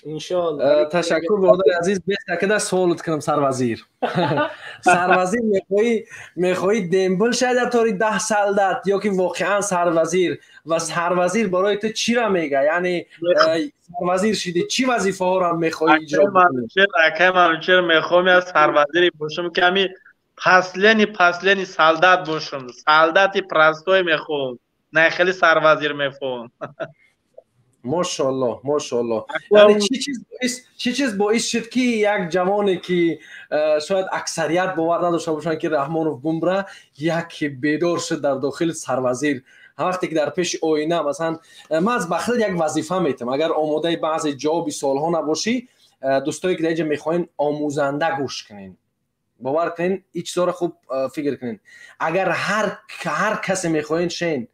انشالله. تشکر برادر عزیز. بهتر که در سوالت کنم سروزیر. سروزیر میخوایی دنبال شده تا 10 سال داد یا که واقعا سروزیر و سروزیر برای تو چی را میگه؟ یعنی سروزیر شدی چی وظیفه ها را میخوایی اجرا کنی؟ اکه من چرا میخوام از سروزیر باشم که همی پسلنی سالدات باشم، سالداتی پرستوی میخوام، نه خیلی سروزیر میخوام. ماشاءالله ماشاءالله. یعنی چی چیز باعث شد که یک جوانی که شاید اکثریت باور نداشته باشن که رحمانوف گمبره یک بیدار شد در داخل سروزیر؟ وقتی که در پیش آینه مثلا من از بخیر یک وظیفه میتم، اگر آماده بعضی جواب سوالها نباشی، دوستایی که در اینجا میخواین آموزنده گوش کنین، باور کنین این چیزا رو خوب فکر کنین. اگر هر کسی میخواین شین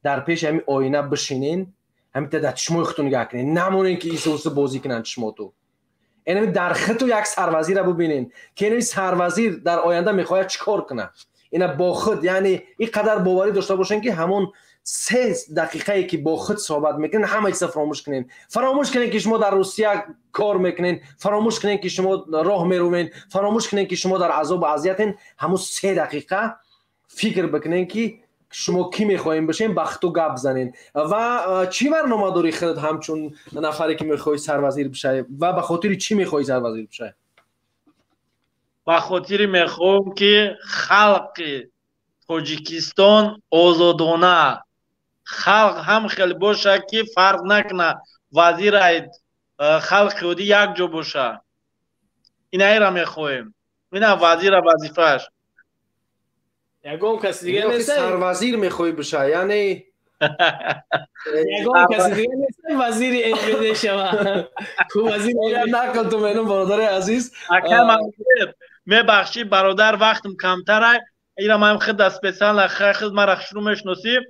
در پیش همین آینه بشینین، همین در چشمای خودتون نگاه کنین، نمونین که ایسوس بازی کنن چشماتو. یعنی در خودتو یک سروزیر رو ببینین که این سروزیر در آینده میخواد چیکار کنه. اینا با خود یعنی این قدر باوری داشته باشین که همون 3 دقیقه که با خود صحبت میکنین همه چیز فراموش کنین. فراموش کنین که شما در روسیه کار میکنین، فراموش کنین که شما راه میروین، فراموش کنین که شما در عذاب و اذیتین. همون 3 دقیقه فکر بکنین که شما کی میخواین بشین، بختو گپ زنین و چی برنامه داری خودت همچون نفری که میخوای سروزیر بشه و به خاطر چی میخوای سروزیر بشه؟ به خاطر میخوام که خلق تاجیکستان آزادانه، خلق هم خیلی باشه که فرق نکنه وزیر خلق خودی یک جا باشه. این را میخوایم، این وزیر وظیفهش. یگام کسی دیگه نیست سروزیر میخوای بشه یعنی یگام کسی دیگه نیست وزیر علم شما کو وزیر نکن تو منم برادر عزیز اکرم میبخشی برادر وقتم کمتره ایرا من خود اسپیسیال خود مرا شروع میشناسیم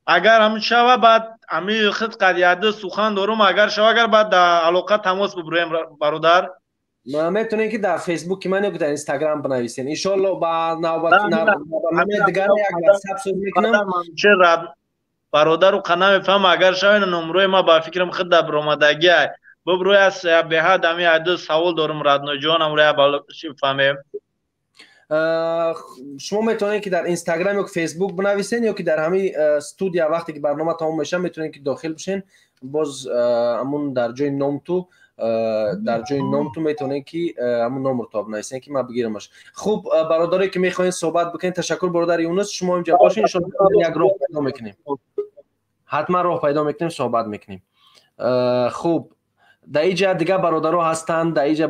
اگر همین شوه بعد همین خود قضیه سخن دارم اگر شوه اگر بعد در علاقه تماس ببریم برادر ما میتونین که در فیسبوک من یا در اینستاگرام بنویسین ان شاء الله با نوبت دیگر یک واتساپ سوز میکنم چه برادر رو قناه میفهم اگر شوه نمره ما با فکرم خود در برآمدگی ببروی از به حد همین عدد سوال دارم ردنا جانم روی بالا فهمیم شما میتونید که در اینستاگرام یا فیسبوک بنویسین یا که در همین استودیو وقتی که برنامه تمام میشه میتونید که داخل بشین باز همون در جای نام تو میتونید که همون نام رو تاب بنویسین که ما بگیرمش. خوب برادری که میخواین صحبت بکنین تشکر برادر یونس شما اینجا باشین ان یک راه پیدا میکنیم حتما راه پیدا میکنیم صحبت میکنیم. خوب در اینجا دیگه برادرها هستند در اینجا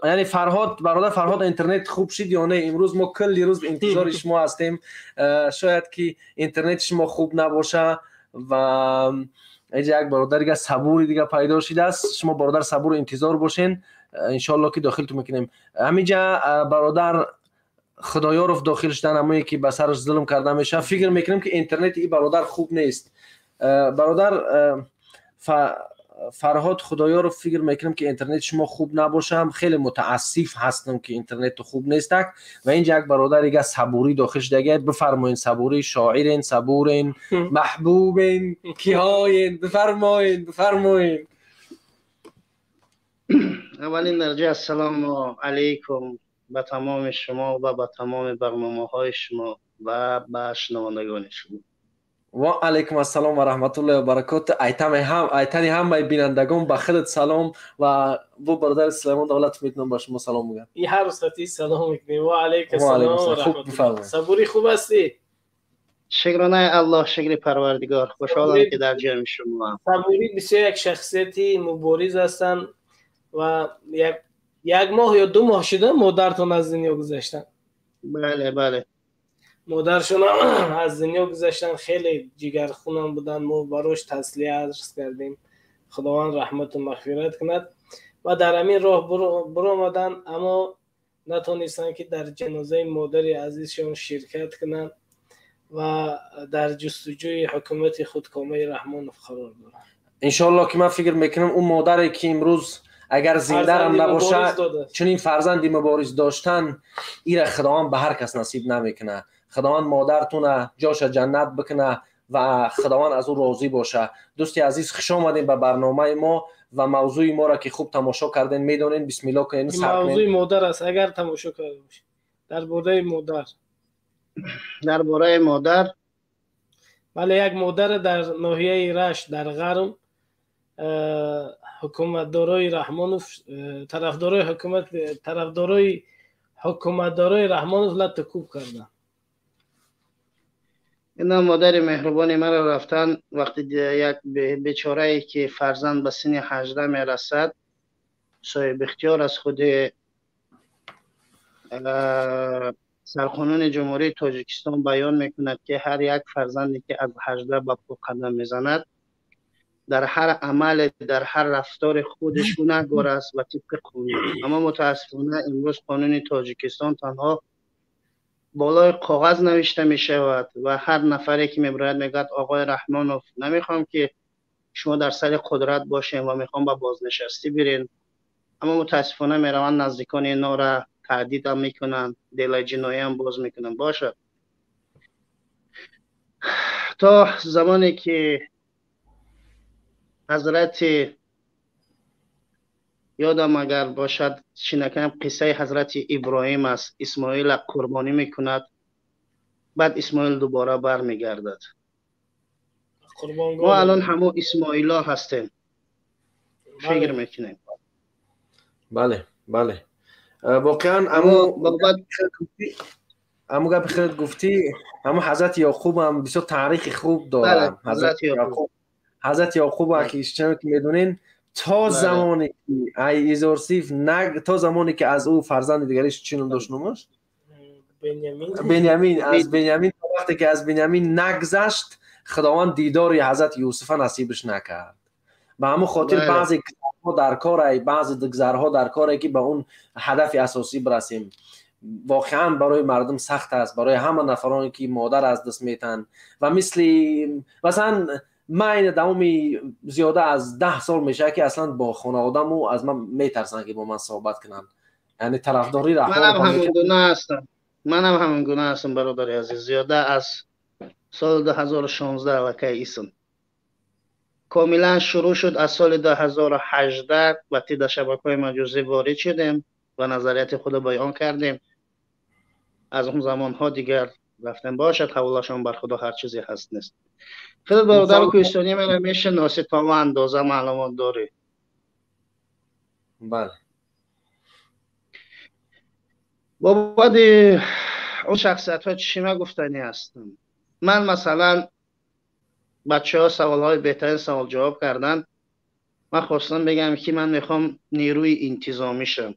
یعنی برادر فرهاد اینترنت خوب شد یا نه امروز ما کلی روز انتظار شما هستیم شاید که اینترنت شما خوب نباشه و اینجا یک برادر دیگه صبوری دیگه پیدا شده است شما برادر صبور انتظار باشین ان شاء الله که داخل تو میکنیم. همینجا برادر خدایارف داخل شدن همونی که به سرش ظلم کرده میشه فکر میکنیم که اینترنت این برادر خوب نیست برادر فرهاد خدایا رو فکر میکنم که اینترنت شما خوب نباشه خیلی متاسف هستم که اینترنت خوب نیست و اینجا یک برادر دیگه صبوری داخل شده بفرمایین صبوری شاعرین صبورین محبوبین کیهاین بفرمایین اولین درجه السلام علیکم به تمام شما و به تمام برنامه های شما و به شنوندگان شما و علیکم السلام و رحمت الله و برکاته ایتانی هم بینندگان به خودت سلام و بو برادر سلیمان دولت میتونم با شما سلام بگم این هر ساعتی سلام میکنیم و علیکم السلام و رحمت الله صبوری خوب هستی شکرانه الله شکر پروردگار خوشحالم که در جمع شما صبوری بسیار یک شخصیتی مبارز هستن و یک ماه یا 2 ماه شده مادرتون از دنیا گذاشتن بله مادرشون از دنیا گذاشتن خیلی جگرخونم بودن ما براش تسلیه عرض کردیم خداوند رحمت و مغفرت کند و در همین راه برو آمدن اما نتونستن که در جنازه مادر عزیزشون شرکت کنن و در جستجوی حکومت خودکامه رحمان قرار دارن انشالله که من فکر میکنم اون مادری که امروز اگر زنده هم نباشه چون این فرزندی مبارز داشتن ایره خداوند به هر کس نصیب نمیکنه خداوند مادرتون جاش جنت بکنه و خداوند از او راضی باشه. دوستی عزیز خوش آمدین به برنامه ما و موضوع ما را که خوب تماشا کردین میدونین بسم الله کنین موضوع مادر است اگر تماشا کرده باشین درباره مادر بله یک مادر در ناحیه رشت در غرم حکومتدارای رحمانوف طرفدارای حکومتدارای رحمانوف لطکوب کردن اینا مادر مهربانی مرا رفتن وقتی یک بیچاره‌ای که فرزند به سن 18 میرسد صاحب اختیار از خود سرقانون جمهوری تاجیکستان بیان میکند که هر یک فرزندی که از 18 به پا قدم میزند در هر عمل در هر رفتار خودش گناهکار است و طبق قانون اما متاسفانه امروز قانون تاجیکستان تنها بالای کاغذ نوشته می شود و هر نفری که میبراید میگه آقای رحمانوف نمیخوام که شما در سر قدرت باشین و میخوام با بازنشستی برین اما متاسفانه میروند نزدیکان اینا را تهدید هم میکنن دل جنایی هم باز میکنن باشه تا زمانی که حضرت یادم اگر باشد شنکم قصه حضرت ابراهیم است اسماعیل قربانی میکند بعد اسماعیل دوباره بر میگردد ما الان همو اسماعیل ها هستیم فکر میکنیم بله واقعا امو گپ خیلی گفتی همو حضرت یعقوب هم بسیار تاریخ خوب داره حضرت یعقوب که میدونین تا زمانی که ایزورسیف تا زمانی که از او فرزند دیگریش چنون داشت نماش بنیامین از بنیامین وقتی که از بنیامین نگذشت خداوند دیدار حضرت یوسف نصیبش نکرد. به همون خاطر بعضی گذرها در کاره، بعضی گذرها در کاره که به اون هدف اساسی برسیم واقعا برای مردم سخت است، برای همه نفرانی که مادر از دست میتن و مثلا من دومی زیاده از 10 سال میشه که اصلا با خانواده‌مو از من میترسن که با من صحبت کنن، یعنی طرفداری را منم همون گونه هستم برادر عزیز. زیاده از سال 2016 وقتی ایسم کاملا شروع شد. از سال 2018 وقتی در شبکه‌های مجازی وارد شدیم و نظریات خود بیان کردیم، از اون زمان ها دیگر رفتن باشد حوالشان بر خدا هر چیزی هست نیست. خیلی برادر کوهستانی من میشناسی، تا و اندازه معلومات داری. بله. بابا اون شخصیت ها چی ما گفتنی هستن؟ من مثلا بچه ها سوال های بهترین سوال جواب کردن. من خواستم بگم که من میخوام نیروی انتظامی شم.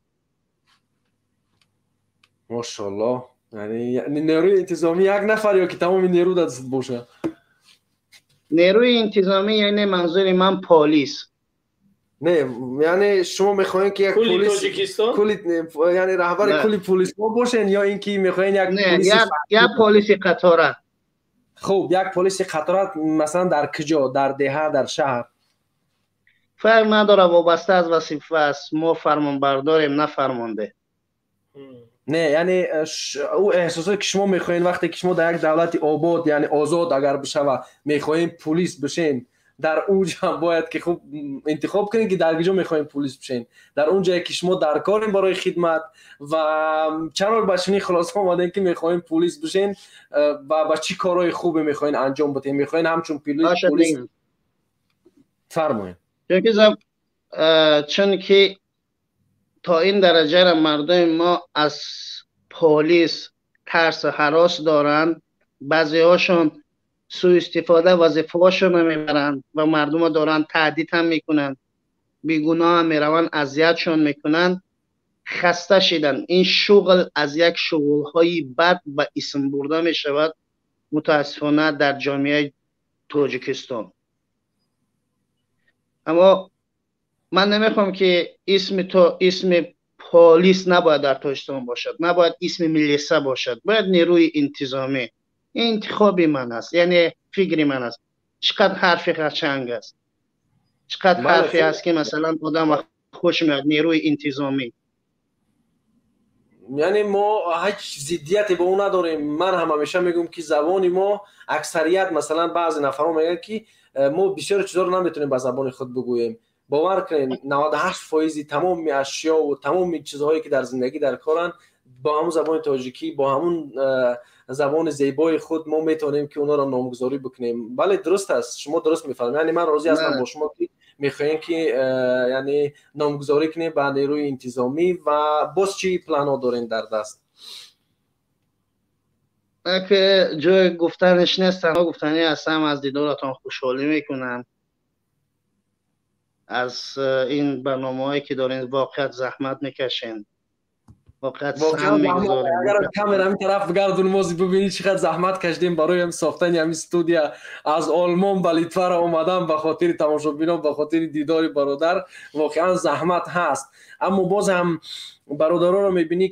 ماشاءالله. یعنی نیروی انتظامی یک نفر یا که تمام نیرو دست باشه؟ نیروی انتظامی یعنی منظور من پلیس. نه یعنی شما میخواین که یک پلیس یعنی رهبر کل پلیس ما باشین یا اینکه میخواین یک پلیس یا پلیس قطاره؟ خب یک پلیس قطاره مثلا در کجا؟ در دهه، در شهر؟ فرق نداره، وابسته از وظیفه است. ما فرمانبرداریم نه فرمانده. نه یعنی او احساساتی که شما میخواین وقتی که شما در یک دولت آباد یعنی آزاد اگر بشه و میخواین پلیس بشین، در اونجا باید که خوب انتخاب کنین که در کجا میخواین پلیس بشین. در اونجایی که شما در کارین برای خدمت و چرا بچنی خلاص آمدین که میخواین پلیس بشین و با چی کارهای خوبی میخواین انجام بدین؟ میخواین همچون پلیس فرمایید. چون که تا این درجه را مردم ما از پلیس ترس و هراس دارن، بعضی هاشون سوء استفاده وظیفه هاشون میبرن و مردم دارن تهدید هم میکنن، بیگناه هم میرون اذیتشون میکنن. خسته شدن. این شغل از یک شغل های بد و اسم برده میشود متاسفانه در جامعه تاجیکستان. اما من نمیخوام که اسم پلیس نباید در تاجیکستان باشد، نباید اسم میلیسا باشد، باید نیروی انتظامی. این انتخابی من است، یعنی فکری من است. چقدر حرفی خرچنگ است، چقدر حرفی است که مثلا آدم خوش میاد نیروی انتظامی. یعنی ما هیچ ضدیتی با اون نداریم. من هم همیشه میگم که زبان ما اکثریت مثلا بعضی نفرها میگن که ما بسیار چیزا رو نمیتونیم با زبان خود بگوییم. باور کنین 98% تمام اشیا و تمام چیزهایی که در زندگی در کارن با همون زبان تاجیکی، با همون زبان زیبای خود ما میتونیم که اونا رو نامگذاری بکنیم. بله درست است، شما درست میفرمایید. یعنی من راضی هستم با شما که میخواین که یعنی نامگذاری کنیم به نیروی انتظامی. و باز چی پلانا دارین در دست؟ که جای گفتنش نیست، تنها گفتنی هستم از دیدارتان خوشحالی میکنم. از این برنامه‌هایی که دارین واقعا زحمت میکشین، واقعا سهم میگذارین. اگر کامرا این طرف بگردون موزی ببینید چقدر زحمت کشیدیم برای هم ساختن همین استودیو. از آلمان به لیتوا اومدم به خاطر تماشابینان، به خاطر دیدار برادر. واقعا زحمت هست، اما باز هم برادران رو میبینی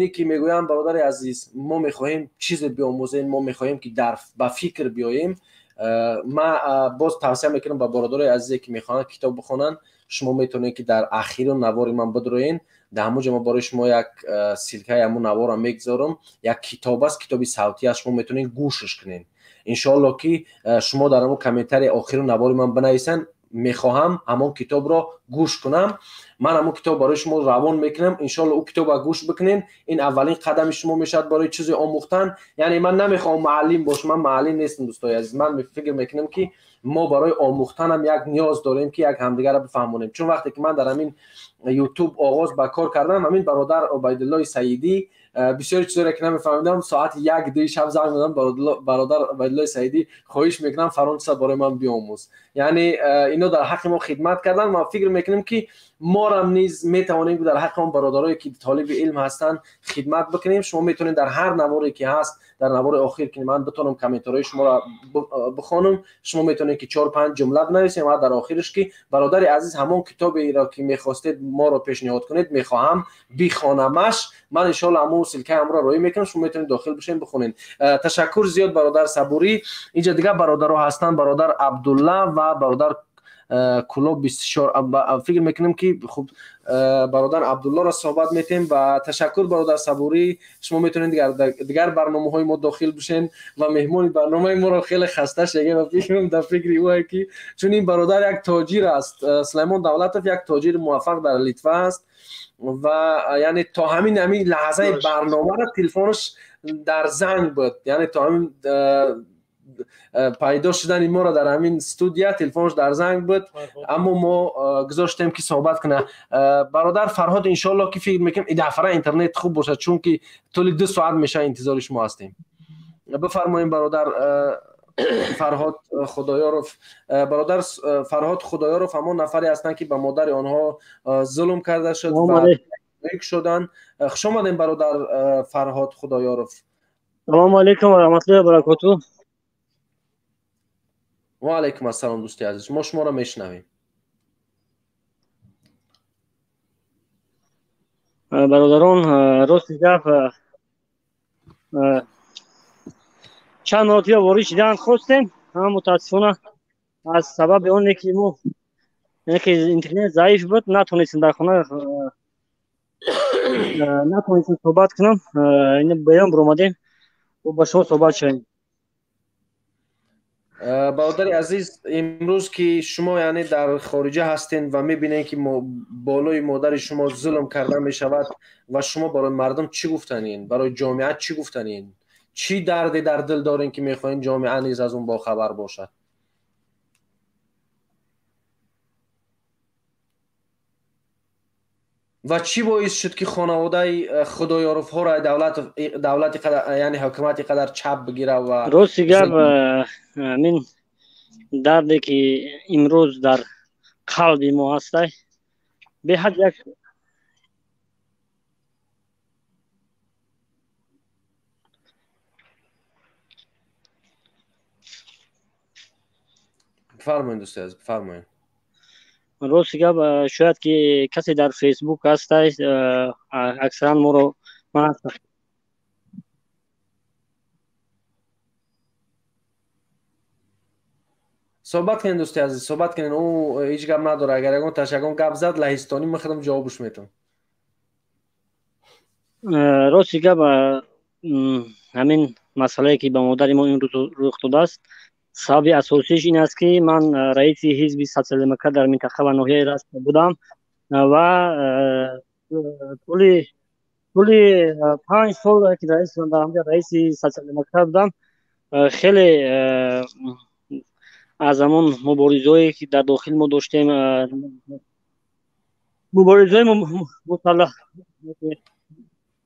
که میگویم برادر عزیز ما میخواهیم چیز بیاموزیم، ما میخواهیم که با فکر بیاییم. ما باز توصیه میکنم به برادرای عزیزی که میخوان کتاب بخونن، شما میتونید که در اخیر نوار من بدروین. در همونجا ما برای شما یک سیلکه همون نوار رو میگذارم. یک کتاب است، کتابی صوتی است، شما میتونید گوشش کنین. انشالله که شما در همون کامنتری آخر نوار من بنویسن میخواهم همون کتاب را گوش کنم. من همون کتاب برای شما روان میکنم، انشالله او کتاب را گوش بکنین. این اولین قدم شما میشد برای چیزی آموختن. یعنی من نمیخوام معلم باشم، من معلم نیستم دوستای عزیز. من فکر میکنم که ما برای آموختن هم یک نیاز داریم که یک همدیگر را بفهمونیم. چون وقتی که من در همین یوتیوب آغاز به کار کردم، همین برادر عبیدالله سعیدی بسیار چیزا را که نمیفهمیدم ساعت 1 شب زنگ زدم برادر عبیدالله سعیدی خواهش میکنم فرانسه برای من بیاموز. یعنی اینا در حق ما خدمت کردن. من فکر میکنیم که ما را نیز میتوانیم در حق اون برادرایی که طالب علم هستند خدمت بکنیم. شما میتونید در هر نواری که هست، در نوار آخر که من بتونم کامنت‌های شما را بخونم، شما میتونید که 4-5 جمله بنویسید و در آخرش که برادر عزیز همون کتابی را که میخواستید ما را پیشنهاد کنید میخواهم بخوانمش، من ان شاء الله همون سلکه امر را روی میکنم، شما میتونید داخل بشین بخونید. تشکر زیاد برادر صبوری. اینجا دیگه برادرها هستن، برادر عبدالله و برادر کلوب 24. فکر میکنم که خب برادر عبدالله را صحبت میتیم و تشکر برادر صبوری. شما میتونید دیگر برنامه های ما داخل بشین و مهمون برنامه ما را خیلی خسته شده و فکرم در فکر او که چون این برادر یک تاجر است، سلیمان دولتوف یک تاجر موفق در لیتوا است و یعنی تا همین لحظه برنامه را تلفنش در زنگ بود، یعنی تا همین پیدا شدن ما را در همین استودیو تلفنش در زنگ بود، اما ما گذاشتیم که صحبت کنه. برادر فرهاد انشالله که فکر میکنم این دفعه اینترنت خوب باشه چون که طول 2 ساعت میشه انتظار شما هستیم. بفرمایید برادر فرهاد خدایارف. برادر فرهاد خدایارف همون نفری هستند که به مادر آنها ظلم کرده شد و یک شدن. خوش آمدین برادر فرهاد خدایارف. سلام علیکم و رحمت الله و برکاته. و علیکم السلام دوستی عزیز، ما شما را میشنویم. برادران راستی گپ چند مرتبه وارد شدن خواستیم، اما متاسفانه از سبب اون که ما اینترنت ضعیف بود نتونستیم در خانه نتونستیم صحبت کنم. این بیان برآمدیم و با شما صحبت شدیم. برادر عزیز، امروز که شما یعنی در خارجه هستین و میبینین که بالای مادر شما ظلم کرده میشود و شما برای مردم چی گفتنین؟ برای جامعه چی گفتنین؟ چی دردی در دل دارین که میخواین جامعه نیز از اون باخبر باشد؟ و چی باعث شد که خانواده خدایارف ها را دولت قدر یعنی حکومت قدر چپ بگیره؟ و راستی گپ همین دردی که امروز در قلب ما هست به حد یک فرمایید دوستی عزیز، فرمایید. راستی گپ شاید که کسی در فیسبوک هست اکثرا ما رو من هستم صحبت کنین دوستی عزیز، صحبت کنین. او هیچ گپ نداره، اگر اون تشکر گپ زد لهستانی من خودم جوابش میتونم. راستی گپ همین مسئله که به مادر ما این روز رخ داده است، سبب اساسیش این است که من رئیس حزب سوسیال دموکرات در منطقه و ناحیه راست بودم و طول 5 سال که رئیس سوسیال دموکرات بودم، خیلی از همون مبارزه‌ای که در داخل ما داشتیم، مبارزه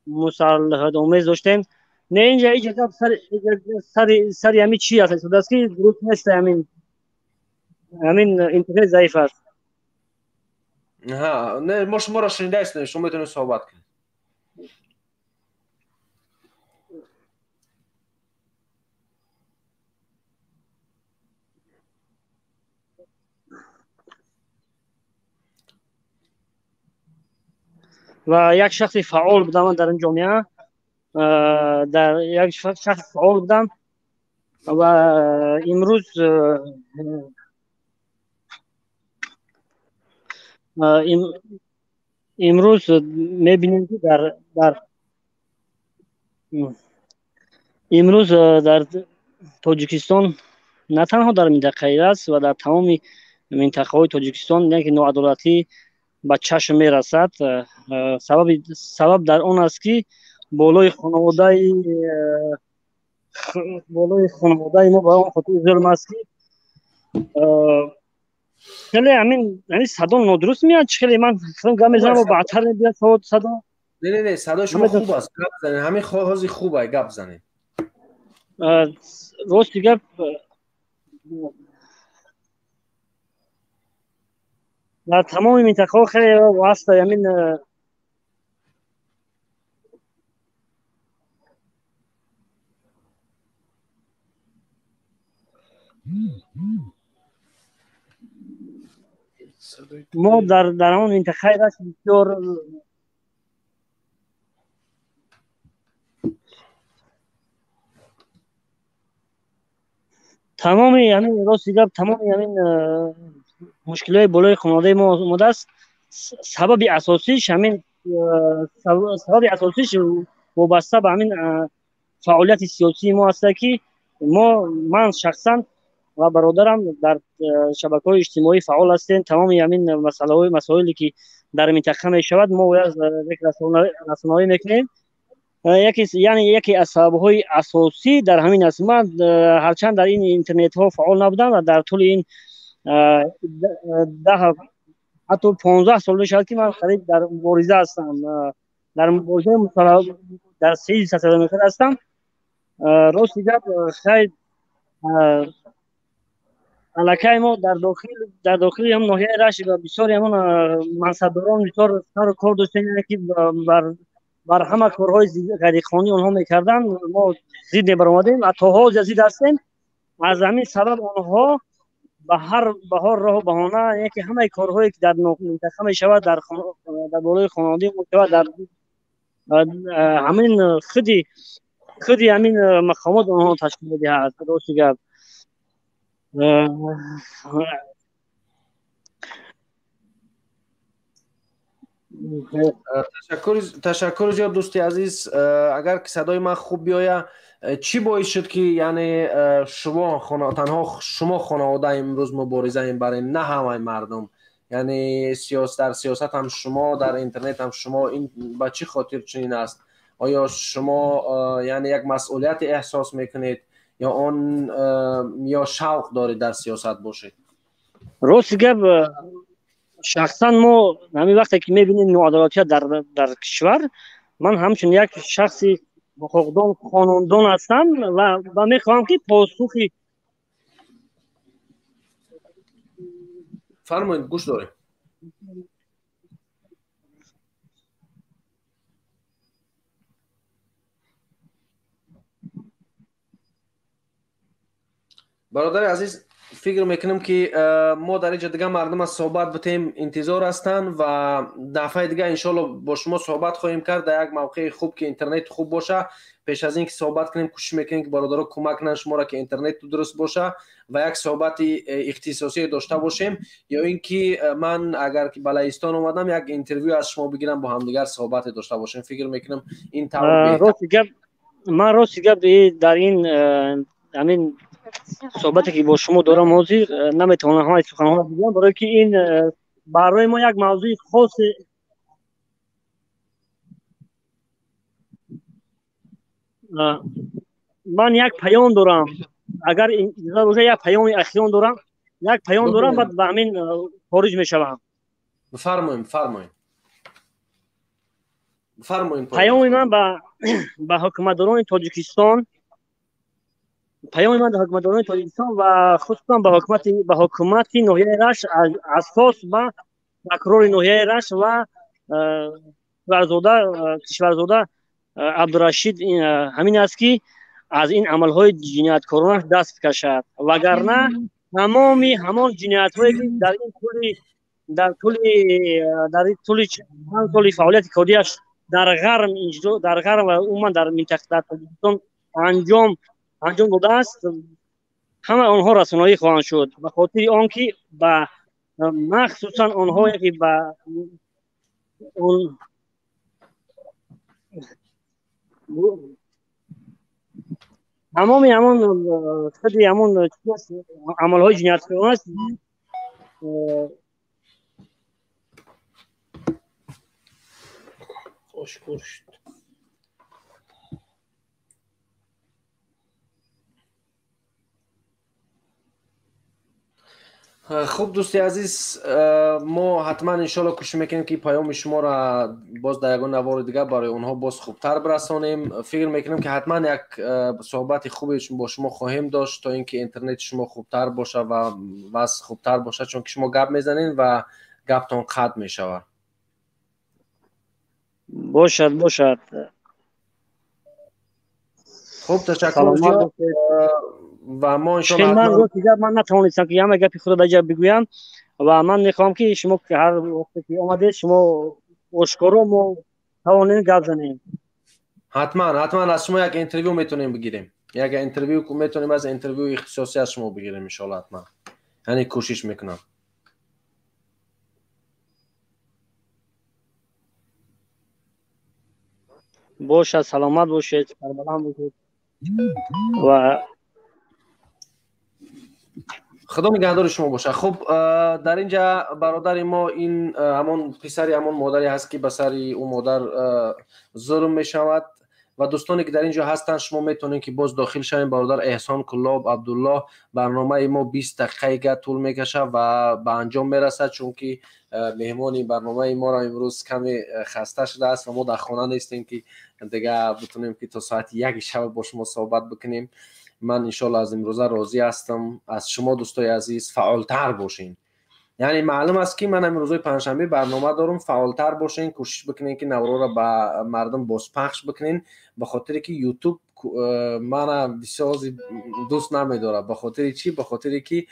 مسلحت آمیز داشتیم. نه اینجا ایجا گپ سر همین چی هست است که درست نیست، همین اینترنت ضعیف است. ها نه ما شما را شنیده هستیم، شما میتونید صحبت کنید. و یک شخص فعال بودم در این جامعه، در یک شخص فعال بودم و امروز میبینیم که امروز در تاجیکستان نه تنها در منطقه است و در تمام منطقه های تاجیکستان یک ناعدالتی به چشم میرسد. سبب در آن است که بالای خانواده ما به اون خاطر ظلم است که خیلی همین صدا نادرست میاد. خیلی من گم میزنم و بعدتر میاد صدا. نه صدا شما خوب است، گپ زنید، همین خواهی خوبه گپ زنید. راستی گپ در تمام منطقه خیلی واسطه همین ما در اون منطقه راست بسیار تمام همین راستی گپ تمام همین مشکلات بالای خانواده ما است. سبب اساسیش همین سبب اساسیش وابسته به همین فعالیت سیاسی ما است که من شخصا و برادرم در شبکه‌های اجتماعی فعال هستیم. تمام همین مسائلی که در منطقه می شود ما از رسانه‌ای میکنیم. یکی از سبب‌های اساسی در همین است. من هرچند در این اینترنت ها فعال نبودم و در طول این 10 حتی 15 سال میشه که من قریب در مبارزه هستم، در مبارزه در 300 کیلومتر هستم. راستی گپ خیلی علاقه ما در داخل هم ناحیه رشت و بسیاری همون منصبداران بسیار سر و کار داشتن که بر همه کارهای غیرقانونی آنها میکردن. ما زید برآمدیم و تا حال جدید هستیم. از همین سبب آنها به هر راه و بهانه یکی همه کارهایی که در منطقه می شود در بالای خانواده می شود در همین خودی همین مقامات آنها تشکیل میدهد. درست گپ تشکر جناب دوستی عزیز. اگر که صدای من خوب بیاید، چی باعث شد که یعنی تنها شما خانواده امروز مبارزه برای نه همه مردم، یعنی در سیاست هم شما، در اینترنت هم شما، این به چی خاطر چنین است؟ آیا شما یعنی یک مسئولیت احساس میکنید یا شوق دارید در سیاست باشید؟ راست گپ شخصا ما همین وقتی که میبینیم ناعدالتی در کشور، من همچون یک شخصی حقوقدان قانوندان هستم و میخواهم که پاسخی فرمایید، گوش داریم. برادر عزیز، فکر میکنم که ما در اینجا دیگه مردم از صحبت بتیم انتظار هستن و دفعه دیگه انشالله با شما صحبت خواهیم کرد در یک موقع خوب که اینترنت خوب باشه. پیش از این که صحبت کنیم کوشش میکنیم که برادرها کمک کنن شما را که اینترنت درست باشه و یک صحبت اختصاصی داشته باشیم، یا اینکه من اگر که بلایستان اومدم یک اینترویو از شما بگیرم با همدیگر صحبت داشته باشیم. فکر میکنم این من راست گپ در این همین صحبتی که با شما دارم حاضر نمیتونم همه سخنها بگم، برای که این برای ما یک موضوع خاص من یک پیام دارم. اگر اجازه باشه یک پیام اخیران دارم، بعد به همین خارج میشوم. بفرمایید. پیام من به حکومتداران تاجیکستان و خصوصا به حکومت ناحیه رشت، اساس به تکرار ناحیه رشت و کشورزاده عبدالرشید همین است که از این عملهای جنایتکارانه دست بکشد، وگرنه همان جنایت‌هایی که در طول چند سال فعالیت کاریش در غرب و عموما در منطقه در تاجیکستان انجام داده است، همه آنها رسانه‌ای خواهند شد. به خاطر آنکه مخصوصا آنهایی که به همون عملهای جنایتکارانه است. خوب دوستی عزیز، ما حتما انشالله کوشش میکنیم که پیام شما را باز در یگان نوار دیگه برای اونها باز خوبتر برسانیم. فکر میکنیم که حتما یک صحبت خوبی با شما خواهیم داشت تا اینکه اینترنت شما خوبتر باشه و وضع خوبتر باشه، چون که شما گپ میزنین و گپتون قطع می شود. باشد. خوب تشکر زیاد و ما انشالله من نتوانستم که همه گپی خود را بگویم و من میخوام که شما که هر وقتی که آمده شما اشکارم و توانین گپ زنیم. حتما از شما یک اینترویو میتونیم بگیریم. یک اینترویو که میتونیم از اینترویو اختصاصی از شما بگیریم انشالله. حتما یعنی کوشش میکنم. باشد، سلامت باشید، سربلند باشید و خدا نگهدار شما باشه. خب در اینجا برادر ما این همون پسری همون مادری هست که به سر اون مادر ظلم میشود و دوستانی که در اینجا هستن شما میتونین که باز داخل شوین. برادر احسان کلاب عبدالله برنامه ما 20 دقیقه طول میکشه و به انجام میرسه چون که مهمان برنامه ما را امروز کمی خسته شده است و ما در خانه نیستیم که دیگه بتونیم که تا ساعت 1 شب با شما صحبت بکنیم. من انشالله از امروزه راضی هستم از شما دوستای عزیز فعالتر باشین. یعنی معلوم است که من امروز پنجشنبه برنامه دارم، فعالتر باشین، کوشش بکنین که نورو را به مردم بازپخش بکنین، به خاطر که یوتیوب من بسیار دوست نمیداره. به خاطر چی؟ به خاطر که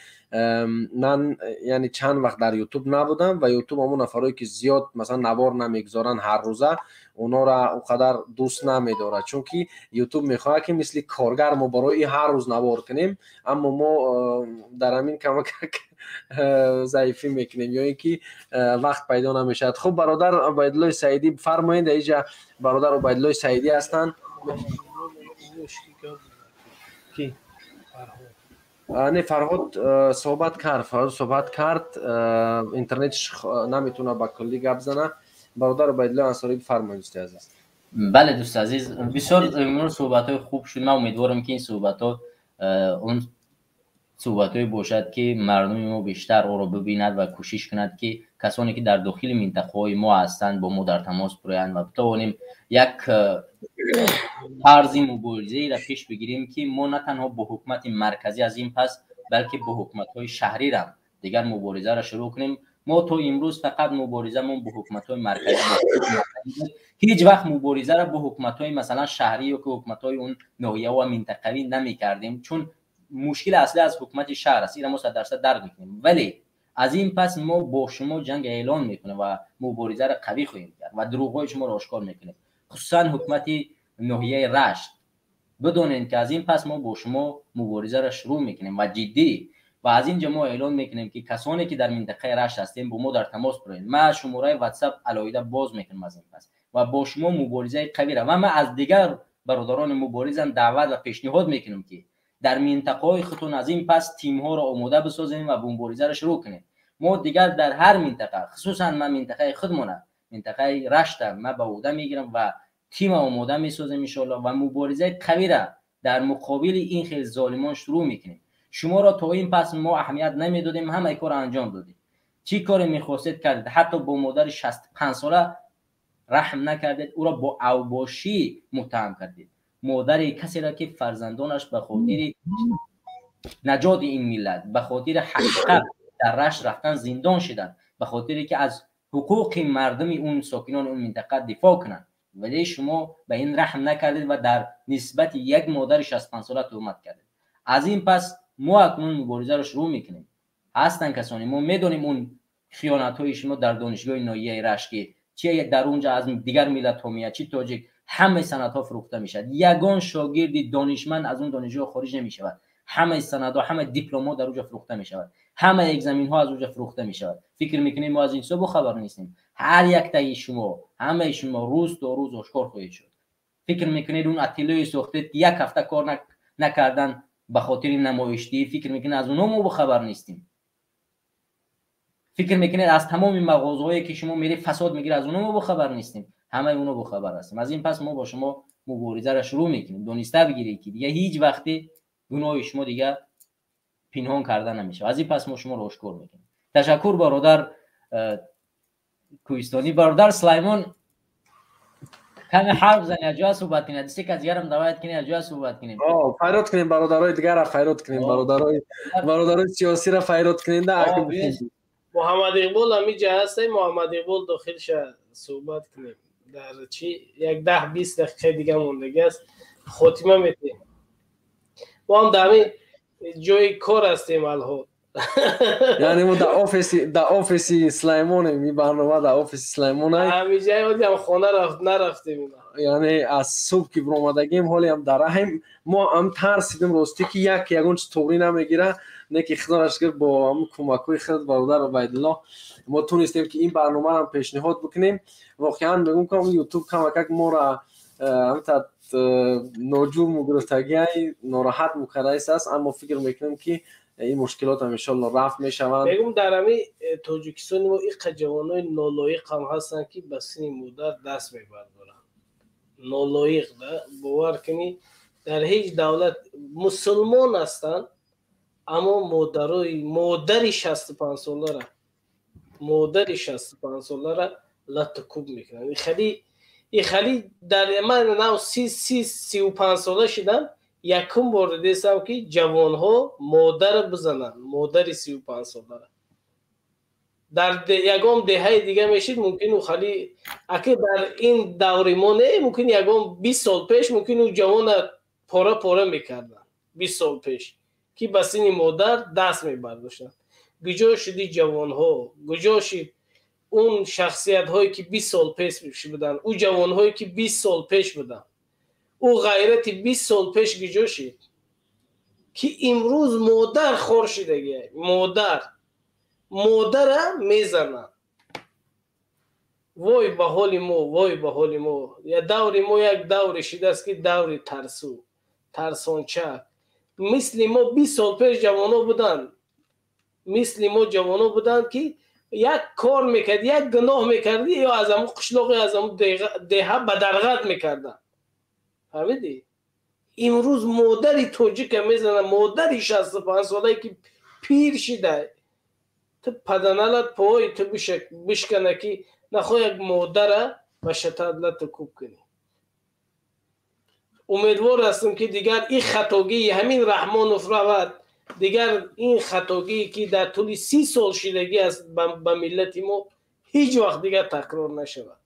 من یعنی چند وقت در یوتیوب نبودم و یوتیوب همون نفرایی که زیاد مثلا نوار نمیگذارن هر روزه اونا را اونقدر دوست نمیداره، چون که یوتیوب میخواد که مثل کارگر ما برای هر روز نوار کنیم، اما ما در همین کمک ضعیفی میکنیم یا اینکه وقت پیدا نمیشد. خب برادر عبیدالله سعیدی بفرمایید. اینجا برادر عبیدالله سعیدی هستن. کی؟ نه فرهاد صحبت کرد اینترنتش نمیتونه با کلی گپ زنه. برادر عبیدالله انصاری بفرمایید دوست عزیز. بله دوست عزیز، بسیار امروز صحبت‌های خوب شد. من امیدوارم که این صحبت‌ها اون صحبت‌های باشد که مردم ما بیشتر او را ببیند و کوشش کند که کسانی که در داخل منطقه‌های ما هستند با ما در تماس بیایند و بتوانیم یک طرز مبارزه‌ای را پیش بگیریم که ما نه تنها با حکومت مرکزی از این پس بلکه با حکومت‌های شهری را دیگر مبارزه را شروع کنیم. ما تا امروز فقط مبارزه ما با حکومت‌های مرکزی هیچ وقت مبارزه را با حکومت‌های مثلا شهری یا که حکومت‌های اون ناحیه و منطقوی نمی‌کردیم، چون مشکل اصلی از حکومت شهر است. این ما 100% درک می‌کنیم، ولی از این پس ما با شما جنگ اعلان می‌کنیم و مبارزه را قوی خواهیم کرد و دروغ‌های شما را آشکار می‌کنیم، خصوصا حکومت ناحیه رشت. بدونین که از این پس ما با شما مبارزه را شروع می‌کنیم و جدی، و از اینجا ما اعلان می‌کنیم که کسانی که در منطقه رشت هستیم با ما در تماس باشید. ما شماره واتساپ علاوه باز می‌کنیم از این پس و با شما مبارزه قوی را و ما از دیگر برادران مبارزان دعوت و پیشنهاد می‌کنیم که در منطقه‌های خودتون از این پس تیم‌ها را آماده بسازیم و مبارزه را شروع کنیم. ما دیگر در هر منطقه، خصوصا من منطقه خودمون، منطقه رشت، ما به عهده میگیرم و تیم آماده میسازیم ان شاءالله و مبارزه قوی را در مقابل این خیل ظالمان شروع میکنیم. شما را تا این پس ما اهمیت نمیدادیم، همه کار انجام دادیم. چی کاری میخواستید کردید؟ حتی با مادر 65 ساله رحم نکردید، او را با اوباشی متهم کردید. مادر کسی را که فرزندانش به خاطر نجات این ملت، به خاطر حقیقت در رشت رفتن زندان شدن، به خاطری که از حقوق مردم اون ساکنان اون منطقه دفاع کنند، ولی شما به این رحم نکردید و در نسبت یک مادر 65 ساله تهمت کردید. از این پس ما اکنون مبارزه را شروع میکنیم. هستن کسانی، ما میدونیم اون خیانت های شما در دانشگاه ناحیه رشت که چه در اونجا از دیگر ملت ها میاد، چه تاجیک، همه سندها فروخته میشد. یگان شاگرد دانشمند از اون دانشگاه خارج نمیشود. همه سندها، همه دیپلم‌ها در اونجا فروخته میشود. همه اگزمین ها از اونجا فروخته میشود. فکر میکنیم ما از این صبح خبر نیستیم؟ هر یک تای شما، همه شما روز تا روز آشکار خواهید شد. فکر میکنید اون اتلیه ساختید یک هفته کار نکردن به خاطر نمایشی، فکر میکنید از اونها ما خبر نیستیم؟ فکر میکنید از تمام مغازه‌هایی که شما میری فساد میگیره از اونها ما خبر نیستیم؟ همه اونها با خبر هستیم. از این پس ما با شما مبارزه را شروع میکنیم. دونسته بگیرید که دیگه هیچ وقتی گناه شما دیگه پنهان کرده نمیشه. از این پس ما شما رو آشکار میکنیم. تشکر برادر کوهستانی. برادر سلیمان کمی حرف زنی، از جا صحبت کنید. دیگه از دیگرم دعوت کنید، از جا صحبت کنیم. فیروت کنیم، برادرای دیگر را فیروت کنیم، برادرای سیاسی را فیروت کنید. محمد اقبال همیجا هسته. محمد اقبال داخل شد صحبت کنیم در چی 10-20 دقیقه دیگه موندگی است خاتمه میتیم. ما هم در جای کار هستیم الان. یعنی ما در آفیس سلیمان می برنامه در آفیس سلیمان همیجا هم خانه نرفتیم. یعنی از صبح که برآمدگیم حالی هم در هم ما هم ترسیدیم راستی که یگون ستوری نمیگیره نه که خدا نشکر با هم کمک‌های خود برادر عبیدالله ما تونستیم که این برنامه رو پیشنهاد بکنیم. واقعا میگم که یوتیوب کمک ما را همت ناجور مگرفتگی ناراحت مکرده است، اما فکر میکنم که این مشکلات هم ان شاء الله رفع میشوند. میگم در همین تاجیکستان ما این جوانای نالایق هم هستن که به سن مادر دست میبردارن. نالایق ده باور کنی در هیچ دولت مسلمان هستن اما مادری 65 ساله را مادری 65 ساله را لطکوب میکنن. این خیلی در من نو 35 ساله شدم یکم بار دیدم که جوان ها مادر بزنن. مادری 35 ساله را در یگام دهه دیگه میشید ممکن او خیلی اگه در این دوری ما نه ممکن یگام 20 سال پیش ممکن او جوان پاره میکردن 20 سال پیش که به سن مادر دست میبرداشتن. گجا شدی جوان ها، گجا شد اون شخصیت هایی که 20 سال پیش بودن، او جوان هایی که 20 سال پیش بودن، او غیرت 20 سال پیش گجا شد که امروز مادر خورشیدگی مادر میزنن. وای به حال ما، وای به حال ما. یا دور ما یک دور شده است که دور ترسانچه مثل ما 20 سال پیش جوانا بودن، مثل ما جوانا بودن که یک کار میکرد یک گناه میکردی یا از همون قشلاقی از همون دهه بدرغت میکردن. فهمیدی؟ امروز مادری توجیک میزنن، مادری 65 ساله که پیر شده تو پدنالت پای تو بشکنه که نخواه یک مادر به شتادلت کوب کنی. امیدوار هستم که دیگر این خطاگی همین رحمانوف رود، دیگر این خطاگی که در طول 30 سال شدگی است به ملت ما هیچ وقت دیگر تکرار نشود.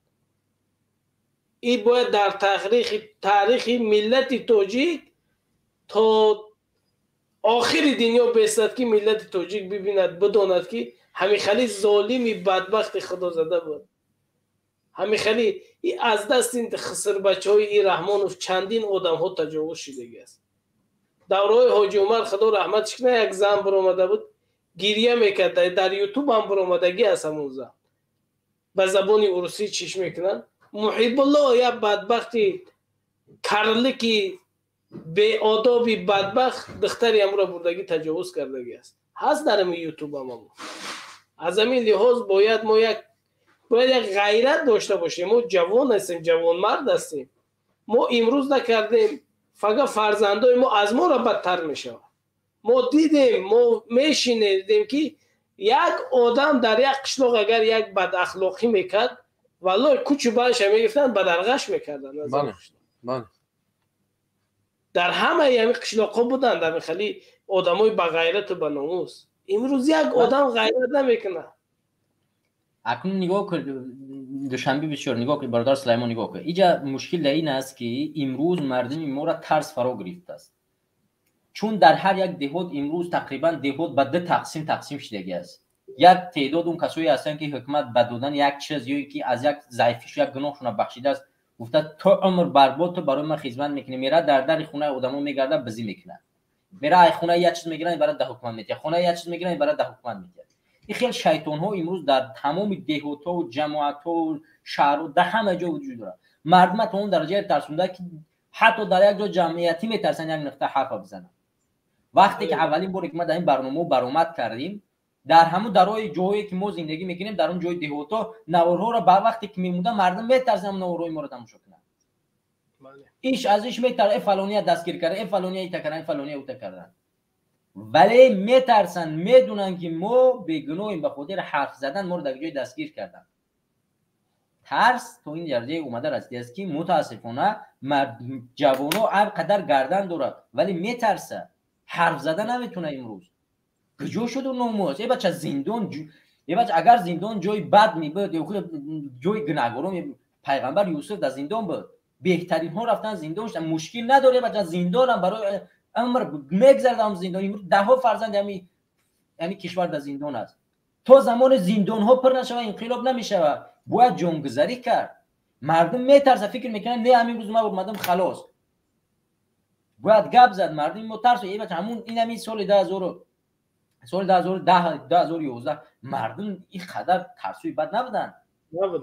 این باید در تاریخ ملت تاجیک تا آخر دنیا بیستد که ملت تاجیک ببیند بداند که همین خیلی ظالمی بدبخت خدا زده بود. همین خیلی از دست این خسر بچه های این رحمانوف چندین آدم ها تجاوز شدگی است. دورهای حاجی عمر خدا رحمتش کنه یک زن برآمده بود گریه میکرد، در یوتیوب هم برآمدگی است همون زن به زبان روسی چیش میکنن. محب الله یا بدبختی کرلکی به آدابی بدبخت دختری امرا بردگی تجاوز کردگی است. هست در همین یوتیوب هم از همین لحاظ باید ما یک غیرت داشته باشیم. ما جوان هستیم، جوان مرد هستیم. ما امروز نکردیم فقط فرزندای ما از ما را بدتر میشه. ما دیدیم، ما میشینیدیم که یک آدم در یک قشلاق اگر یک بد اخلاقی میکرد والله کوچو برش میگفتن بدرغش میکردن. بله. در همه یعنی قشلاق ها بودن در خیلی آدمای با غیرت و با ناموس. امروز یک آدم غیرت نمیکنه. اکنون نگاه کن دوشنبه بسیار نگاه کن برادر سلیمان نگاه کن. اینجا مشکل این است که امروز مردم ما را ترس فرا گرفته است. چون در هر یک دهات امروز تقریبا دهات به دو تقسیم شدگی است. یک تعداد اون کسایی هستند که حکومت به دادن یک چیز یا که از یک ضعیفیش یک گناهشون بخشیده است گفته تو عمر برباد تو برای من خدمت میکنی، میره در خونه آدمو میگرده بزی میکنه، میره ای خونه یک چیز میگیره برای ده حکومت میده، خونه یک چیز میگیره برای ده حکومت میده. این خیلی شیطان ها امروز در تمام دهات ها و جماعت ها و شهر و در همه جا وجود داره. مردم تا اون درجه ترسونده که حتی در یک جا جمعیتی میترسن یک نقطه حرف بزنن. وقتی که اولین بار که ما در این برنامه برآمد کردیم در همون درای جایی که ما زندگی میکنیم در اون جای دهاتا نوارها را با وقتی که میموندن مردم میترسن نوارهای ما رو تماشا کنن. ایش از ایش میترسه فلانی دستگیر کرده، فلانی ایتا کردن، فلانی اوتا کردن، ولی میترسن میدونن که ما بیگناهیم به خاطر حرف زدن ما رو در جای دستگیر کردن. ترس تو این درجه اومده است که متاسفانه جوانو هر قدر گردن داره ولی میترسه حرف زدن نمیتونه. امروز کجا شد اون ناموس؟ ای بچه زندان بچه اگر زندان جای بد می بود یا جای گناهکاران پیغمبر یوسف در زندان بود بهترین ها رفتن زندان شدن مشکل نداره بچه زندان هم برای عمر میگذردم زندان ده ها فرزند یعنی کشور در زندان است تا زمان زندان ها پر نشوه انقلاب نمیشه باید جانگذاری کرد مردم میترسه فکر میکنن نه همین روز ما اومدم خلاص باید گپ زد مردم مترسه ای بچه همون این همین سال 2011 مردم این قدر ترسوی بد نبودن بله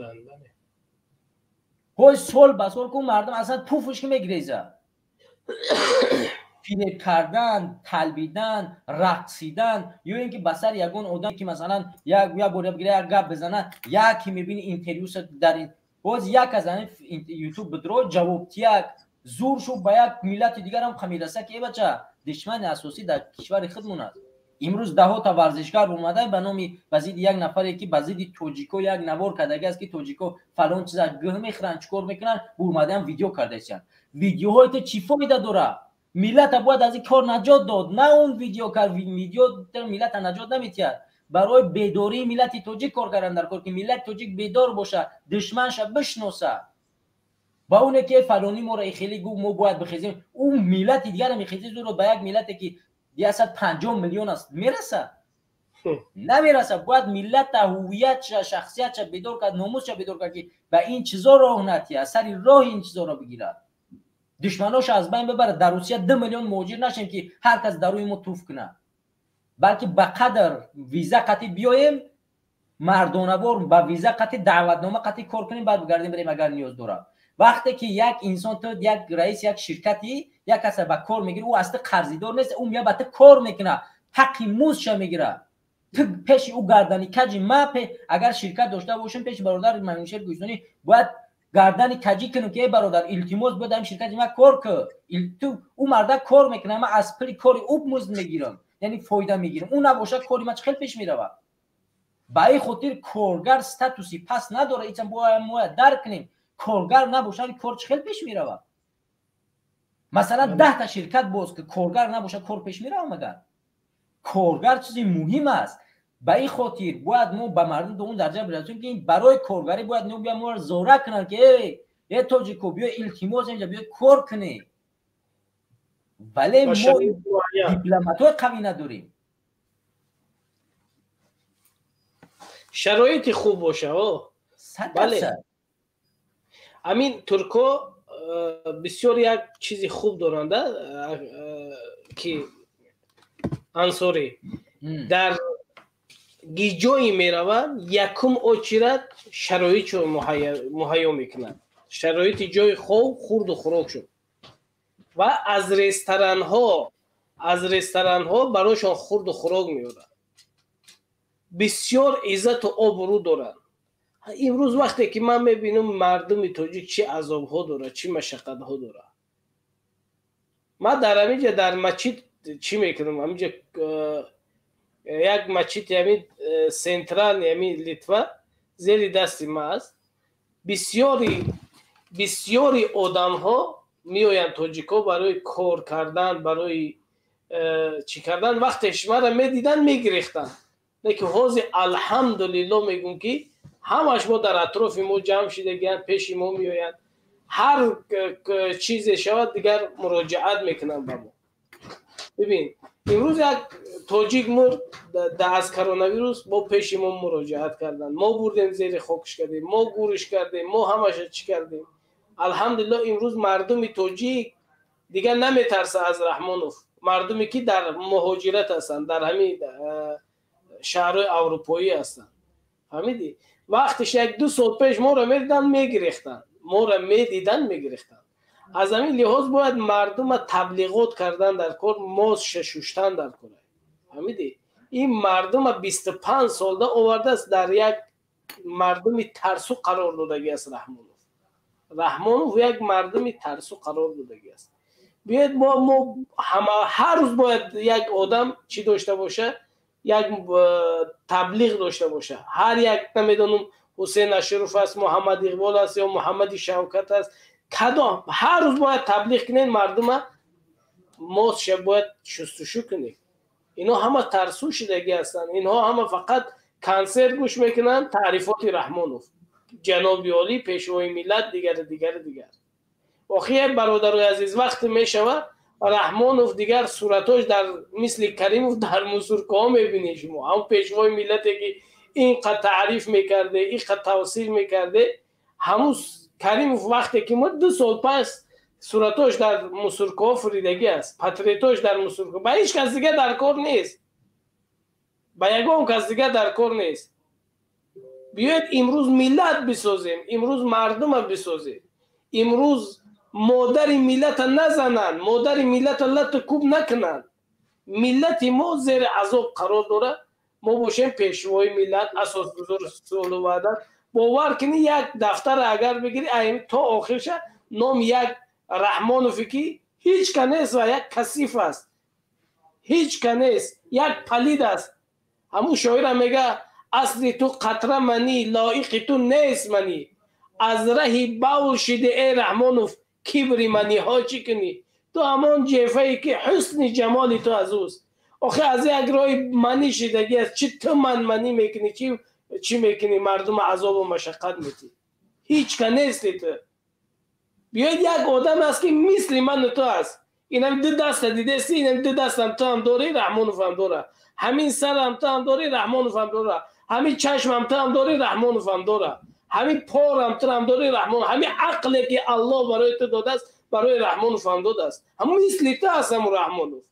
های سال به سال که مردم اصلا پوفش که میگریزه فیلم کردن تلبیدن رقصیدن یا اینکه بسر یگون آدم که مثلا یا بوده بگیره یک گپ بزنه یکی میبینی اینترویوش در این باز یک از این یوتیوب بدرو جواب تیک زور شو با یک ملت دیگر هم خمیرسه که ای بچه دشمن اساسی در کشور خودمون است امروز ده ها تا ورزشکار اومده به نام بزید یک نفری که بزید توجیکو یک نوار کردگی است که توجیکو فلان چیزا گه میخرن چیکار میکنن اومدن ویدیو کردن ویدیوهای تو چی فایده داره ملت باید از این کار نجات داد نه اون ویدیو کار ویدیو در ملت نجات نمیتید برای بیداری ملت توجیک کار کردن در کار که ملت توجیک بیدار باشه دشمنش بشناسه با اونه که فلانی ما را خیلی گو ما باید بخیزیم اون ملت دیگر میخیزی زور به یک ملتی که 150 میلیون است میرسه نمیرسه باید ملت هویت شخصیت بیدار کرد ناموسش بیدار کرد که به این چیزا راه نتیه سری راه این چیزا را بگیره دشمناش از بین ببره در روسیه 2 میلیون مهاجر نشیم که هر کس در روی ما توف کنه بلکه به قدر ویزا قطعی بیایم مردانه بار با ویزا قطعی دعوتنامه قطعی کار کنیم بعد بگردیم بریم اگر نیاز داره وقتی که یک انسان تو یک رئیس یک شرکتی یک کس با کار میگیره او اصلا قرضدار نیست اون میاد بعد کار میکنه حقی موزش میگیره تو پیش او گردنی کجی مپ اگر شرکت داشته باشیم پیش برادر منوشر گوشتانی باید گردنی کجی کنم که برادر التماس بدم شرکت ما کار که تو او مردا کار میکنه ما از پلی کاری او موز میگیرم یعنی فایده میگیرم اون نباشه کاری ما خیلی پیش میره با این خاطر کارگر استاتوسی پس نداره ایتم باید درک کنیم کارگر نباشه کار خیلی پیش میره مثلا 10 تا شرکت باز که کارگر نباشه کار پیش میره مگر کارگر چیزی مهم است به این خاطر باید ما به مردم اون درجه برسونیم که برای کارگری باید نو بیا ما زوره کنن که ای توجیکو بیا التماس اینجا بیا کار کنی ولی ما دیپلمات‌های قوی نداریم شرایط خوب باشه بله همین ترکو بسیار یک چیزی خوب دارنده که انصاری در گیجایی میروند یکم اوچیرت شرایط شو مهیا میکنند شرایط جای خوب خورد و خوراک شد و از رستوران ها برایشان خورد و خوراک میارن بسیار عزت و آبرو دارن امروز وقتی که من میبینم مردم تاجیک چه عذاب ها داره چه مشقت ها داره ما در همینجا در مسجد چی میکنم همینجا یک مسجد یعنی سنترال یعنی لیتوا زیر دست ما است بسیاری آدم ها میآیند تاجیکا برای کار کردن برای چی کردن وقتش ما را میدیدن میگریختن لیکن حاضر الحمدلله میگم که همش ما در اطراف ما جمع شدگیند پیش ما میآیند هر چیز شود دیگر مراجعت میکنن با ما ببین امروز یک تاجیک مرد از کرونا ویروس با پیش ما مراجعت کردن ما بردیم زیر خاکش کردیم ما گورش کردیم ما همش چی کردیم الحمدلله امروز مردم تاجیک دیگر نمیترسه از رحمانوف مردمی که در مهاجرت هستن در همین شهرهای اروپایی هستن فهمیدی وقتش 1-2 سال پیش ما را میگریختن از همین لحاظ باید مردم تبلیغات کردن در کار ماز ششوشتن در کار فهمیدی این مردم 25 سال ده آورده است در یک مردم ترسو قرار دادگی است رحمانوف یک مردم ترسو قرار دادگی است بیاید ما هر روز باید یک آدم چی داشته باشه یک تبلیغ داشته باشه هر یک نمیدونم حسین اشرف است محمد اقبال است یا محمد شوکت است کدام هر روز باید تبلیغ کنین مردم ماست باید شستشو کنین اینا همه ترسو شدگی هستن اینها همه فقط کنسرت گوش میکنن، تعریفات رحمانوف، جناب عالی، پیشوای ملت، دیگر. آخه برادرای عزیز وقت میشوه رحمانوف دیگر صورتاش در مثل کریموف در موسیقی میبینی شما. هم پیشوای ملتی که اینقدر تعریف میکرده، اینقدر توصیل میکرده، همون کریموف وقتی که ما 2 سال پس صورتاش در موسیقی فریدگی است، پتریتاش در موسیقی، با هیچ کس دیگه در کار نیست، با یگان کس دیگه در کار نیست. بیاید امروز ملت بسازیم، امروز مردم بسازیم، امروز مادر ملت نزنن، مادر ملت لط کوب نکنن. ملت ما زیر عذاب قرار داره، ما باشیم پیشوای ملت، اساسگزار صلح و وحدت. باور کنی یک دفتر اگر بگیری تا آخرش نام یک رحمانوفی که هیچ کنیست و یک کثیف است، هیچ کنیست، یک پلید است. همون شاعر میگه اصل تو قطره منی، لایق تو نیست منی، از رهی باول شده ای رحمانوف، کبری منی ها چی کنی؟ تو همان جیفه ای که حسن جمال تو از اوست. آخه از یک رای منی شدگی است، چی تو منی میکنی، چی میکنی؟ مردم عذاب و مشقت میتی، هیچ کنیستی تو. بیاید یک آدم است که مثل من تو است، اینم 2 دست دیده سی، اینم 2 دست هم تو هم داری، رحمانوف هم داره، همین سر هم تو هم داری، رحمانوف هم داره، همین چشم هم تو هم داری، رحمانوف هم داره، همین پار هم تو هم داری، رحمان، همین عقلی که الله برای تو داده است برای رحمانوف هم داده است، همون مثل تو است همون رحمانوف.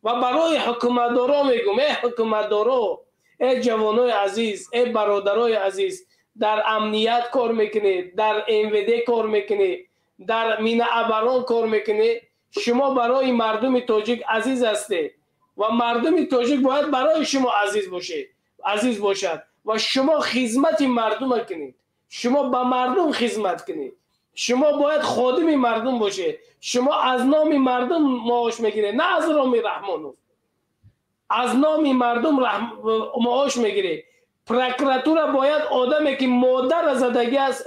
و برای حکومتدارا میگم، ای حکومتدارا، ای جوانای عزیز، ای برادرای عزیز، در امنیت کار میکنید، در MVD کار میکنید، در مین ابران کار میکنید، شما برای مردم تاجیک عزیز هستید و مردم تاجیک باید برای شما عزیز باشد و شما خدمت مردم کنید، شما به مردم خدمت کنید، شما باید خادم مردم باشید، شما از نام مردم معاش میگیرید، نه از نام رحمانوف، از نام مردم معاش میگیرید. پروکراتور باید آدمی که مادر زدگی است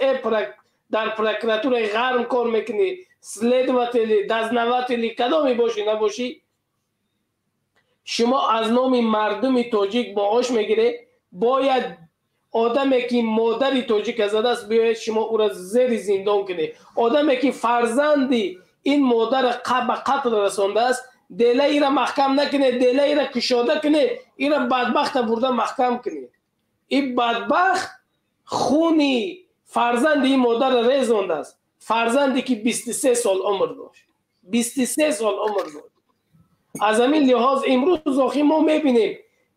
در پروکراتور غرم کار میکنی، سلیدواتلی، دزنواتلی، کدامی باشی نباشی، شما از نام مردم تاجیک معاش میگیره. باید آدمی که مادر تاجیک زده است بیاید شما او را زیر زندان کنید. آدمی که فرزندی این مادر به قتل رسانده است، دله ای را محکم نکنید، دله ای را کشاده کنید، این را بدبخت برده محکم کنید. این بدبخت خونی فرزند این مادر ریزانده است، فرزندی که 23 سال عمر داشت، 23 سال عمر داشت. از همین لحاظ امروز آخی ما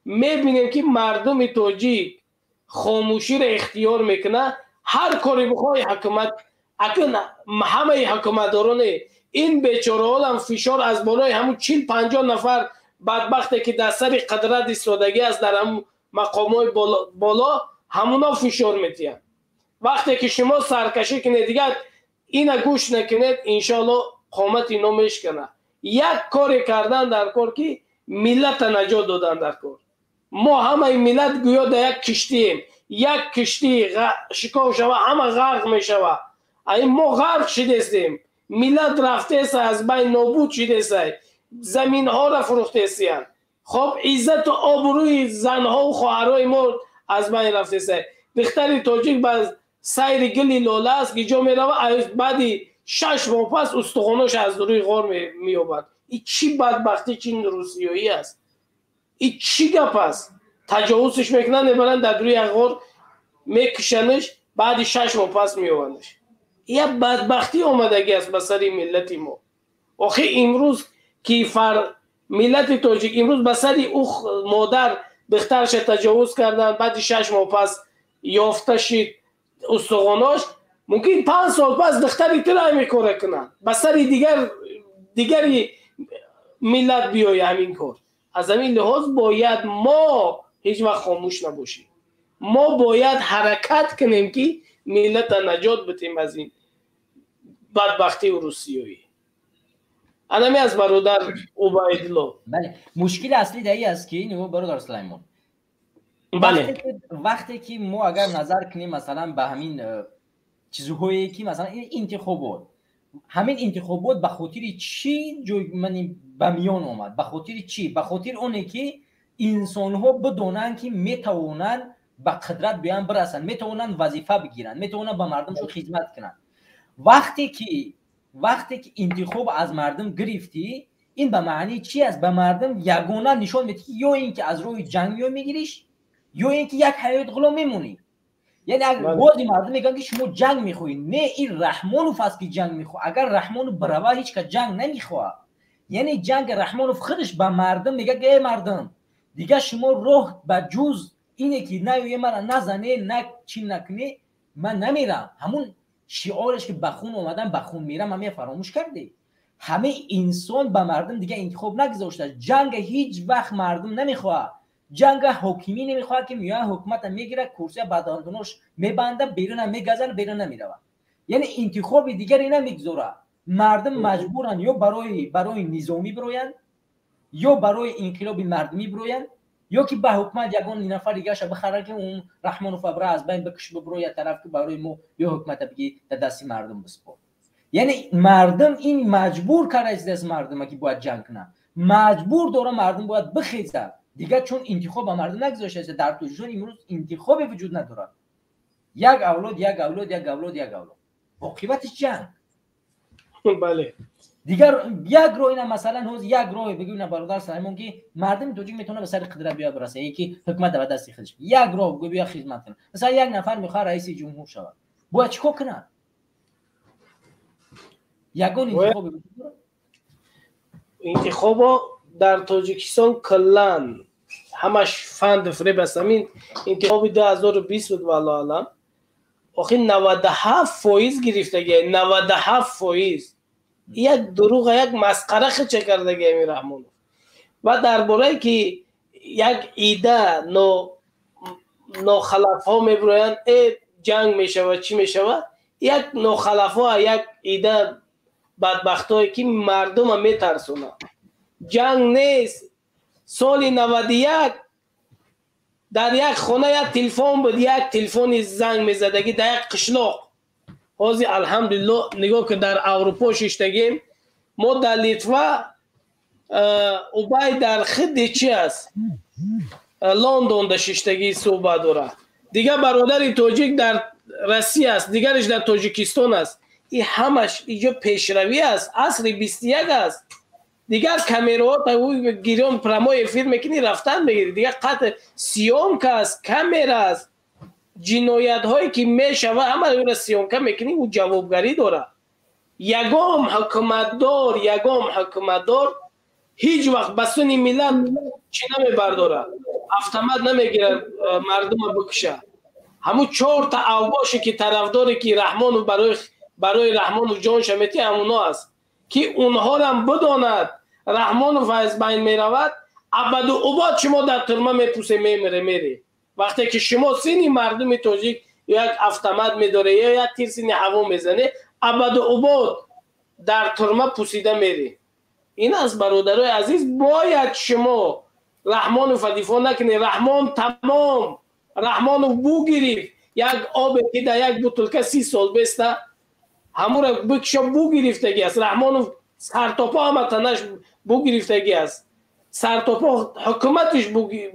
میبینیم که مردم تاجیک خاموشی را اختیار میکنه. هر کاری بخوای حکومت اکنه، همه حکومتداران این بیچاره ها هم فشار از بالای همون 40-50 نفر بدبخته که در سر قدرت ایستادگی است در همون مقامای بالا همونا فشار میتین. وقتی که شما سرکشی کنید دیگر اینا گوش نکنید، انشالله قامت اینا میشکنه. یک کاری کردن در کار که ملت نجات دادن در کار. ما همه ملت گویا در یک کشتیم، یک کشتی شکاف شوه همه غرق میشوه. این ما غرق شدیم، ملت رفته است، از بین نابود شده است، زمین ها را فروخته است. خب عزت و آبروی زنها و خواهرای ما از بین رفته است. دختر تاجیک با سیر گلی لاله است که جا می روه، بعدی 6 ماه پس استخواناش از روی غار میابد. این چی بدبختی، چی روسیایی است؟ این چی گپ است؟ تجاوزش میکنن، میبرن در روی غار میکشنش، بعد 6 ماه پس میابندش. یه بدبختی آمدگی است به سر ملت ما. آخه امروز که ملت تاجیک امروز به سر او مادر دخترش تجاوز کردن، بعد 6 ماه پس یافته شد استخواناش، ممکن 5 سال پس دختری ترای میکنه کنن به سر دیگری ملت بیای همین کار. از همین لحاظ باید ما هیچ وقت خاموش نباشیم، ما باید حرکت کنیم که ملت نجات بدیم از این بدبختی و روسیایی. انمی از برادر عبیدالله. بله، مشکل اصلی دایی است که اینو برادر سلیمان، بله، وقتی که ما اگر نظر کنیم مثلا به همین چیزهایی که مثلا انتخابات، همین انتخابات به خاطر چی من به میان آمد؟ به خاطر چی؟ به خاطر اونه که انسان ها بدونن که میتوانن به قدرت بیان برسن، میتوانن وظیفه بگیرن، میتوانن به مردمشون خدمت کنن. وقتی که انتخاب از مردم گرفتی، این به معنی چی است؟ به مردم یگانه نشان میده که یا اینکه از روی جنگ میگیریش یا اینکه یک حیات غلام میمونی. یعنی اگر بعضی مردم میگن که شما جنگ میخواین، نه، این رحمانوف است که جنگ میخواد. اگر رحمانوف بروا هیچ که جنگ نمیخواد، یعنی جنگ رحمانوف خودش به مردم میگه که ای مردم دیگه شما روح به جز اینه که نه یه مرا نزنه نه چی نکنه من نمیرم. همون شعارش که بخون اومدن بخون میرم همه فراموش کرده. همه انسان به مردم دیگه انتخاب نگذاشته. جنگ هیچ وقت مردم نمیخواد. جنگ حکیمی نمیخواد که میاد حکومت میگیره کرسی بداندونش میبنده بیرون میگذن بیرون نمیره. یعنی انتخاب دیگری نمیگذاره. مردم مجبورن یا برای نظامی بروین یا برای انقلاب مردمی بروین یا که به حکومت یگان نفر دیگه ش بخره که اون رحمان و فبره از بین بکش بروی طرف که برای ما یا حکومت بگی در دست مردم بسپار. یعنی مردم این مجبور کرده از دست مردم که باید جنگ کنه، مجبور داره مردم باید بخیزه دیگه، چون انتخاب به مردم نگذاشته. در توجیهان امروز انتخابی وجود نداره. یک اولاد عاقبتش جنگ. بله دیگر یک راه اینا مثلا هوز یک راه بگیم برادر سلیمان که مردم توجیه میتونه به سر قدرت بیا برسه، یکی حکومت به دست خودش یک راه بگو بیا خدمت کنه. مثلا یک نفر میخواد رئیس جمهور شود، باید چیکار کنه؟ یگان انتخابا در تاجیکستان کلان همش فند فریب است. همین انتخاب 2020 بود والله الان آخه 97% گرفتگی، 97%. یک دروغ، یک مسخره خچه کردگی امیر رحمانوف. و درباره که یک ایده ناخلف ها میبروین جنگ میشود چی میشود، یک ناخلف ها یک ایده بدبخت هایی که مردم هم میترسونه. جنگ نیست. سال 91 در یک خونه یک تلفن بود، یک تلفن زنگ میزدگی در یک قشلاق. حاضی الحمدلله نگاه که در اروپا ششتگیم، ما در لیتوا اوبای در خد چی است لندن در ششتگی صحبت داره. دیگه برادر تاجیک در روسیه است، دیگرش در تاجیکستان است. این همش اینجا پیشروی است، عصر 21 است. دیگر کامراها تا گیران پرمای فیلم میکنی رفتن بگیری. دیگر قطع سیومک است، کامرا است. جنایت هایی که میشوه همه رو سیومک میکنی و جوابگری داره. یگام حکومتدار هیچ وقت بسونی ملت چی نمیبرداره، автомат نمیگیره مردم بکشه. همون 4 تا اوباشی که طرفداری که رحمان برای رحمان و جان شمیتی همونا است که اونها هم بداند رحمان و فیض بین میرود ابد و اباد شما در ترمه میپوسه میری. وقتی که شما سینی مردم تاجیک یک автомат میداره یا یک تیر سینی هوا میزنه ابد و اباد در ترمه پوسیده میری. این از برادرای عزیز باید شما رحمان و فدیفا نکنی. رحمان تمام رحمان رو بگیرید. یک آب که در یک بوتلکه 30 سال بسته همون را بکشا بگیرفتگی است. رحمان سرتاپا همه تنش بگیرفتگی است. سرتاپا حکومتش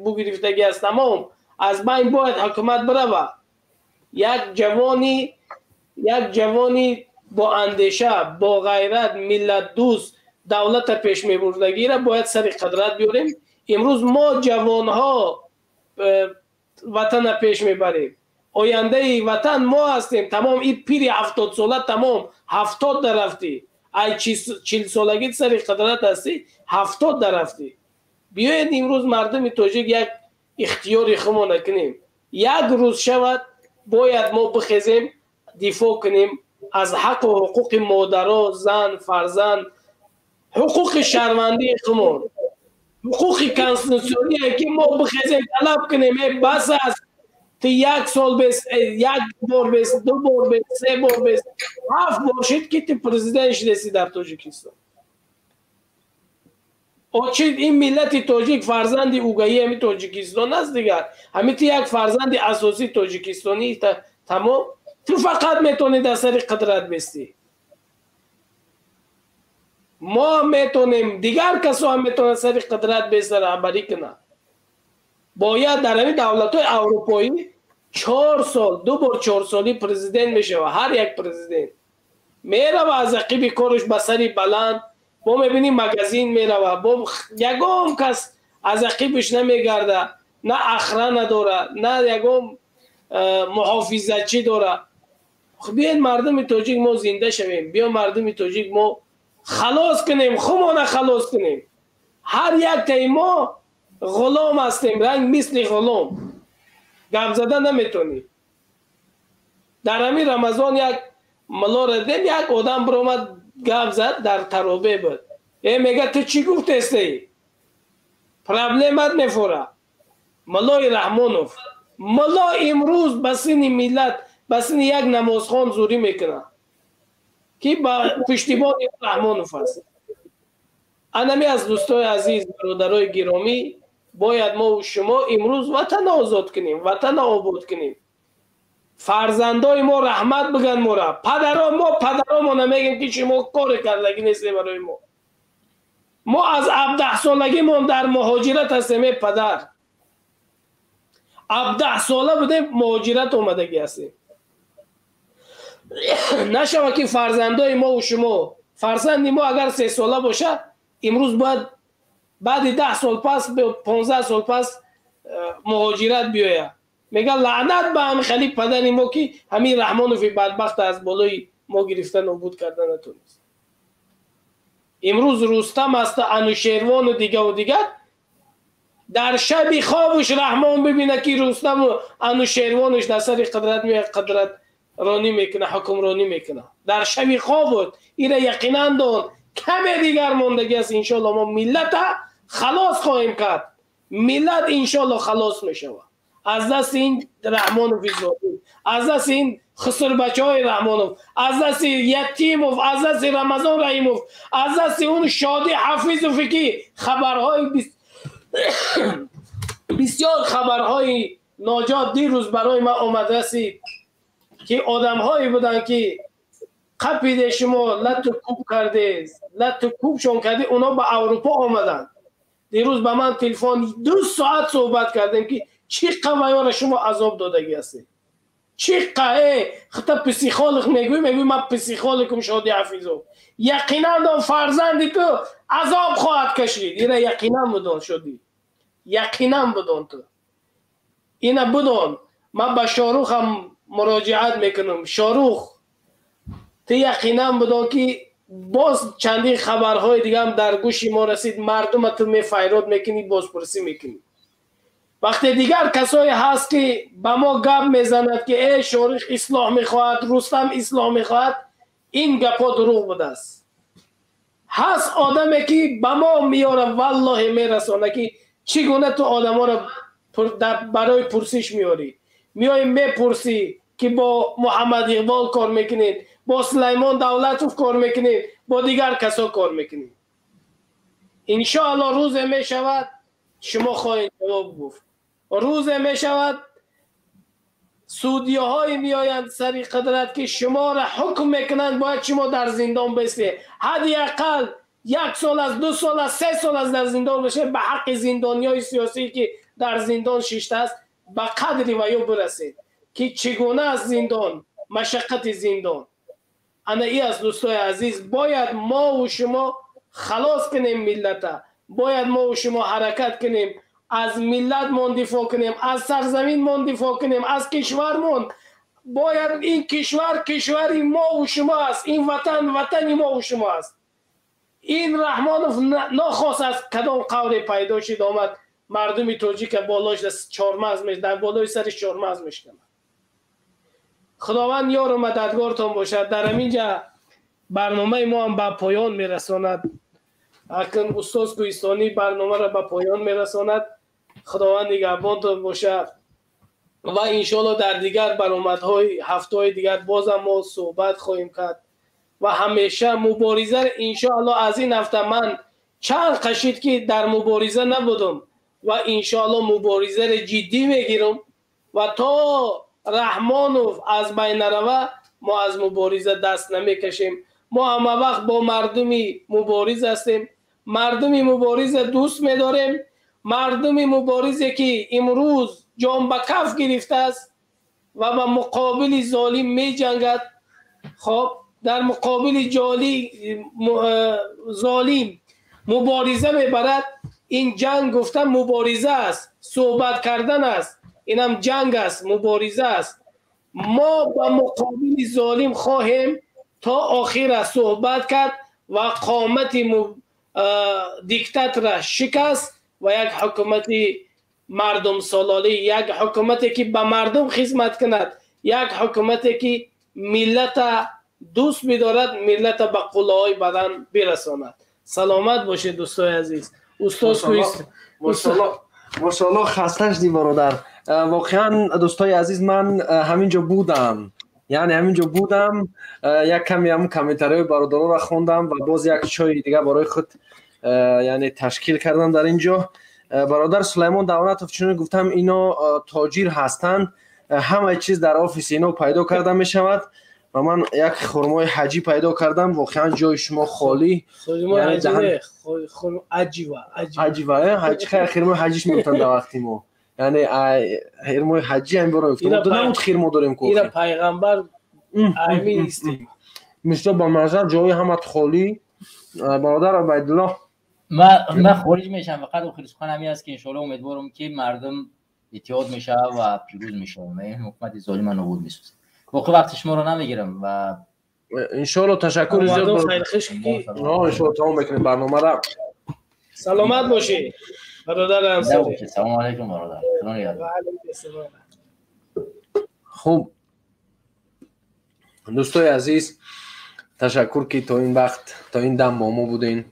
بگیرفتگی است. تمام از بین باید حکومت بروه. یک جوانی با اندیشه، با غیرت، ملت دوست دولت پیش میبردگی را باید سر قدرت بیاریم. امروز ما جوانها وطن پیش میبریم. آینده وطن ما هستیم. تمام این پیر 70 ساله تمام 70 درفتی. ای 40 سالگی سر قدرت هستی 70 درفتی. بیاید امروز مردم تاجیک یک اختیاری خودمون نکنیم. یک روز شود باید ما بخیزیم دفاع کنیم از حق و حقوق مادرها، زن، فرزند، حقوق شهروندی خودمون، حقوق کانستیتوسیونی که ما بخیزیم طلب کنیم. بس است تا یک سال بس، یک بار بس، 2 بار بس، 3 بار بس، 7 بار شد که پرزیدنت شدی در تاجیکستان. آچید این ملت تاجیک فرزند اوگایی همین تاجیکستان است دیگر. همین یک فرزند اساسی تاجیکستانی تمام. تو فقط میتونی در سر قدرت بستی. ما میتونیم، دیگر کسا هم میتونن سر قدرت بسته رهبری کنن. باید در همین دولت‌های اروپایی 4 سال 2 بار 4 سالی پرزیدنت میشه و هر یک پرزیدنت میره و از عقب کارش به سری بلند ما میبینیم مگزین میره و با یگام کس از عقبش نمیگرده، نه اخره نداره، نه یگام محافظتچی داره. بیاین مردم تاجیک ما زنده شویم، بیا مردم تاجیک ما خلاص کنیم، خودمون خلاص کنیم. هر یک تای ما غلام هستیم، رنگ مثل غلام، گپ زدن نمیتونی. در همین رمضان یک ملا را دید، یک آدم برآمد گپ زد در ترابه بود. میگه تو چی گفت استی؟ پرابلمت میفوره. ملای رحمانوف، ملا امروز بسین ملت، بسین یک نمازخوان زوری میکنه که با پشتیبان رحمانوف است. انمی از دوستای عزیز، برادرای گرامی، باید ما و شما امروز وطن آزاد کنیم، وطن آباد کنیم. فرزندای ما رحمت بگن ما را. پدرام نمیگیم که شما کار کردگی نیست برای ما. ما از 17 سالگی ما در مهاجرت هستیم. پدر 17 ساله بوده مهاجرت اومدگی هستیم. نشوه که فرزندای ما و شما، فرزند ما اگر 3 ساله باشه امروز باید بعد 10 سال پس 15 سال پس مهاجرت بیاید. میگه لعنت به هم خلیق پدر ما که همین رحمانوفی بدبخت از بالای ما گرفتن نابود کردن نتونست. امروز رستم است، انوشیروان و دیگه در شب خوابش رحمان ببینه که رستم و انوشیروانش در سر قدرت رانی میکنه، حکمرانی میکنه. در شب خواب بود. ایره یقینا دون کم دیگر موندگی است. انشالله ما ملت خلاص خواهیم کرد. ملت انشالله خلاص میشه از دست این رحمانوف زاده، از دست این خسر بچه های رحمانوف، از دست یتیموف، از دست رمضان رحیموف، از دست اون شادی حفیظوفی که خبرهای بسیار خبرهای ناجات دیروز برای ما آمد رسید که آدم هایی بودن که قپیده شما لط کوب کرده، لط کوبشون کرده، اونا به اروپا آمدن. دیروز به من تلفن 2 ساعت صحبت کردیم که چی قوایار شما عذاب دادگی هستی، چی قوه خطا پسیخالق میگوی من پسیخالقم شادی حفیظو. یقینا دان فرزندی تو عذاب خواهد کشید. اینا یقینا بدون شدی، یقینا بدون تو اینا بدون. من به شاروخ هم مراجعت میکنم. شاروخ تو یقینا بدون که باز چندین خبرهای دیگه هم در گوش ما رسید. مردم تو میفیراد میکنی، بازپرسی میکنی. وقتی دیگر کسایی هست که به ما گپ میزند که ای شاروخ اصلاح میخواهد، رستم اصلاح میخواهد، این گپا دروغ بوده است. هست آدمی که به ما میاره والله میرسانه که چگونه تو آدم ها را برای پرسش میاری. میای میپرسی که با محمد اقبال کار میکنید، با سلیمان دولتوف کار میکنید، با دیگر کسا کار میکنید. انشاءالله روز میشود شما خواهید جواب گفت. روز میشود سودیه های میآیند سری قدرت که شما را حکم میکنند باید شما در زندان بسید. حداقل 1 سال از 2 سال از 3 سال از در زندان بشه. به حق زندانیای سیاسی که در زندان شیشته است به قدری و یا برسید که چگونه از زندان، مشقت زندان. انا ای از دوستای عزیز باید ما و شما خلاص کنیم ملت. باید ما و شما حرکت کنیم، از ملت من دفاع کنیم، از سرزمین من دفاع کنیم، از کشورمون. باید این کشور کشوری ما و شما است، این وطن وطنی ما و شما است. این رحمانوف نخواست از کدام قوری پیدا شد آمد مردم تاجیک بالاش چارمغز میش، در بالای سرش چارمغز میشکنه. خداوند یار و مددگارتان باشد. در همینجا برنامه ما هم به پایان میرساند. اکنون استاد کوهستانی برنامه را به پایان میرساند. خداوند نگهبانتان باشد و انشالله در دیگر برآمدهای هفته‌های دیگر بازم ما صحبت خواهیم کرد و همیشه مبارزه انشالله. از این هفته من چند قشید که در مبارزه نبودم و انشالله مبارزه را جدی میگیرم و تا رحمانوف از بین روه ما از مبارزه دست نمیکشیم. ما همه وقت با مردمی مبارز هستیم، مردمی مبارز دوست می‌داریم، مردم مبارزی که امروز جام به کف گرفته است و به مقابل ظالم می جنگد، خب در مقابل ظالم مبارزه میبرد. این جنگ گفتم مبارزه است، صحبت کردن است، اینم جنگ است، مبارزه است. ما با مقابل ظالم خواهیم تا آخر صحبت کرد و قامت دیکتات را شکست و یک حکومت مردم سالاری، یک حکومتی که به مردم خدمت کند، یک حکومتی که ملت دوست بدارد، ملت به قله‌های بدن برساند. سلامت باشید دوستای عزیز. استاد ماشاءالله خسته شدی برادر. واقعا دوستای عزیز من همینجا بودم، یعنی همینجا بودم، یک کمی هم کامنت‌های برادرها را خوندم و باز یک چای دیگه برای خود یعنی تشکیل کردم در اینجا. برادر سلیمان دولتوف چون گفتم اینا تاجر هستند، همه چیز در آفیس اینا پیدا کرده می شود و من یک خرمای حجی پیدا کردم. واقعا جای شما خالی، یعنی عجیبه خیر خرمای حجیش میگفتن در وقتی ما، یعنی خرمای حجی هم برای افتاد نمود خیر ما داریم اینا پیغمبر ایمی استیم مثل با منظر جای همه خالی. برادر عبیدالله من خارج میشم، فقط آخر سخن همین است که انشالله امیدوارم که مردم اتحاد میشه و پیروز میشه و این حکومت ظالم نابود میشه. واقعا وقت شما رو نمیگیرم و انشالله تشکر زیاد خیر خش کی انشالله تمام میکنیم برنامه را. سلامت باشی برادر انصاری. سلام علیکم برادر. خوب دوستای عزیز، تشکر که تا این وقت تا این دم با ما بودین.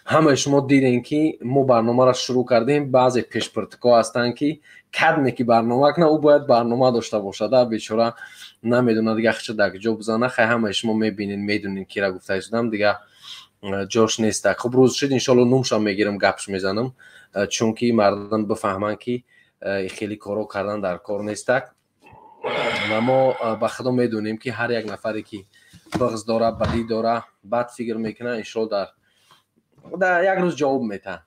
همه شما دیدین که ما برنامه را شروع کردیم. بعضی پیشپرتکا هستن که کدمی که برنامه کنه او باید برنامه داشته باشه، در بیچاره نمیدونه دیگه چه دک جو بزنه. خیلی همه شما میبینین میدونین کی را گفته شدم دیگه جاش نیست. خب روز شد انشالله نومش میگیرم گپش میزنم چون که مردم بفهمن که خیلی کارو کردن در کار نیست و ما به خدا میدونیم که هر یک نفری که بغض داره، بدی داره، بد فکر میکنه، انشالله در یک روز جواب میده.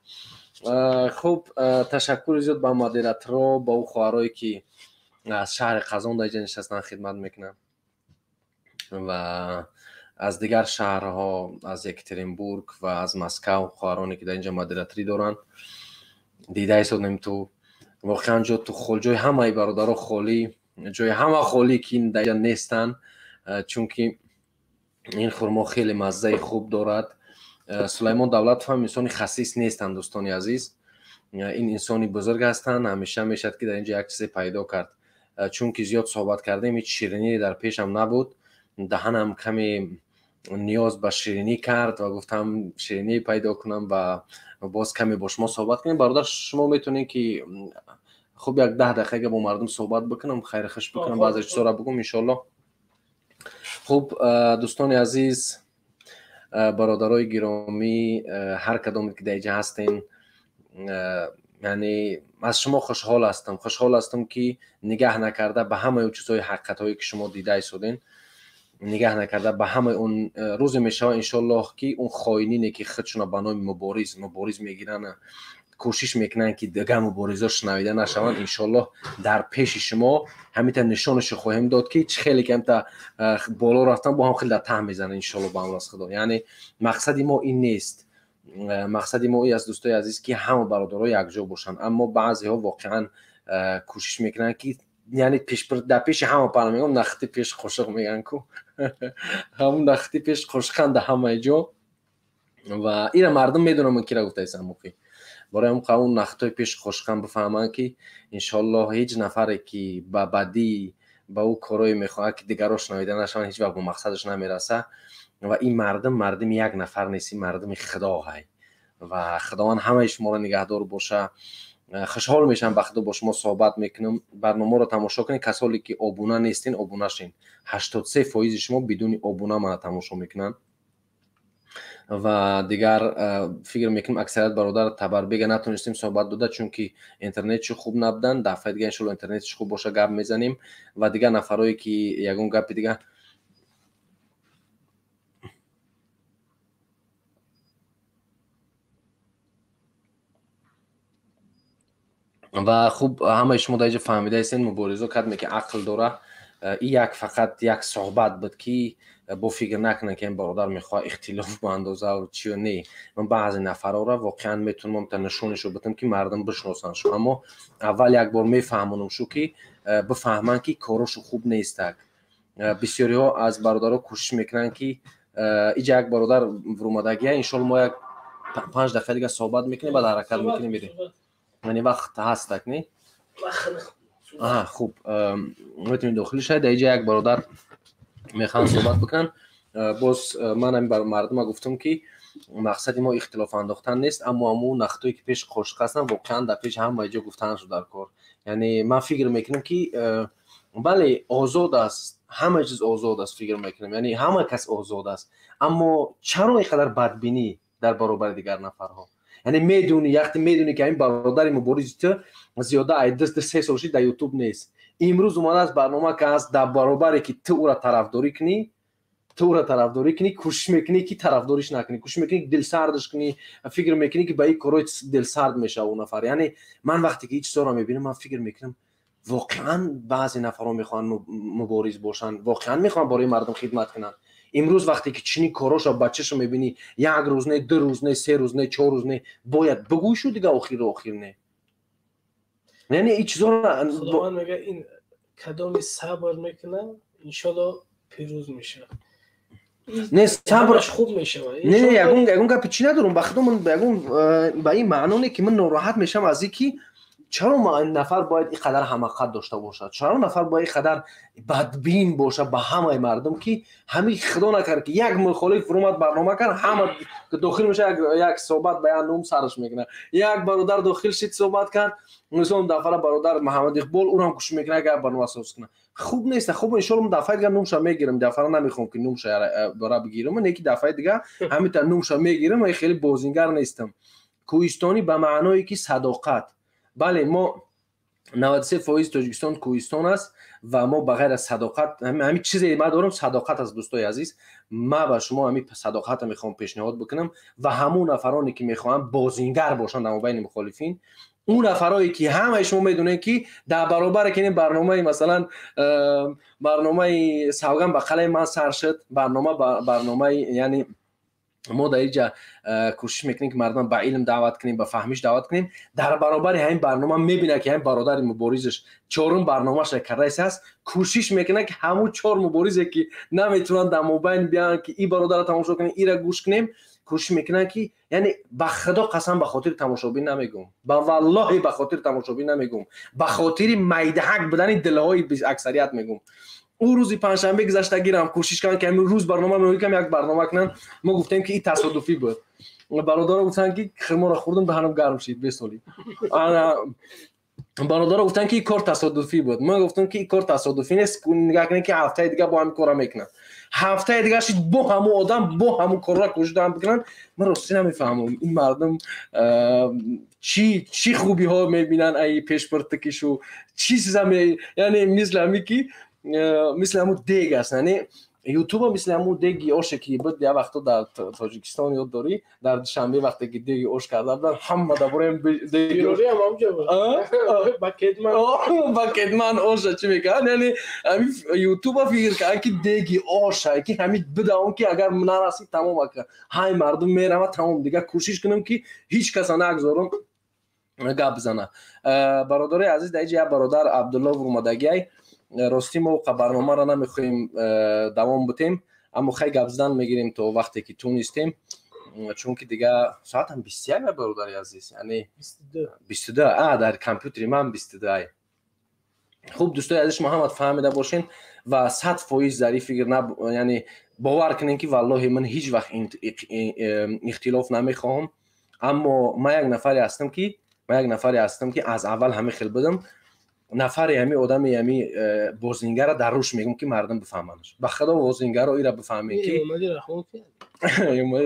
خوب تشکر زیاد به مدیراتورا، با او خواهرایی که از شهر قزان در اینجا نشستن خدمت میکنن و از دیگر شهرها، از یکترینبورگ و از مسکو خواهرانی که در اینجا مدیراتوری دارن. دیده ایستادیم تو واقعا جا تو خال، جای همه برادرها خالی، جای همه خالی که در اینجا نیستن چون که این خرما خیلی مزه خوب دارد. سلیمان دولتوف هم انسانی خسیس نیستن دوستان عزیز، این انسانی بزرگ هستن. همیشه میشد که در اینجا یک چیزی پیدا کرد چون که زیاد صحبت کردیم، هیچ شیرینی در پیشم نبود، دهنم کمی نیاز به شیرینی کرد و گفتم شیرینی پیدا کنم و باز کمی با شما صحبت کنیم. برادر شما میتونین که خب یک 10 دقیقه با مردم صحبت بکنم، خیر خش بکنم، بعضی چیزا رو بگم انشالله. خب دوستان عزیز، برادرای گرامی، هر کدومی که دیجا هستین، یعنی از شما خوشحال هستم که نگاه نکرده به همه اون چیزهای حقیقتایی که شما دیده ایستادین، نگاه نکرده به همه اون روز میشه انشالله که اون خائنینی که خودشون به نام مبارز میگیرن، کوشش میکنن که دیگه مبارزا شنیده نشون، انشالله در پیش شما همیت نشانش خواهیم داد که خیلی کم تا بالا رفتن با هم خیلی در ته میزنن انشالله با امر خدا. یعنی مقصد ما این نیست، مقصد ما این از دوستای عزیز که همه برادرها یکجا باشن، اما بعضی ها واقعا کوشش میکنن که یعنی در پیش همه پالا میگم نختی پیش خوشق میگن کو همون نختی پیش خوشخند همه جا و این مردم میدونم من کی را گفته ایسم موقعی برای هم قانون نختای پیش خوشخند بفهمن که انشالله هیچ نفری که با بدی با او کارای میخواد که دیگر رو شنیده نشون هیچ وقت به مقصدش نمیرسه و این مردم یک نفر نیست، مردم خدا هست و خداوند همه شما را نگهدار باشه. خوشحال میشم بخدا با شما صحبت میکنم. برنامه رو تماشا کنید، کسایی که آبونه نیستین آبونه شین. 83% شما بدون آبونه من تماشا میکنن و دیگر فکر میکنم اکثریت برادر تبر بگه نتونستیم صحبت داده چون که اینترنتش خوب نبودن. دفعه دیگه ان شاء الله اینترنتش خوب باشه گپ میزنیم و دیگه نفرایی که یگون گپ دیگه و خوب همه شما در اینجا فهمیده هستین مبارزه کردم که عقل داره. این فقط یک صحبت بود که با فکر نکنه که این برادر میخواد اختلاف با اندازه و چی و نه. من بعضی نفرها را واقعا میتونم تا نشونشو بدم که مردم بشناسنش، اما اول یک بار میفهمونم شو که بفهمن که کارش خوب نیست. بسیاری ها از برادرها کوشش میکنن که اینجا یک برادر ورمادگیه، انشالله ما یک 5 دقیقه دیگه صحبت میکنیم بعد حرکت میکنیم میریم. یعنی وقت هست نه؟ خوب میتونید داخل شید. اینجا یک برادر میخوان صحبت بکنن. باز من هم بر مردم گفتم که مقصد ما اختلاف انداختن نیست، اما همون نقطه‌ای که پیش خوش هستن واقعا در پیش هم اینجا گفتن شد در کار. یعنی من فکر میکنم که بله آزاد است، همه چیز آزاد است، فکر میکنم یعنی همه کس آزاد است، اما چرا اینقدر بدبینی در برابر دیگر نفرها؟ یعنی میدونی وقتی میدونی که این برادر مبارز تو زیاده ایدست 3 سالشی در یوتیوب نیست، امروز اومده از برنامه که از در برابری که تو او را طرفداری کنی کوشش میکنی که طرفداریش نکنی، کوشش میکنی دل سردش کنی، فکر میکنی که با این کارای دل سرد میشه اون نفر. یعنی من وقتی که هیچ چیزا را میبینم من فکر میکنم واقعا بعضی نفرها میخوان مبارز باشن، واقعا میخوان برای مردم خدمت کنن. امروز وقتی که چنین کاراشو بچه‌شو میبینی، یک روز نه، 2 روز نه، 3 روز نه، 4 روز نه، باید بگویشو دیگه آخر نه. یعنی این چیزا رو خداوند میگه این کدام صبر میکنه انشالله پیروز میشه. نه صبرش خوب میشه. نه یگون گپ چی ندارم بخدا من بگم با این معنی که من ناراحت میشم از اینکه چرا ما این نفر باید این قدر حماقت داشته باشد، چرا نفر باید این قدر بدبین باشه به همه مردم که همین خدا نکرد که یک مخالف اومد برنامه کرد همه داخل میشه یک صحبت بیان نوم سرش میکنه، یک برادر داخل شد صحبت کرد مثلا دفعه برادر محمد اقبال اونم کوشش میکنه که برنامه اساس کنه. خوب نیست. خوب ان شاء الله دفعه دیگه نومش میگیرم، دفعه نمیخوام که نومش برا بگیرم، من یکی دفعه دیگه همین تا نومش میگیرم. من خیلی بازیگر نیستم. کوهستانی به معنای که صداقت. بله ما 93% تاجیکستان کوهستان است و ما بغیر از صداقت همین چیزی ما دارم صداقت از دوستای عزیز. ما با شما همین صداقت میخوام پیشنهاد بکنم و همون نفرانی که میخوام بازیگر باشن در مابین مخالفین، اون نفرایی که همه شما میدونن که در برابر که این برنامه مثلا برنامه سوگن به قلعه من سر شد، برنامه یعنی ما در اینجا کوشش میکنیم که مردم به علم دعوت کنیم، به فهمیش دعوت کنیم. در برابر همین برنامه میبینه که همین برادر مبارزش 4م برنامه‌اش کرده است، کوشش میکنه که همون 4 مبارزی که نمیتونن در مابین بیان که این برادر رو تماشا کنیم، این را گوش کنیم، کوشش میکنن که یعنی به خدا قسم به خاطر تماشابین نمیگم، به والله به خاطر تماشابین نمیگم، به خاطر میدهک بدن دلهای اکثریت میگم. اون روزی پنجشنبه گذشته گیرم کوشش کردن که امروز روز برنامه میگم یک برنامه کنن. ما گفتیم که این تصادفی بود. برادرها گفتن که خمار خوردن دهنم گرم شید بسولی. برادرها گفتن که این کار تصادفی بود. ما گفتم که این کار تصادفی نیست، نگاه کنین که هفته دیگه با هم کارا میکنن. هفته دیگه شید با همون آدم با همون کار را کوشش دارن بکنن. من راستی نمیفهمم این مردم چی خوبی ها میبینن ای پیش پرتکشو چی چیزا یعنی مثل همی که مثل همون دیگ است. یعنی یوتیوب مثل همون دیگی آش که بود یه وقتا در تاجیکستان یاد داری در شنبه وقتی که دیگی آش کرده بودن همه درباره دیگی آش هم اونجا بود با کدمن آش چی میکنن. یعنی همین یوتیوب فکر کنن که دیگی آشه که همین بدون که اگر نرسید تمام کنه های مردم میرم تمام دیگه کوشش کنم که هیچ کس نگذارم گپ بزنه. برادر عزیز در اینجا برادر عبدالله ورمادگی راستی ما برنامه را نمیخوایم دوام بدیم، اما خیلی گپ زدن میگیریم تا وقتی که تو نیستیم، چون که دیگه ساعت هم 21 برادر عزیز، یعنی 22 در کامپیوتر من 22. خوب دوستای عزیز محمد فهمیده باشین و 100% ظریف یعنی باور کنین که والله من هیچ وقت اختلاف نمیخوام، اما من یک نفری هستم که از اول همه خیلی بدم نفر همی آدم همی بازینگر را در روش میگم که مردم بفهمنش. به خدا بازینگر را بفهمین که اومدی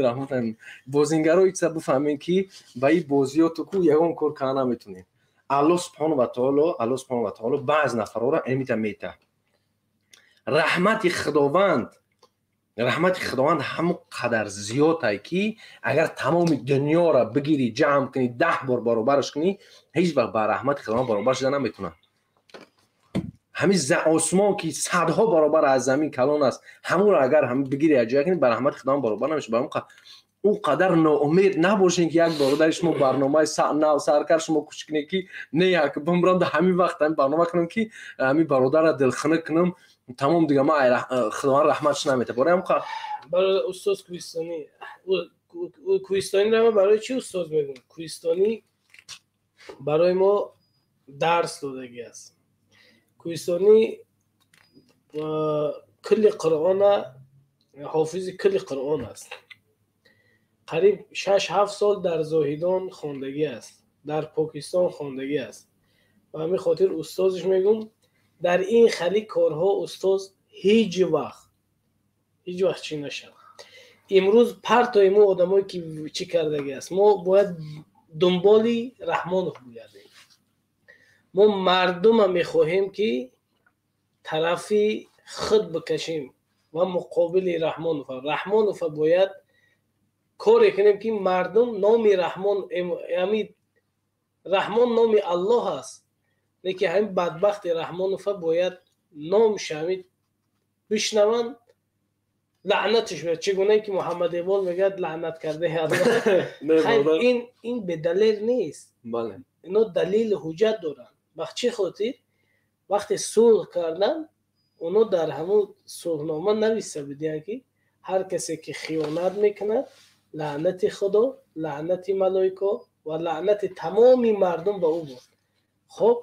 رحمت بازینگر را ایچ بفهمین که با این بازیات کو یگان کار کنه نمیتونین. الله سبحانه و تعالی بعض نفرها را امیت میته. رحمت خداوند رحمت خداوند همون قدر زیاده که اگر تمام دنیا را بگیری جمع کنی 10 بار برابرش کنی هیچ وقت با رحمت خداوند برابر شده نمیتونه. همین آسمان که صدها برابر از زمین کلان است، همون را اگر هم بگیری اجرا کنی با رحمت خداوند برابر نمیشه. با اون قدر ناامید نباشین که یک برادر شما برنامه نو سرکار شما کوچکنی که نه یک بمرم در همین وقت هم برنامه کنم که همین برادر را دلخنک کنم تمام دیگه ما خداوند رحمتش نمیده. برای استاد کوهستانی را برای چی استاد میگم؟ کوهستانی برای ما درس دادگی است. کوهستانی کل قرآن حافظ کل قرآن است. قریب 6-7 سال در زاهدان خواندگی است، در پاکستان خواندگی است و همین خاطر استادش میگم در این خلی کارها استاد هیچ وقت چی نشد. امروز پرتای ما آدمایی که چی کردگی است، ما باید دنبالی رحمان بگردیم. ما مردم هم میخواهیم که طرفی خود بکشیم و مقابل رحمان باید کاری کنیم که مردم نام رحمان نام الله است، لیکن همین بدبخت رحمان باید نام شامید بشنون لعنتش بید. چگونه که محمد اقبال میگه لعنت کرده الله. این به دلیل نیست. بله اینا دلیل حجت دارن. بخچه خاطر وقتی صلح کردن اونا در همون صلحنامه نویسته بودن که هر کسی که خیانت میکند لعنت خدا، لعنت ملائکه و لعنت تمامی مردم به او بود. خب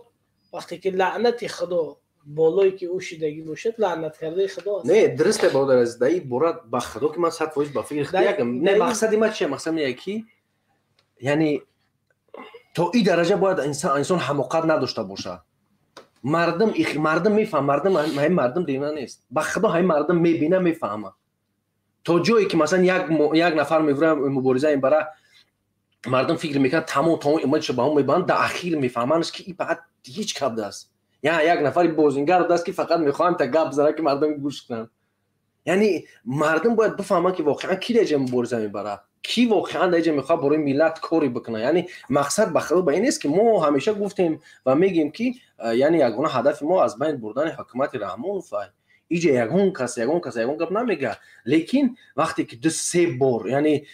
وقتی که لعنت خدا بالایی که او شدگی باشد لعنت کرده خدا است. نه درسته برادر از دایی برات با خدا که من 100% با فکر خودم نه مقصد ما چیه؟ مقصد میگه که یعنی تا این درجه باید انسان حماقت نداشته باشه. مردم میفهم، مردم دیوانه نیست. با خدا همین مردم میبینه میفهمه. تا جایی که مثلا یک نفر میبره مبارزه این برای مردم فکر میکنه تمام ایمانش به هم میبند، در اخیر میفهمنش که این فقط هیچ کب است. یا یک نفر بازیگر دست که فقط میخوام تا گپ بزنه که مردم گوش کنن. یعنی مردم باید بفهمن که واقعا کی دیگه مبارزه میبره، کی واقعا دیگه میخواد برای ملت کاری بکنه. یعنی مقصد بخدا به این نیست که ما همیشه گفتیم و میگیم که یعنی یگانه هدف ما از بین بردن حکومت رحمان فای ایجا یگان کس گپ نمیگه. لیکن وقتی که 2-3 بار یعنی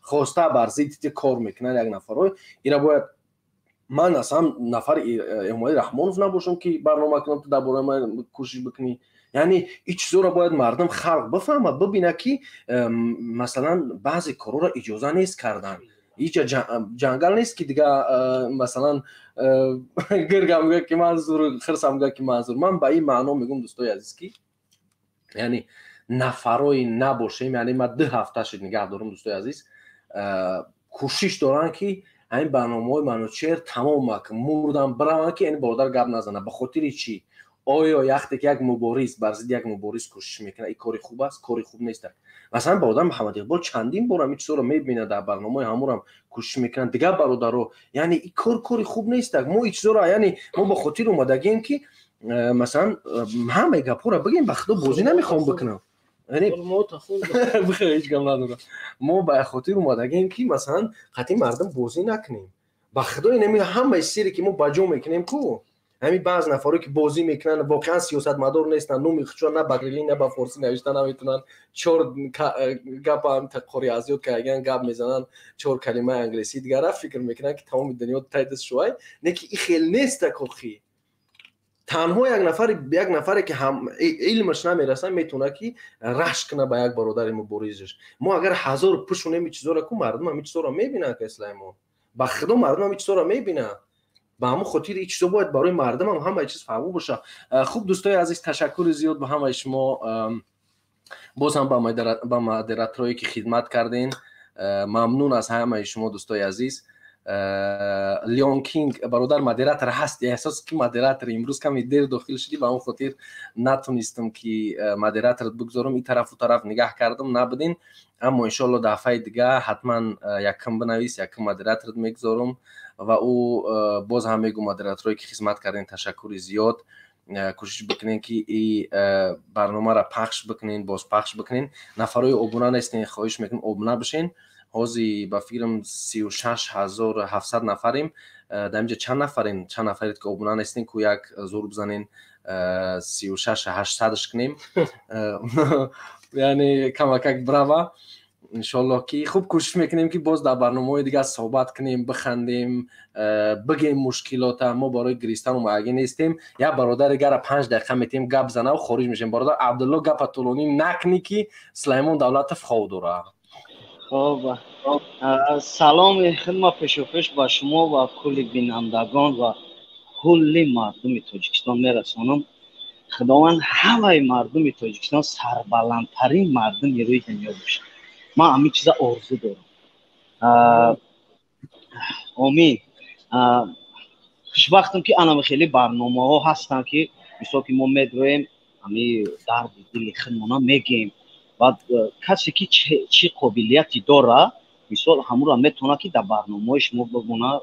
خواسته بر ضد کار میکنه یک نفر اینا باید من اصلا نفر حمایت رحمانوف نباشم که برنامه کنم تو درباره من کوشش بکنی. یعنی این چیزا رو باید مردم خلق بفهمه، ببینه که مثلا بعضی کارا را اجازه نیست کردن. اینجا جنگل نیست که دیگه مثلا گرگم میگه که منظور، خرسم میگه که منظور. من به این معنا میگم دوستای عزیز که یعنی نفرای نباشیم. یعنی من 2 هفته شد نگه دارم دوستای عزیز، کوشش دارن که این برنامه‌های منوچهر تمام مکن مردم برام که این برادر گپ نزنه. به خاطر چی؟ آیا وقتی که یک مبارز بر ضد یک مبارز کوشش میکنه این کاری خوب است؟ کاری خوب نیست. مثلا برادر محمد اقبال چندین بار این چیزا رو میبینه در برنامه همون هم کوشش میکنن دیگه برادرها. یعنی این کاری خوب نیست. ما این چیزا رو یعنی ما به خاطر اومدگیم که مثلا همه گپا رو بگیم به خدا بازی نمیخوام بکنم. یعنی هیچ گم ندارم. ما به خاطر اومدگیم که مثلا قطعی مردم بازی نکنیم. به خدا نمیگم همه سری که ما بجا میکنیم کو همین بعض نفرایی که بازی میکنن واقعا سیاست مدار نیستن، نه بغلی نه با فارسی نوشتن نمیتونن، 4 گپ هم تقری ازیاد که اگه گپ میزنن 4 کلمه انگلیسی دیگه را فکر میکنن که تمام دنیا تایید شوی. نه که این خیلی نیست. کوخی تنها یک نفری که هم علمش نمیرسه میتونه که رشک کنه به یک برادر مبارزش. ما اگر 1000 پشونه می چیزا را کو مردم هم چیزا را میبینن که اسلام با خدا مردم هم چیزا را میبینن. با همون خاطر این چیزا باید برای مردم هم همه چیز فهمو باشه. خوب دوستای عزیز تشکر زیاد به همه شما. باز هم با مدیراتورایی که خدمت کردین ممنون از همه شما دوستای عزیز. لیون کینگ برادر مدیراتور هست. احساس که مدیراتور امروز کمی دیر داخل شدی به اون خاطر نتونستم که مدیراتور بگذارم. این طرف و طرف نگاه کردم نبودین، اما انشالله دفعه دیگه حتما یکم بنویس یکم مدیراتور میگذارم و او باز هم میگم مدیراتورایی که خدمت کردین تشکر زیاد. کوشش بکنین که این برنامه را پخش بکنین، باز پخش بکنین. نفرای ابونه نیستین، خواهش میکنم ابونه بشین. حاضی با فکرم 36700 نفریم. در اینجا چند نفرین؟ چند نفرید که ابونه نیستین که یک زور بزنین 36800 کنیم. یعنی کمک براوا. انشالله که خوب کوشش میکنیم که باز در برنامه دیگه صحبت کنیم، بخندیم، بگیم مشکلات. ما برای گریستن و معگی نیستیم. یا برادر دیگر 5 دقیقه میتیم گپ زنه و خارج میشیم. برادر عبدالله گپ طولانی نکنی که سلیمان دولت خود داره. خب سلام خدمت پیش با شما و کل بینندگان و کل مردم تاجیکستان میرسانم. خداوند همه مردم تاجیکستان سربلندترین مردم روی دنیا باشه. من همین چیزا آرزو دارم. آمین. خوشبختم که انا خیلی برنامه ها هستن که مثلا که ما میدویم همین درد دل خودمون میگیم. بعد کسی که چه قابلیتی داره مثال همون را میتونه که در برنامه‌اش ما بگونه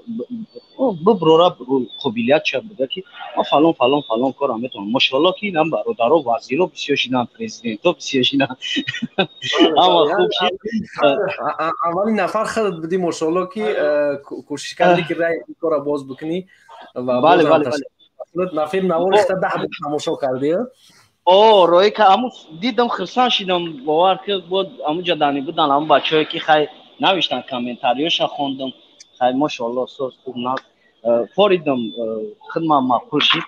ببره قابلیت چه بوده که ما فلان کار میتونم. ماشاءالله که اینم برادرها وزیرا بسیار شدن، پرزیدنت بسیار شدن. اما خوب شد. اولین نفر خودت بودی ماشاءالله که کوشش کردی که رای کار باز بکنی و بله نفر نوارش تا 10 تماشا کردی. روی که همون دیدم خرسان شدم باور که بود همون جدانی بودن همون بچه‌ای که خیلی نوشتن کامنتاریوش خوندم خیلی ماشاءالله سوز خوب نه فوریدم خدمت معقول شد.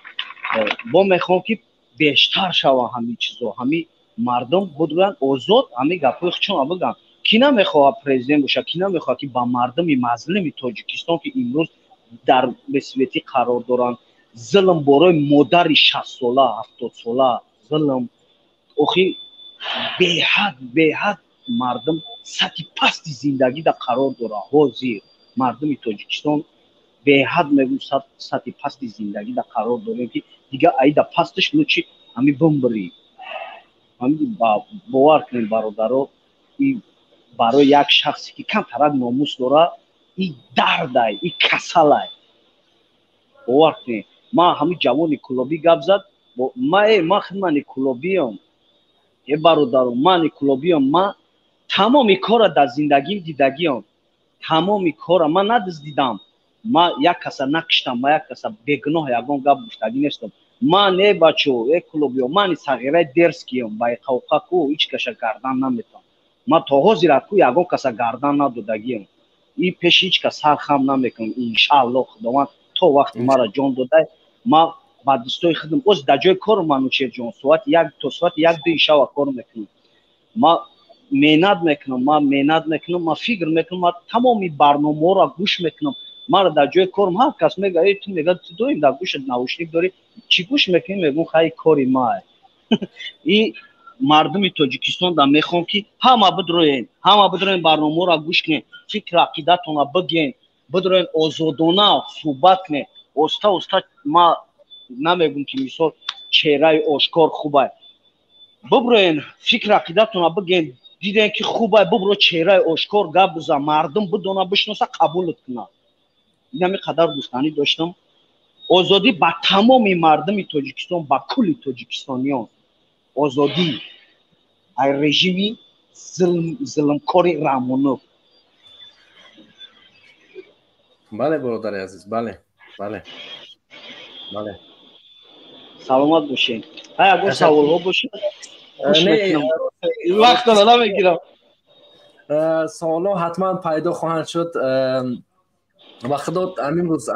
با میخوام که بیشتر شوه همین چیزا، همین مردم بودن آزاد همین گپای چون بگم کی نمیخواد پرزیدنت باشه، کی نمیخواد که با مردم مظلوم تاجیکستان که امروز در مسئولیتی قرار دارن ظلم برای مادر 60 ساله 70 ساله ظلم اخی به حد مردم سطح پست زندگی در قرار داره. حاضر مردم تاجیکستان به حد میگم سطح پست زندگی در قرار داره که دیگه ایدا پستش لوچی همین بمبری همین باور کنین برادرها این برای یک شخصی که کم ترک ناموس داره این درد این کسل باور کنین. ما همین جوان کلابی گپ زد ما خدمت کلابیم یه برادرم من کلابیم ما تمام کار در زندگیم دیدگیم تمام کار من ندزدیدم ما یک کس نکشتم ما یک کس بگناه یگان گپ گفتگی نیستم ما نه بچو یک کلابیم من صغیره درس کیم با قوقا کو هیچ کس گردن نمیتونم ما تا حاضر کو یگان کس گردن ندادگیم این پیش هیچ کس سر خم نمیکنم ان شاء الله خداوند تا وقت مرا جان داده ما با دوستای خودم از در جای کار منو چه جان ساعت یک تا ساعت یک دو شب کار میکنم ما مهنت میکنم ما فکر میکنم ما تمامی برنامه را گوش میکنم ما را در جای کارم هر کس میگه تو میگه تو دویم در گوشت نوشنیک داری چی گوش میکنی میگم خیلی کاری ما این مردم تاجیکستان در میخوام که همه بدروین برنامه را گوش کنین فکر عقیدتون را بگین بدروین آزادانه صحبت کنین استا ما نمیگم که مثال چهره آشکار خوبه ببرین فکر عقیدتون را بگین دیدین که خوبه ببرو چهره آشکار گپ بزن مردم بدونه بشناسه قبولت کنه. این همین قدر دوستانی داشتم آزادی با تمام مردم تاجیکستان با کل تاجیکستانیان آزادی ای رژیمی ظلمکاری رحمانو. بله برادر عزیز بله سلامت باشین. اگر سوال ها باشه وقت را نمیگیرم. سوال ها حتما پیدا خواهند شد و خدا همین روز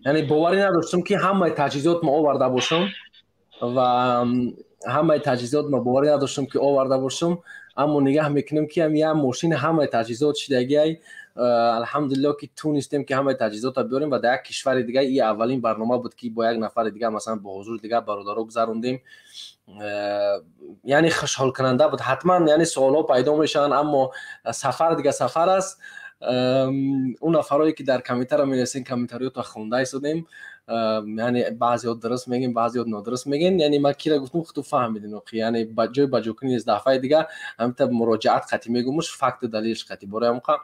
یعنی باوری نداشتم که همه تجهیزات ما آورده باشم و همه تجهیزات ما باوری نداشتم که آورده باشم اما نگاه میکنم که هم یه ماشین همه تجهیزات شدگی الحمدلله که تونستیم که همه تجهیزات رو بیاریم و در یک کشور دیگه این اولین برنامه بود که با یک نفر دیگه مثلا با حضور دیگه برادرها گذروندیم. یعنی خوشحال کننده بود. حتما یعنی سوالا پیدا میشن اما سفر دیگه سفر است. اون نفرایی که در کامنتر می نویسین کامنتاریات رو خونده ایستادیم یعنی بعضی‌ها درست میگین بعضی‌ها نادرست میگین یعنی ما کی را گفتم خودتون فهمیدین یعنی جای بجو کنی از دفعه دیگه همت مراجعت قطعی میگم مش فکت دلیلش قطعی برای موقع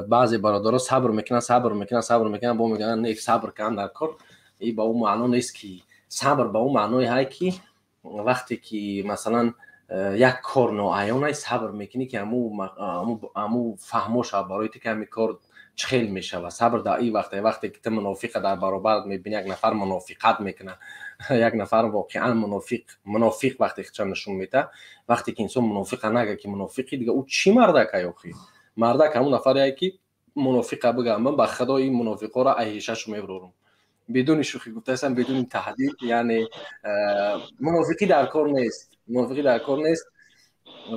بعضی برادرها صبر میکنن با میگن نه صبر کن در کار این با اون معنا نیست که صبر با اون معنای هایی که وقتی که مثلا یک کار ناعیان است صبر میکنی که امو فهموش برای که همی کار چخیل میشه و صبر در این وقتی که تو منافق در برابر میبینی یک نفر منافقت میکنه یک نفر واقعا منافق وقتی که نشون میده وقتی که انسان منافق نگه که منافقی دیگه او چی مردک یاخی مردک همون نفری که منافقه بگه من به خدا این منافقا را ایشش میبرم بدون شوخی گفتم بدون تهدید یعنی منافقی در کار نیست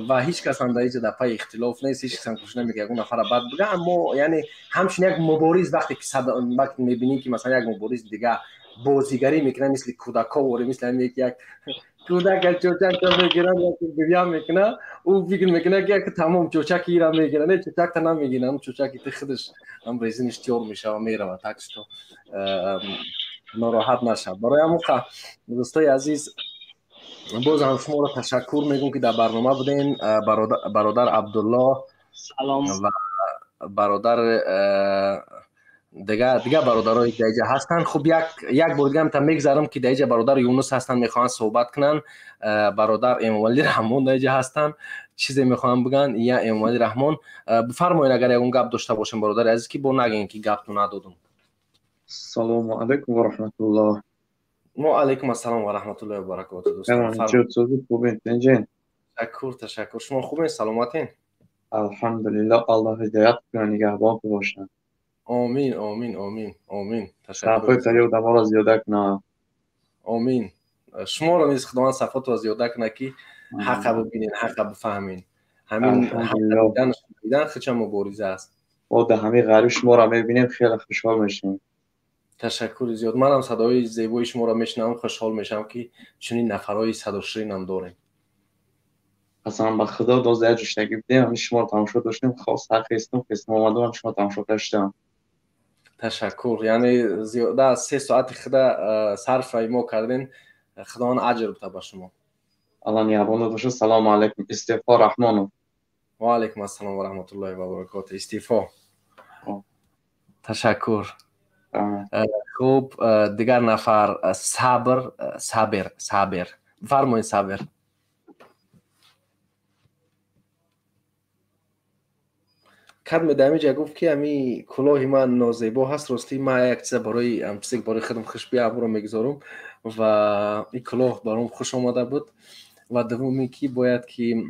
و هیچ کس هم در اینجا در پای اختلاف نیست هیچ کس هم کوشش نمیکنه اون نفر بد بگه اما یعنی همچنین یک مبارز وقتی میبینی که مثلا یک مبارز دیگه بازیگری میکنه مثل کودکا و مثل یک کودک چوچک را میگیرن یا بیان میکنه او فکر میکنه که تمام چوچکی را میگیرن نه چوچک تا نمیگیرن اون چوچکی تو خودش هم ریزنش تیور میشه و میره و تکس تو ناراحت نشه. برای همون دوستای عزیز باز هم شما را تشکر میگم که در برنامه بودین. برادر عبدالله سلام و برادر دیگه برادرای دیگه هستن. خب یک بار دیگه هم تا میگذارم که دیگه برادر یونس هستن میخوان صحبت کنن. برادر امامعلی رحمان دیگه هستن چیزی میخوان بگن یا امامعلی رحمان بفرمایید اگر اون گپ داشته باشیم برادر عزیز که با نگین که گپ تو ندادم. السلام علیکم و رحمت الله. و علیکم السلام و رحمت الله و برکاته دوستان. تشکر شما خوبین سلامتین؟ الحمدلله الله هدایت کنه نگهبان باشن. آمین آمین آمین آمین. تشکر. تریو دوباره زیاده کنه. آمین. شما رو میز خداوند صفات و زیاده کنه که حق ببینین حق بفهمین. همین حق دیدن خیلی مبارزه است. و در همین غریب شما رو میبینیم خیلی خوشحال میشیم. تشکر زیاد. منم صدای زیبای شما را میشنوم خوشحال میشم که چنین نفرای صداشرین هم داریم. اصلا به خدا دوزده جشنگی بودیم همین شما رو تماشا داشتیم خاص حق استم که اسم آمدم شما تماشا داشتم. تشکر. یعنی زیاده 3 ساعت خدا صرف ما کردین خداوند اجر بده به شما. الله نگهبان باشه. سلام علیکم. استیفا رحمانو. و علیکم السلام و رحمت الله و برکاته. استیفا. تشکر. خوب دیگر نفر صابر فرمایید صابر. کدم دمیجا گفت که امی کلاه من نازیبا هست راستی من یک چیز برای خودم خوش بیا برو میگذارم و این کلاه برام خوش آمده بود و دومی که باید که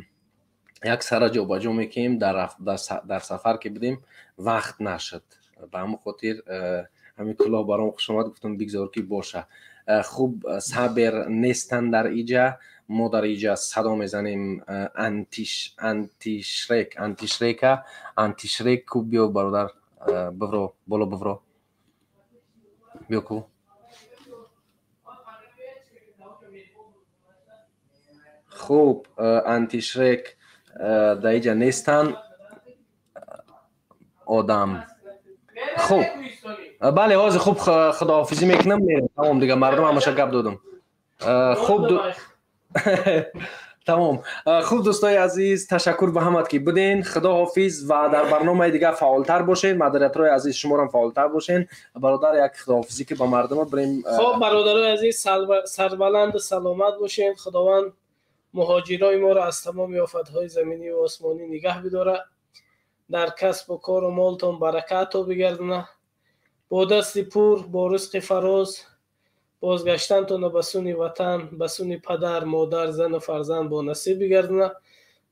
یک سر جا با جا میکنیم در سفر که بدیم وقت نشد به همون خاطر همین کلاه برام خوش آمد گفتم بگذار که باشه. خوب صبر نیستن در ایجا ما در ایجا صدا میزنیم انتیشریک کو بیو برادر بفرو بالا بفرو بیو کو خوب انتیشریک در ایجا نیستن آدم. خوب بله آز خوب خداحافظی میکنم میرم تمام دیگه مردم همشه گپ دادم. خوب تمام. خوب دوستای عزیز تشکر به همت که بودین. خداحافظ و در برنامه دیگه فعالتر باشین. مدیریتورای عزیز شما هم فعالتر باشین. برادر یک خداحافظی که با مردم بریم. خب برادرای عزیز سربلند و سلامت باشین. خداوند مهاجرای ما را از تمام آفت‌های زمینی و آسمانی نگه بداره. در کسب و کار و مالتون برکت رو بگردونه. با دست پور با رزق فراز بازگشتنتون به سوی وطن به سوی پدر مادر زن و فرزند با نصیب بگردونه.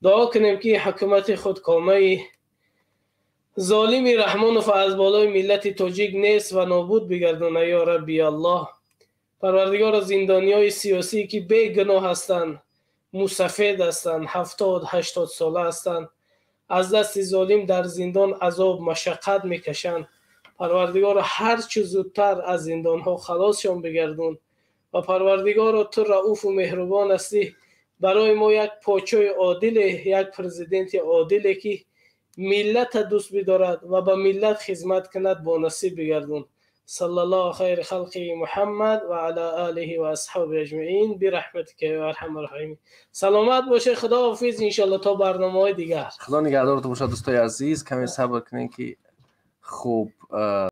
دعا کنیم که حکومت خودکامه ظالمی رحمان و از بالای ملت تاجیک نیست و نابود بگردونه یا ربی الله. پروردگار زندانیای سیاسی که بی گناه هستند مسفید هستند 70-80 ساله هستند از دست ظالم در زندان عذاب مشقت میکشند. پروردگار هر چه زودتر از زندان ها خلاصشان بگردون و پروردگار تو رؤوف و مهربان هستی. برای ما یک پادشاه عادل یک پرزیدنت عادل که ملت دوست بدارد و به ملت خدمت کند با نصیب بگردون. صلی الله خیر خلق محمد و علی آله و اصحابه اجمعین برحمتک یا ارحم الراحمین. سلامت باشه. خدا حافظ ان شاء الله تا برنامه‌های دیگر. خدا نگهدارتون باشه دوستای عزیز. کمی صبر کنین که خوب